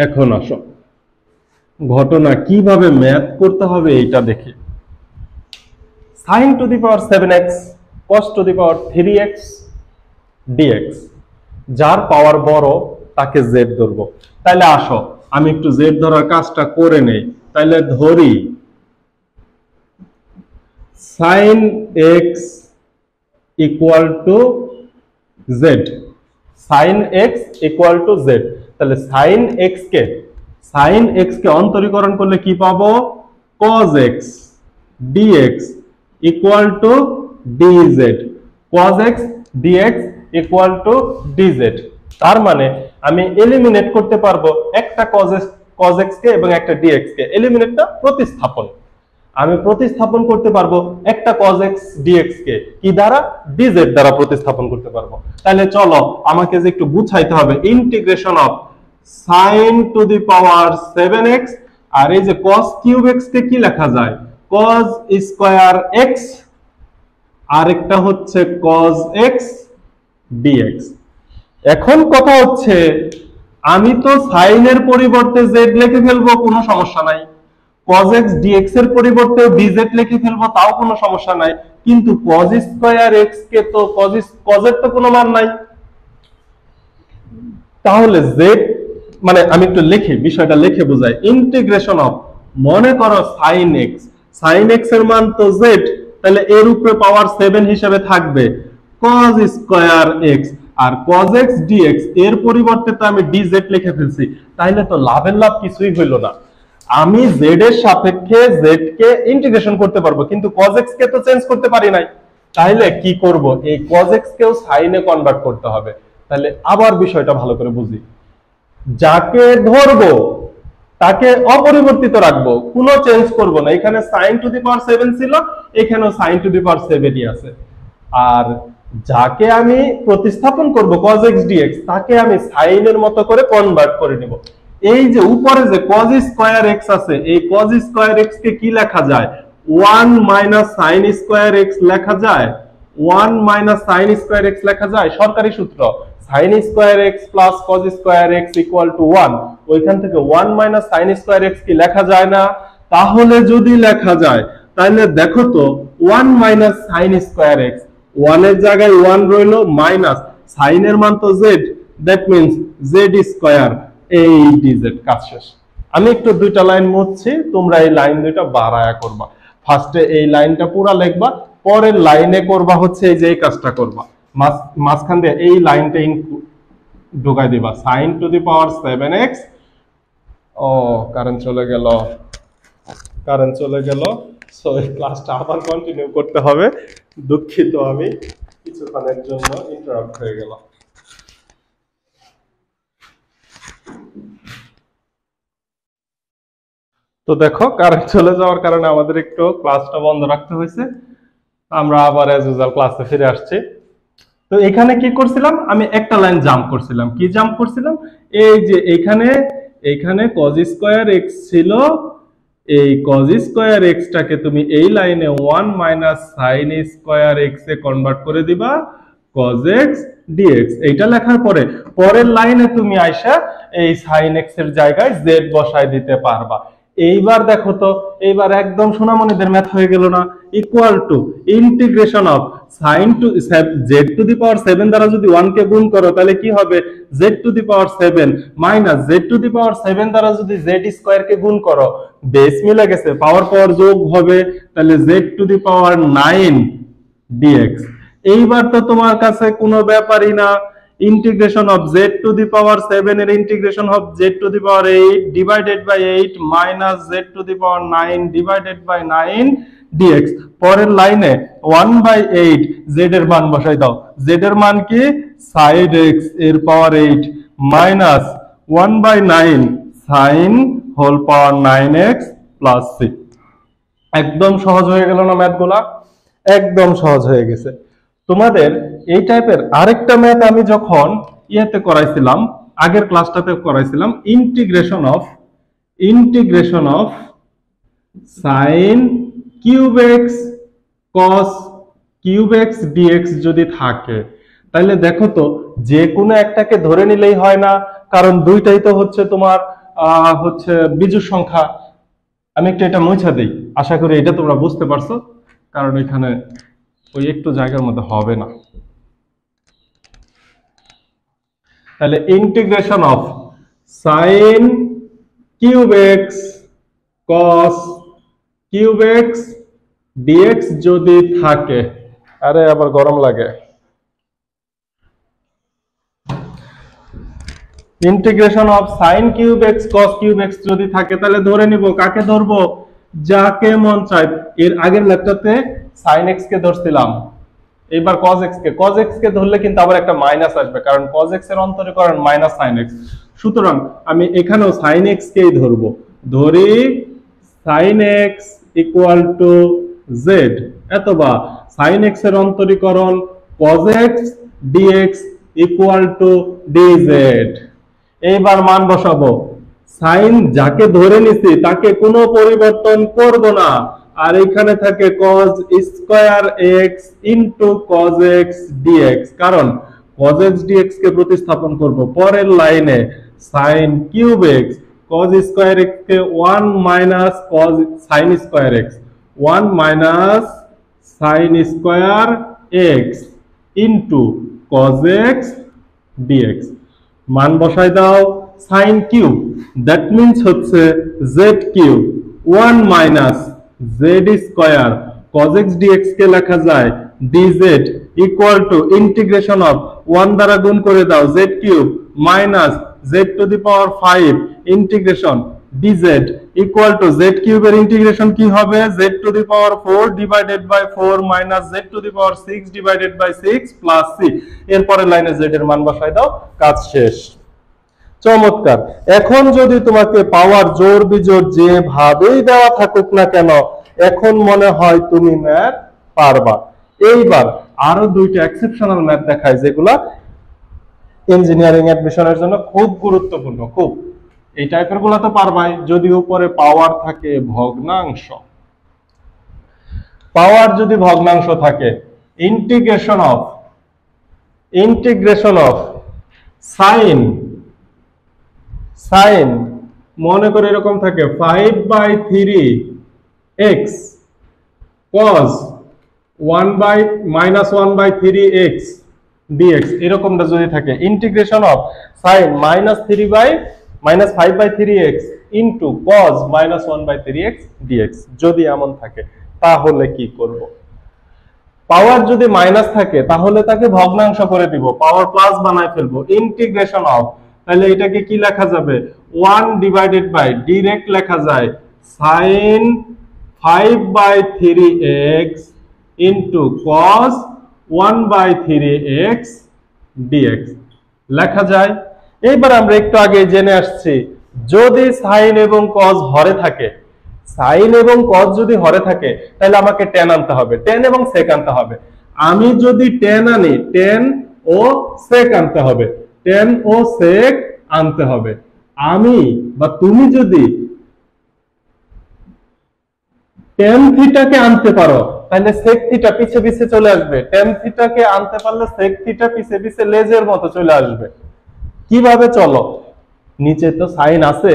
এখন আসো ঘটনা কিভাবে ম্যাথ করতে হবে এইটা দেখি। sin to the power 7x cos to the power 3x dx, যার পাওয়ার বড় তাকে z ধরবো। তাহলে আসো আমি একটু z ধরার কাজটা করে নেই। তাহলে ধরি sin x equal to z, sin x equal to z। তাহলে sin x কে অন্তরীকরণ করলে কি পাবো, cos x dx equal to dz, cos x dx equal to dz। তার মানে আমি এলিমিনেট করতে পারবো একটা cos x কে এবং একটা dx কে। এলিমিনেট না, প্রতিস্থাপন। আমি প্রতিস্থাপন করতে পারবো একটা cos x dx কে কি দ্বারা, dz দ্বারা প্রতিস্থাপন করতে পারবো। তাহলে চলো আমাকে যে একটু বুঝাইতে হবে, integration of sin to the power 7x আর এই যে cos কিউব x কে কি লেখা যায়, cos স্কয়ার x, আর একটা হচ্ছে cos x dx। এখন কথা হচ্ছে আমি তো sin এর পরিবর্তে z লিখে ফেলবো, কোনো সমস্যা নাই। cos x dx এর পরিবর্তে dz লিখে ফেলবো, তাও কোনো সমস্যা নাই। কিন্তু cos স্কয়ার x কে তো cos এর তো কোনো মান নাই। তাহলে z মানে আমি একটু লিখি, বিষয়টা লিখে বোঝাই। ইন্টিগ্রেশন অফ, মনে করো sin x এর মান তো z, তাহলে এর উপরে পাওয়ার 7 হিসেবে থাকবে cos স্কয়ার x, আর cos x dx এর পরিবর্তে তো আমি dz লিখে ফেলছি। তাইলে তো লাভের লাভ কিছুই হইল না। আমি z এর সাপেক্ষে z কে ইন্টিগ্রেশন করতে পারবো, কিন্তু cos x কে তো চেঞ্জ করতে পারি নাই। তাইলে কি করব, এই cos x কেও sin এ কনভার্ট করতে হবে। তাহলে আবার বিষয়টা ভালো করে বুঝি, যাকে ধরবো তাকে অপরিবর্তিত রাখবো, কোনো চেঞ্জ করব না। এখানে sin টু দি পাওয়ার 7 ছিল, এখানেও sin টু দি পাওয়ার 7ই আছে। আর যাকে আমি প্রতিস্থাপন করব cos x dx, তাকে আমি sin এর মতো করে কনভার্ট করে নিব। এই যে উপরে যে cos স্কয়ার x আছে, এই cos স্কয়ার x কে কি লেখা যায়, 1 মাইনাস sin স্কয়ার x লেখা যায়, 1 মাইনাস sin স্কয়ার x লেখা যায়। সরকারি সূত্র sin square x plus cos square x equal to 1। ওইখান থেকে 1 মাইনাস sin স্কয়ার x কি লেখা যায় না? তাহলে যদি লেখা যায়, তাহলে দেখো তো 1 মাইনাস sin স্কয়ার x, 1 এর জায়গায় 1 রইলো, মাইনাস sin এর মান তো z, that means z square, এই dz। কাজ শেষ। আমি একটু দুইটা লাইন মুছছি, তোমরা এই লাইন দুইটা বাড়ায়া করবা। ফার্স্টে এই লাইনটা পুরা লিখবা, পরের লাইনে করবা হচ্ছে এই যে এই কাজটা করবা, মাঝখান দিয়ে এই লাইনটা ঢুকাই দিবা, sin to the power 7x। ও কারেন্ট চলে গেল। সো এই ক্লাসটা আবার কন্টিনিউ করতে হবে। দুঃখিত, আমি কিছুক্ষণের জন্য ইন্টারাপ্ট হয়ে গেল। তো দেখো কারেন্ট চলে যাওয়ার কারণে আমাদের একটু ক্লাসটা বন্ধ রাখতে হয়েছে। আমরা আবার অ্যাজ ইউজুয়াল ক্লাসে ফিরে আসছি। তো এখানে কি করছিলাম, আমি একটা লাইন জাম্প করছিলাম। কি জাম্প করছিলাম, এই যে এইখানে cos স্কয়ার x ছিল, এই cos স্কয়ার x টাকে তুমি এই লাইনে 1 মাইনাস sin স্কয়ার x এ কনভার্ট করে দিবা cos x dx। এইটা লেখার পরে পরের লাইনে তুমি আইসা এই sin x এর জায়গায় z বসায় দিতে পারবা। এইবার দেখো তো, এইবার একদম সোনামণিদের ম্যাথ হয়ে গেল না? Equal to integration of sin to z to the power 7 দ্বারা যদি 1 কে গুণ করো তাহলে কি হবে, z to the power 7 minus z to the power 7 দ্বারা যদি z স্কয়ার কে গুণ করো, বেস মিলে গেছে, পাওয়ার যোগ হবে, তাহলে z to the power 9 dx। এইবার তো তোমার কাছে কোনো ব্যাপারই না, integration of z to the power 7 এর integration of z to the power 8 divided by 8 minus z to the power 9 divided by 9 dx। পরের লাইনে 1/8 z এর মান বসাই দাও। z এর মান কি sin x এর power 8 minus 1/9 sin whole power 9x plus c। একদম সহজ হয়ে গেল না ম্যাথগুলা? একদম সহজ হয়ে গেছে। তোমাদের এই টাইপের আরেকটা ম্যাথ আমি যখন ইয়েতে করাইছিলাম, আগের ক্লাসটাতে করাইছিলাম, integration of sin cube x cos cube x dx যদি থাকে, তাহলে দেখো তো যে কোনো একটাকে ধরে নিলেই হয় না, কারণ দুইটাই তো হচ্ছে তোমার হচ্ছে বিজোড় সংখ্যা। আমি একটু এটা মুছা দেই, আশা করি এটা তোমরা বুঝতে পারছো, কারণ এখানে ওই একটু জায়গার মধ্যে হবে না। তাহলে integration of sin cube x cos cube x dx যদি থাকে, আরে আবার গরম লাগে, integration of sin cube x cos cube x যদি থাকে, তাহলে ধরে নিব, কাকে ধরবো? যাকে মন চায়। এর আগের লেকচারতে sin x কে ধরছিলাম, এবার cos x কে ধরলে কিন্তু আবার একটা মাইনাস আসবে, কারণ cos x এর অন্তরীকরণ মাইনাস sin x। সুতরাং আমি এখানেও sin x কেই ধরবো, ধরি sin x equal to z, অথবা sin x এর অন্তরীকরণ cos x dx equal to dz। এইবার মান বসাবো, সাইন যাকে ধরে নিছি তাকে কোনো পরিবর্তন করব না, আর এখানে থাকে cos square x into cos x dx, কারণ cos x dx কে প্রতিস্থাপন করব। পরের লাইনে sin cube x cos square x কে 1 minus cos sin square x, 1 minus sin square x into cos x dx। মান বসাই দাও, sin কিউব দ্যাট মিন্স হচ্ছে z cube 1 minus z square cos x dx কে লেখা যায় dz equal to integration of 1 দ্বারা গুণ করে দাও z cube minus z to the power 5 integration dz equal to z কিউবের ইন্টিগ্রেশন কি হবে? z to the power 4 divided by 4 minus z to the power 6 divided by 6 plus c। এরপরে লাইনে z এর মান বসাই দাও, কাজ শেষ। চমৎকার। এখন যদি তোমাকে পাওয়ার জোর বিজোড় যেভাবেই দেওয়া থাকুক না কেন, এখন মনে হয় তুমি ম্যাথ পারবা। এইবার আরো দুইটা এক্সেপশনাল ম্যাথ দেখাই, যেগুলা ইঞ্জিনিয়ারিং অ্যাডমিশনের জন্য খুব গুরুত্বপূর্ণ। খুব এই টাইপের গুলা তো পারবাই, যদি উপরে পাওয়ার থাকে ভগ্নাংশ। পাওয়ার যদি ভগ্নাংশ থাকে, ইন্টিগ্রেশন অফ সাইন মনে করে এরকম থাকে 5/3x cos 1/-1/3x dx, এরকমটা যদি থাকে, integration of sign -5/3x into cos -1/3x dx যদি এমন থাকে, তাহলে কি করব? পাওয়ার যদি মাইনাস থাকে তাহলে তাকে ভগ্নাংশ করে দিব, পাওয়ার প্লাস বানায় ফেলবো। ইন্টিগ্রেশন অফ, তাহলে এটাকে কি লেখা যাবে? 1 ডিভাইডেড বাই, ডাইরেক্ট লেখা যায় sin 5/3x into cos 1/3x dx লেখা যায়। এইবার আমরা একটু আগে জেনে আসছি, যদি সাইন এবং cos হরে থাকে, সাইন এবং cos যদি হরে থাকে, তাহলে আমাকে tan আনতে হবে, tan এবং sec আনতে হবে। আমি যদি tan আনি, tan ও sec আনতে হবে, tan ও sec আনতে হবে। আমি বা তুমি যদি tan থিটাকে আনতে পারো, তাহলে sec থিটা পিছে পিছে চলে আসবে, tan থিটাকে আনতে পারলে sec থিটা পিছে পিছে লেজের মতো চলে আসবে। কিভাবে? চলো, নিচে তো সাইন আছে,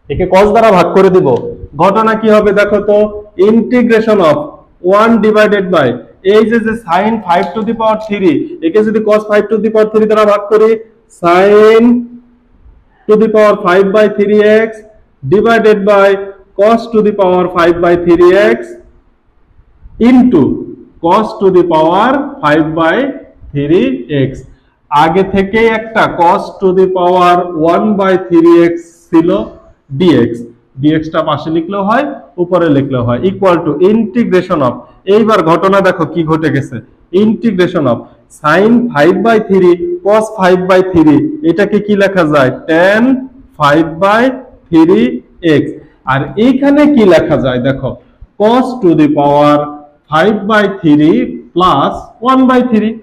একে cos দ্বারা ভাগ করে দিব। ঘটনা কি হবে দেখো তো, ইন্টিগ্রেশন অফ 1 ডিভাইডেড বাই, এই যে sin 5 টু দি পাওয়ার 3, একে যদি cos 5 টু দি পাওয়ার 3 দ্বারা ভাগ করি, sin to the power 5/3x divided by cos to the power 5/3x into cos to the power 5/3x। আগে থেকে একটা cos to the power 1/3x ছিল dx, dx টা পাশে লিখলেও হয় উপরে লিখলেও হয়, ইকুয়াল টু ইন্টিগ্রেশন অফ, এইবার ঘটনা দেখো কি ঘটে গেছে, ইন্টিগ্রেশন অফ sin 5/3 cos 5/3, এটাকে কি লেখা যায় tan 5/3x। আর এইখানে কি লেখা যায় দেখো, cos to the power 5/3 plus 1/3,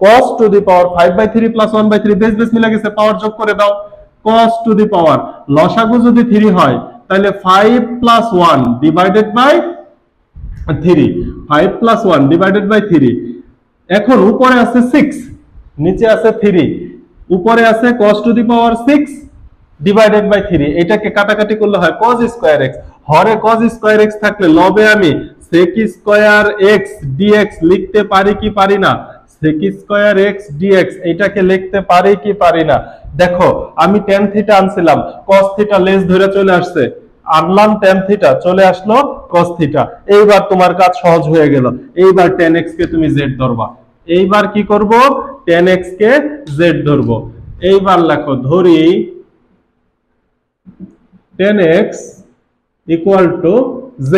cos to the power 5/3 plus 1/3, base base মিলে গেছে, পাওয়ার যোগ করে দাও। cos টু দি পাওয়ার লসাগু যদি 3 হয় তাহলে 5 plus 1 divided by 3, 5 plus 1 divided by 3। এখন উপরে আছে 6, নিচে আছে 3, উপরে আছে cos to the power 6 divided by 3, এটাকে কাটাকাটি করলে হয় cos স্কয়ার x। হরে cos স্কয়ার x থাকলে লবে আমি sec স্কয়ার x dx লিখতে পারি কি পারি না, sec স্কয়ার x dx এটাকে লিখতে পারি কি পারি না। দেখো আমি tan থিটা আনছিলাম, cos থিটা লেস ধরে চলে আসছে, আনলাম tan থিটা, চলে আসলো cos থিটা। এইবার তোমার কাজ সহজ হয়ে গেল, এইবার tan x কে তুমি z ধরবা। এইবার কি করব, tan x কে z ধরবো। এইবার লেখো ধরি tan x equal to z,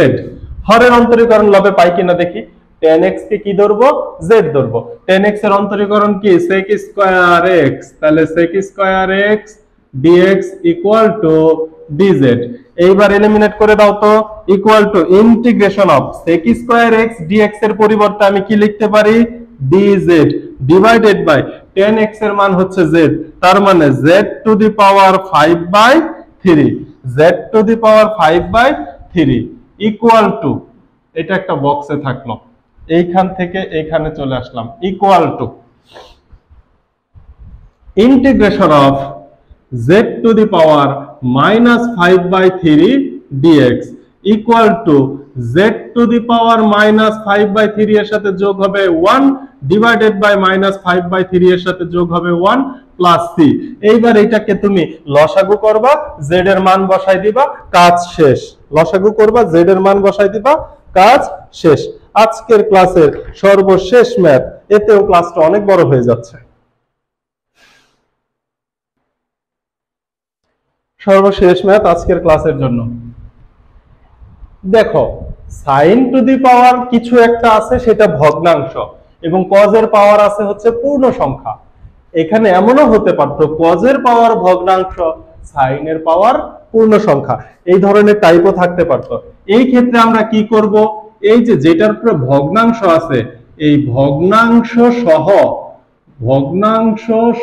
হরের অন্তরীকরণ লবে পাই কিনা দেখি, tan x কে কি ধরবো, z ধরবো। tan x এর অন্তরীকরণ কি sec স্কয়ার x, তাহলে sec square x dx equal to dz। এইবার এলিমিনেট করে দাও তো, equal to integration of sec square x dx এর পরিবর্তে আমি কি লিখতে পারি, dz divided by tan x এর মান হচ্ছে z, তার মানে z to the power 5/3, z to the power 5/3 equal to, এটা একটা বক্সে থাকলো, এইখান থেকে এইখানে চলে আসলাম, equal to integration of z to the power -5/3 dx equal to z to the power -5/3 এর সাথে যোগ হবে 1 ডিভাইডেড বাই -5/3 এর সাথে যোগ হবে 1 প্লাস c। এইবার এটাকে তুমি লসাগু করবা, z এর মান বসাই দিবা, কাজ শেষ। লসাগু করবা, z এর মান বসাই দিবা, কাজ শেষ। আজকের ক্লাসের সর্বশেষ ম্যাথ, এতেও ক্লাসটা অনেক বড় হয়ে যাচ্ছে। সর্বশেষ ম্যাথ আজকের ক্লাসের জন্য দেখো, sin টু দি পাওয়ার কিছু একটা আছে সেটা ভগ্নাংশ, এবং cos এর পাওয়ার আছে হচ্ছে পূর্ণ সংখ্যা। এখানে এমনও হতে পারতো cos এর পাওয়ার ভগ্নাংশ, sin এর পাওয়ার পূর্ণ সংখ্যা, এই ধরনের টাইপও থাকতে পারতো। এই ক্ষেত্রে আমরা কি করব, এই যে যেটার উপরে ভগ্নাংশ আছে, এই ভগ্নাংশ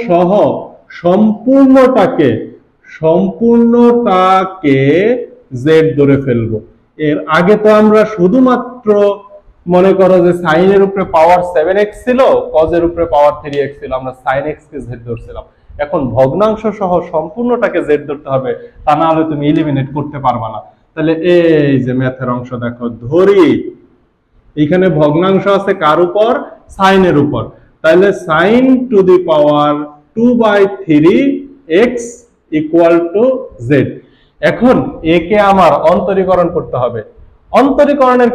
সহ সম্পূর্ণটাকে z ধরে ফেলবো। এর আগে তো আমরা শুধুমাত্র মনে করো যে sin এর উপরে পাওয়ার 7x ছিল, cos এর উপরে পাওয়ার 3x ছিল, আমরা sin x কে z ধরছিলাম। এখন ভগ্নাংশ সহ সম্পূর্ণটাকে z ধরতে হবে, তা না হলে তুমি এলিমিনেট করতে পারবা না। তাহলে এই যে ম্যাথের অংশ দেখো, ধরি এখানে ভগ্নাংশ আছে কার উপর, sin এর উপর, তাহলে sin to the power 2/3x equal to z। এখন এ কে আমার অন্তরীকরণ করতে হবে। অন্তরীকরণের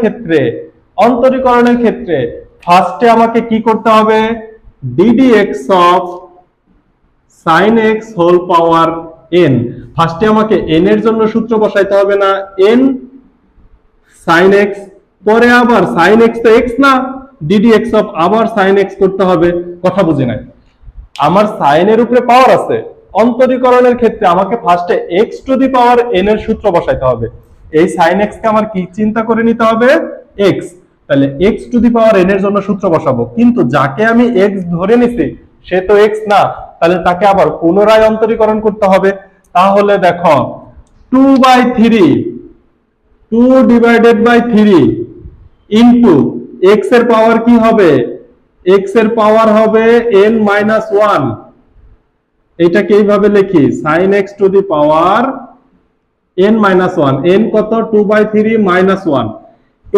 ক্ষেত্রে ফার্স্টে আমাকে কি করতে হবে, ddx of sin x whole power n, ফার্স্টে আমাকে n এর জন্য সূত্র বসাইতে হবে না, n sin x, পরে আবার sin x তো x না, ddx অফ আবার sin x করতে হবে। কথা বুঝি নাই, আমার sin এর উপরে পাওয়ার আছে, অন্তরীকরণের ক্ষেত্রে আমাকে ফার্স্টে x to the power n এর সূত্র বসাইতে হবে। এই sin x কে আমার কি চিন্তা করে নিতে হবে, x, তাহলে x to the power n এর জন্য সূত্র বসাবো, কিন্তু যাকে আমি x ধরে নিছি সে তো x না, তাহলে তাকে আবার পুনরায় অন্তরীকরণ করতে হবে। তাহলে দেখো 2/3, 2 ডিভাইডেড বাই 3 ইনটু x এর পাওয়ার কি হবে, x এর পাওয়ার হবে n-1, এটাকে এইভাবে লিখি sin x to the power n-1, n কত, 2/3 -1।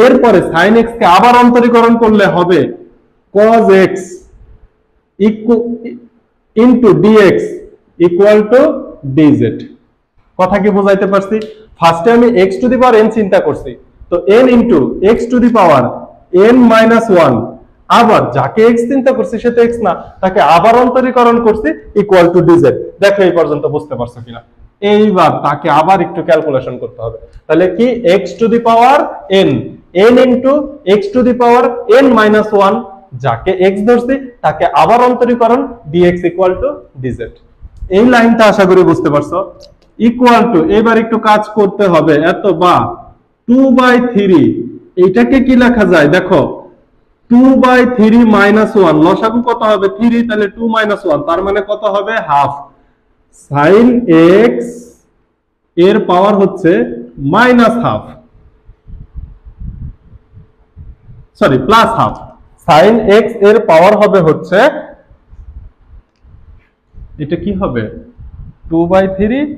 এরপরে sin x কে আবার অন্তরীকরণ করলে হবে cos x into dx equal to dz। কথা কি বুঝাইতে পারছি? ফার্স্টে আমি x to the power n চিন্তা করছি, তো n into x to the power n minus one, আবার যাকে এক্স চিন্তা করছি সে তো এক্স না, তাকে আবার অন্তরীকরণ করছি ইকুয়াল টু ডিজেড। দেখো এই পর্যন্ত বুঝতে পারছো কিনা? এইবার তাকে আবার একটু ক্যালকুলেশন করতে হবে। তাহলে কি x to the power n, n into x to the power n minus one, যাকে x ধরছি তাকে আবার অন্তরীকরণ dx ইকুয়াল টু ডিজেড। এই লাইনটা আশা করি বুঝতে পারছো। ইকুয়াল টু, এবার একটু কাজ করতে হবে, এত বা 2/3, এইটাকে কি লেখা যায় দেখো, 2/3 মাইনাস ওয়ান, লসাগু কত হবে 3, তাহলে 2 মাইনাস ওয়ান, তার মানে কত হবে হাফ, সাইন এক্স এর পাওয়ার হচ্ছে minus half, sorry plus half, sine x এর পাওয়ার হবে হচ্ছে, এটা কি হবে 2/3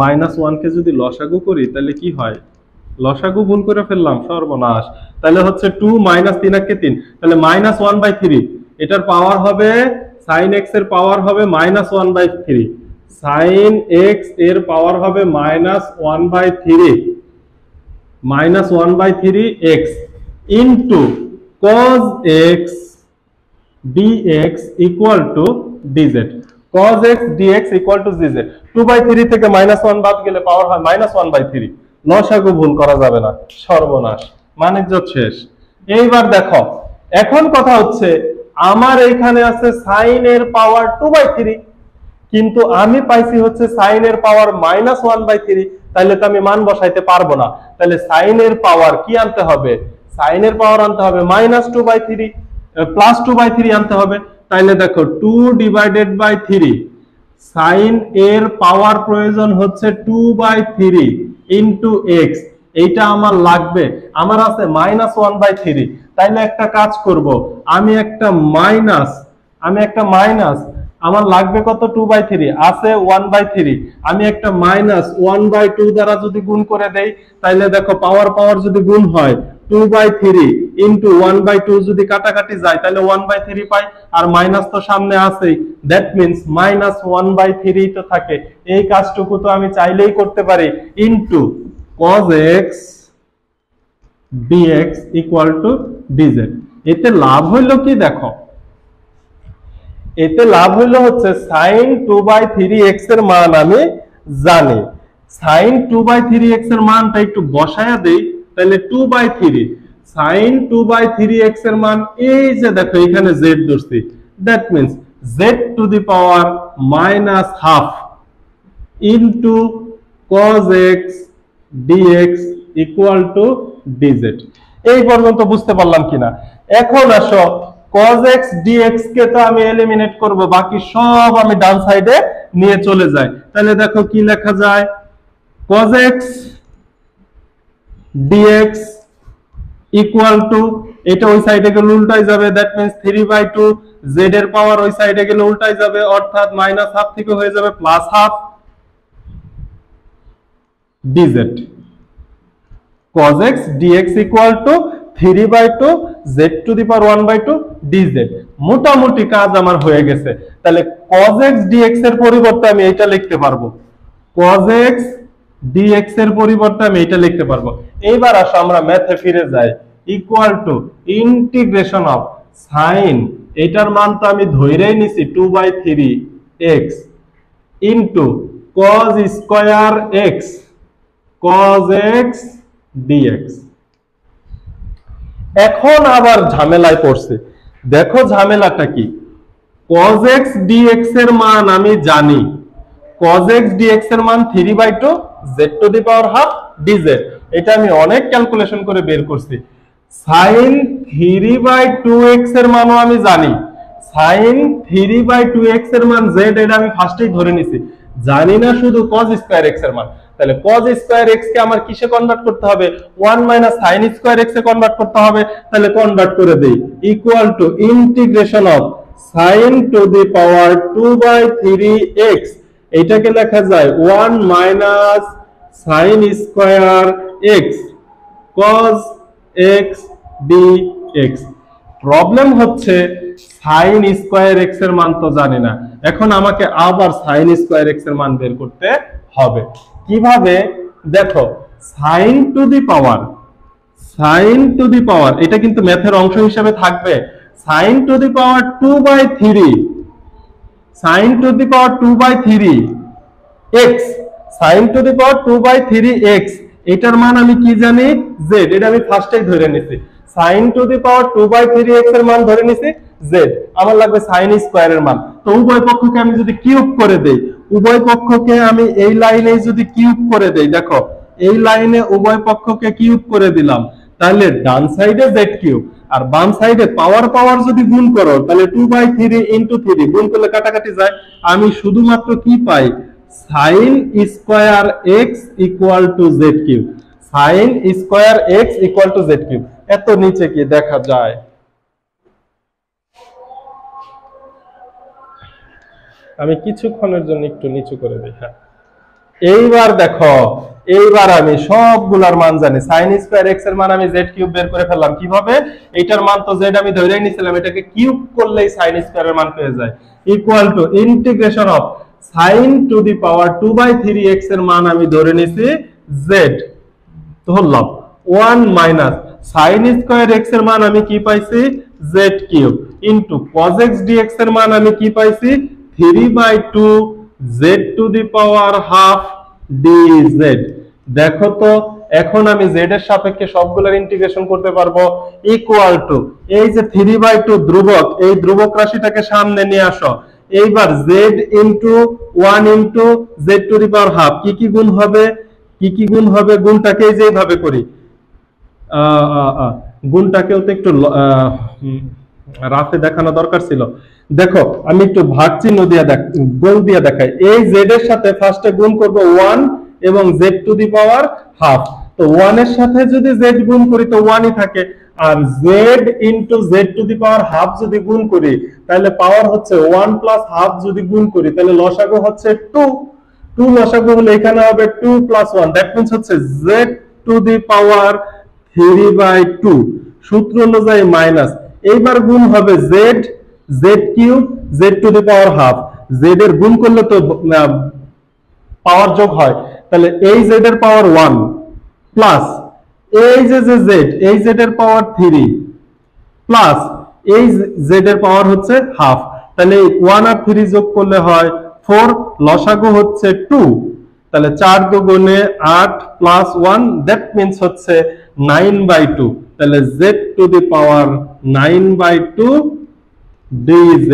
মাইনাস ওয়ান কে যদি লসাগু করি তাহলে কি হয়, লসাগু ভুল করে ফেললাম, সর্বনাশ। তাহলে হচ্ছে 2 মাইনাস 3 কে 3, তাহলে মাইনাস 1/3, এটার পাওয়ার হবে সাইন এক্স এর পাওয়ার হবে মাইনাস 1/3, সাইন এক্স এর পাওয়ার হবে minus 1/3, minus 1/3 x into cos x dx equal two DZ, cos x dx equal two DZ. 2/3 থেকে মাইনাস 1 বাদ গেলে পাওয়ার হয় মাইনাস 1/3, লসাগু ভুল করা যাবে না, সর্বনাশ, মানিজ্য শেষ। এইবার দেখো, এখন কথা হচ্ছে আমার এইখানে আছে সাইন এর পাওয়ার 2/3, কিন্তু আমি পাইছি হচ্ছে সাইন এর পাওয়ার মাইনাস 1/3, তাহলে তো আমি মান বসাইতে পারবো না। তাহলে সাইন এর পাওয়ার কি আনতে হবে, সাইন এর পাওয়ার আনতে হবে মাইনাস 2/3, প্লাস 2/3 আনতে হবে। তাহলে দেখো 2/3, সাইন এর পাওয়ার প্রয়োজন হচ্ছে 2/3 ইন্টু এক্স, এইটা আমার লাগবে, আমার আছে মাইনাস 1/3। তাইলে একটা কাজ করব, আমি একটা মাইনাস, আমার লাগবে কত 2/3, আছে 1/3, আমি একটা মাইনাস 1/2 দ্বারা যদি গুণ করে দেই, তাইলে দেখো পাওয়ার যদি গুণ হয় 2/3 ইন্টু 1/2 যদি কাটাকাটি যায় তাহলে 1/3 পাই, আর মাইনাস তো সামনে আছেই, দ্যাট মিন্স মাইনাস 1/3 তো থাকে। এই কাজটুকু তো আমি চাইলেই করতে পারি, into cos x dx equal two DZ. এতে লাভ হইল কি দেখো, এতে লাভ হইল হচ্ছে সাইন 2/3x এর মান আমি জানি, সাইন 2/3x এর মানটা একটু বসায়া দেই, তাহলে 2/3 সাইন 2/3x এর মান, এই যে দেখো এখানে z ধরছি, that means z to the power minus half into cos x dx equal two DZ. এই পর্যন্ত বুঝতে পারলাম কিনা? এখন আসো cos x dx কে তো আমি এলিমিনেট করব, বাকি সব আমি ডান সাইডে নিয়ে চলে যাই। তাহলে দেখো কি লেখা যায়, cos x dx equal to, এটা ওই সাইডে গেলে উল্টাই যাবে, দ্যাট মিন্স 3/2, z এর পাওয়ার ওই সাইডে গেলে উল্টাই যাবে, অর্থাৎ মাইনাস হাফ থেকে হয়ে যাবে plus half dz, cos x dx equal two 3/2 z to the power 1/2 dz। মোটামুটি কাজ আমার হয়ে গেছে। তাহলে cos x dx এর পরিবর্তে আমি এটা লিখতে পারবো, cos x dx এর পরিবর্তে আমি এটা লিখতে পারবো। এইবার আসো আমরা ম্যাথে ফিরে যাই, equal to integration of sign, এটার মান তো আমি ধইরেই নিছি 2/3x into cos square x cos x dx। এখন আবার ঝামেলায় পড়ছে, দেখো ঝামেলাটা কি, cos x dx এর মান আমি জানি, cos x dx এর মান 3/2 z to the power half dz, এটা আমি অনেক ক্যালকুলেশন করে বের করছি। sin 3/2x এর মানও আমি জানি, sin 3/2x এর মান z, এটা আমি ফার্স্টেই ধরে নিছি, জানি না শুধু cos স্কয়ার x এর মান। তাহলে cos স্কয়ার x কে আমার কিসে কনভার্ট করতে হবে, 1 মাইনাস sin স্কয়ার x এ কনভার্ট করতে হবে। তাহলে কনভার্ট করে দেই, equal to integration of sin to the power 2/3x, এটাকে লেখা যায় 1 minus sin square x cos x dx। Problem হচ্ছে sin স্কয়ার x এর মান তো জানি না, এখন আমাকে আবার sin স্কয়ার x এর মান বের করতে হবে। কিভাবে দেখো, sin to the power sine to the power, এটা কিন্তু ম্যাথের অংশ হিসেবে থাকবে, sine to the power 2/3, sine to the power 2/3 x, sine to the power 2/3 x, এটার মান আমি কি জানি z, এটা আমি ফার্স্টেই ধরে নিছি, sine to the power 2/3 x এর মান ধরে নিছি z, আমার লাগবে সাইন স্কয়ার এর মান। তো উভয় পক্ষকে আমি যদি কিউব করে দেই, উভয় পক্ষকে আমি এই লাইনে যদি কিউব করে দেই, দেখো এই লাইনে উভয় পক্ষকে কিউব করে দিলাম, তাহলে ডান সাইডে z কিউব আর বাম সাইডে পাওয়ার পাওয়ার যদি গুণ করো তাহলে 2/3 ইনটু 3 গুণ করলে কাটাকাটি যায়, আমি শুধুমাত্র কি পাই, sine square x equal to z cube, sine square x equal to z cube. এত নিচে কি দেখা যায়? আমি কিছুক্ষণের জন্য একটু নিচু করে দিই। হ্যাঁ, এইবার দেখো, এইবার আমি সবগুলার মান জানি, সাইন স্কয়ার x এর মান আমি z কিউব বের করে ফেললাম, কিভাবে, এইটার মান তো z আমি ধরেই নিছিলাম, এটাকে কিউব করলেই সাইন স্কয়ার এর মান পেয়ে যায়, equal to integration of sign to the power 2/3 x এর মান আমি ধরে নিছি z, ধরলাম 1 মাইনাস সাইন স্কয়ার x এর মান আমি কি পাইছি z cube into cos x dx এর মান আমি কি পাইছি 3/2 z to the power half dz। দেখো তো এখন আমি z এর সাপেক্ষে সবগুলোর ইন্টিগ্রেশন করতে পারবো, ইকুয়াল টু এই যে 3/2 ধ্রুবক, এই ধ্রুবক রাশিটাকে সামনে নিয়ে আসো, এইবার z into 1 into z to the power half, কি কি গুণ হবে, কি কি গুণ হবে, গুণটাকে যেভাবে করি, গুণটাকেও তো একটু রাফে দেখানো দরকার ছিল। দেখো আমি একটু ভাগ চিহ্ন দিয়ে গুণ দিয়ে দেখাই, এই z এর সাথে ফার্স্টে গুণ করব 1 এবং z to the power half, তো 1 এর সাথে যদি z গুণ করি তো 1 ই থাকে, আর z into z to the power half যদি গুণ করি তাহলে পাওয়ার হচ্ছে 1 প্লাস হাফ, যদি গুণ করি তাহলে লসাগু হচ্ছে 2, 2 লসাগু হলে এখানে হবে 2 প্লাস 1, দ্যাট মিন্স হচ্ছে z টু দি পাওয়ার 3/2, সূত্র অনুযায়ী মাইনাস, এইবার গুণ হবে z, z cube z to the power half, z এর গুণ করলে তো পাওয়ার যোগ হয়, তাহলে এই z এর পাওয়ার 1 প্লাস এই যে z, এই z এর পাওয়ার 3 প্লাস এই z এর পাওয়ার হচ্ছে হাফ, তাহলে 1 আর 3 যোগ করলে হয় 4, লসাগু হচ্ছে 2, তাহলে 4 দুগুণে 8 প্লাস 1, দ্যাট মিন্স হচ্ছে 9/2, তাহলে z to the power 9/2 dz।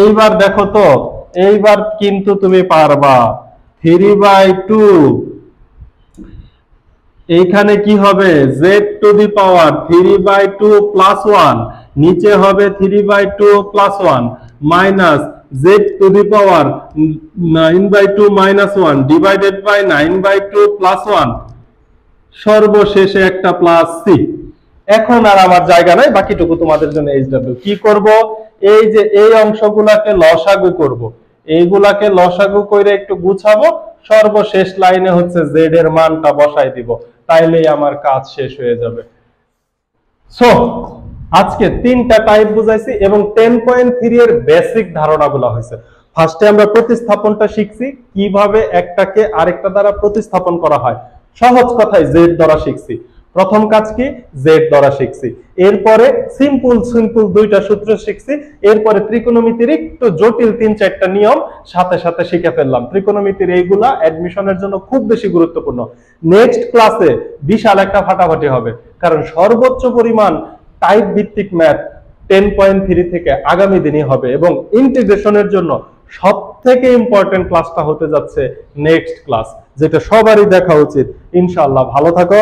এইবার দেখো তো, এইবার কিন্তু তুমি পারবা, 3/2 এইখানে কি হবে, z to the power 3/2 plus 1, নিচে হবে 3/2 plus 1 minus z to the power 9/2 minus 1 divided by 9/2 plus 1, সর্বশেষে একটা প্লাস c। এখন আর আমার জায়গা নাই, বাকিটুকু তোমাদের জন্য hw। কি করব, এই যে এই অংশগুলাকে লসাগু করব, এইগুলাকে লসাগু করে একটু গুছাবো, সর্বশেষ লাইনে হচ্ছে z এর মানটা বসাই দিব, তাইলেই আমার কাজ শেষ হয়ে যাবে। সো আজকে তিনটা টাইপ বুঝাইছি এবং 10.3 এর বেসিক ধারণাগুলো হয়েছে। ফার্স্টে আমরা প্রতিস্থাপনটা শিখছি, কিভাবে একটাকে আরেকটা দ্বারা প্রতিস্থাপন করা হয়, সহজ কথায় z দ্বারা শিখছি, প্রথম কাজ কি z দ্বারা শিখছি, এরপরে সিম্পল দুইটা সূত্র শিখছি, এরপরে ত্রিকোণমিতির একটু জটিল 3-4টা নিয়ম সাথে সাথে শিখে ফেললাম। ত্রিকোণমিতির এইগুলা অ্যাডমিশনের জন্য খুব বেশি গুরুত্বপূর্ণ। নেক্সট ক্লাসে বিশাল একটা ফাটাফাটি হবে, কারণ সর্বোচ্চ পরিমাণ টাইপ ভিত্তিক ম্যাথ 10.3 থেকে আগামী দিনই হবে, এবং ইন্টিগ্রেশনের জন্য সবথেকে ইম্পর্টেন্ট ক্লাসটা হতে যাচ্ছে নেক্সট ক্লাস, যেটা সবারই দেখা উচিত। ইনশাআল্লাহ ভালো থাকো,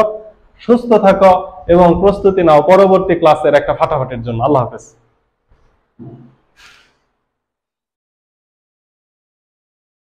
সুস্থ থাকো এবং প্রস্তুতি নাও পরবর্তী ক্লাসের একটা ফাটাফাটির জন্য। আল্লাহ হাফেজ।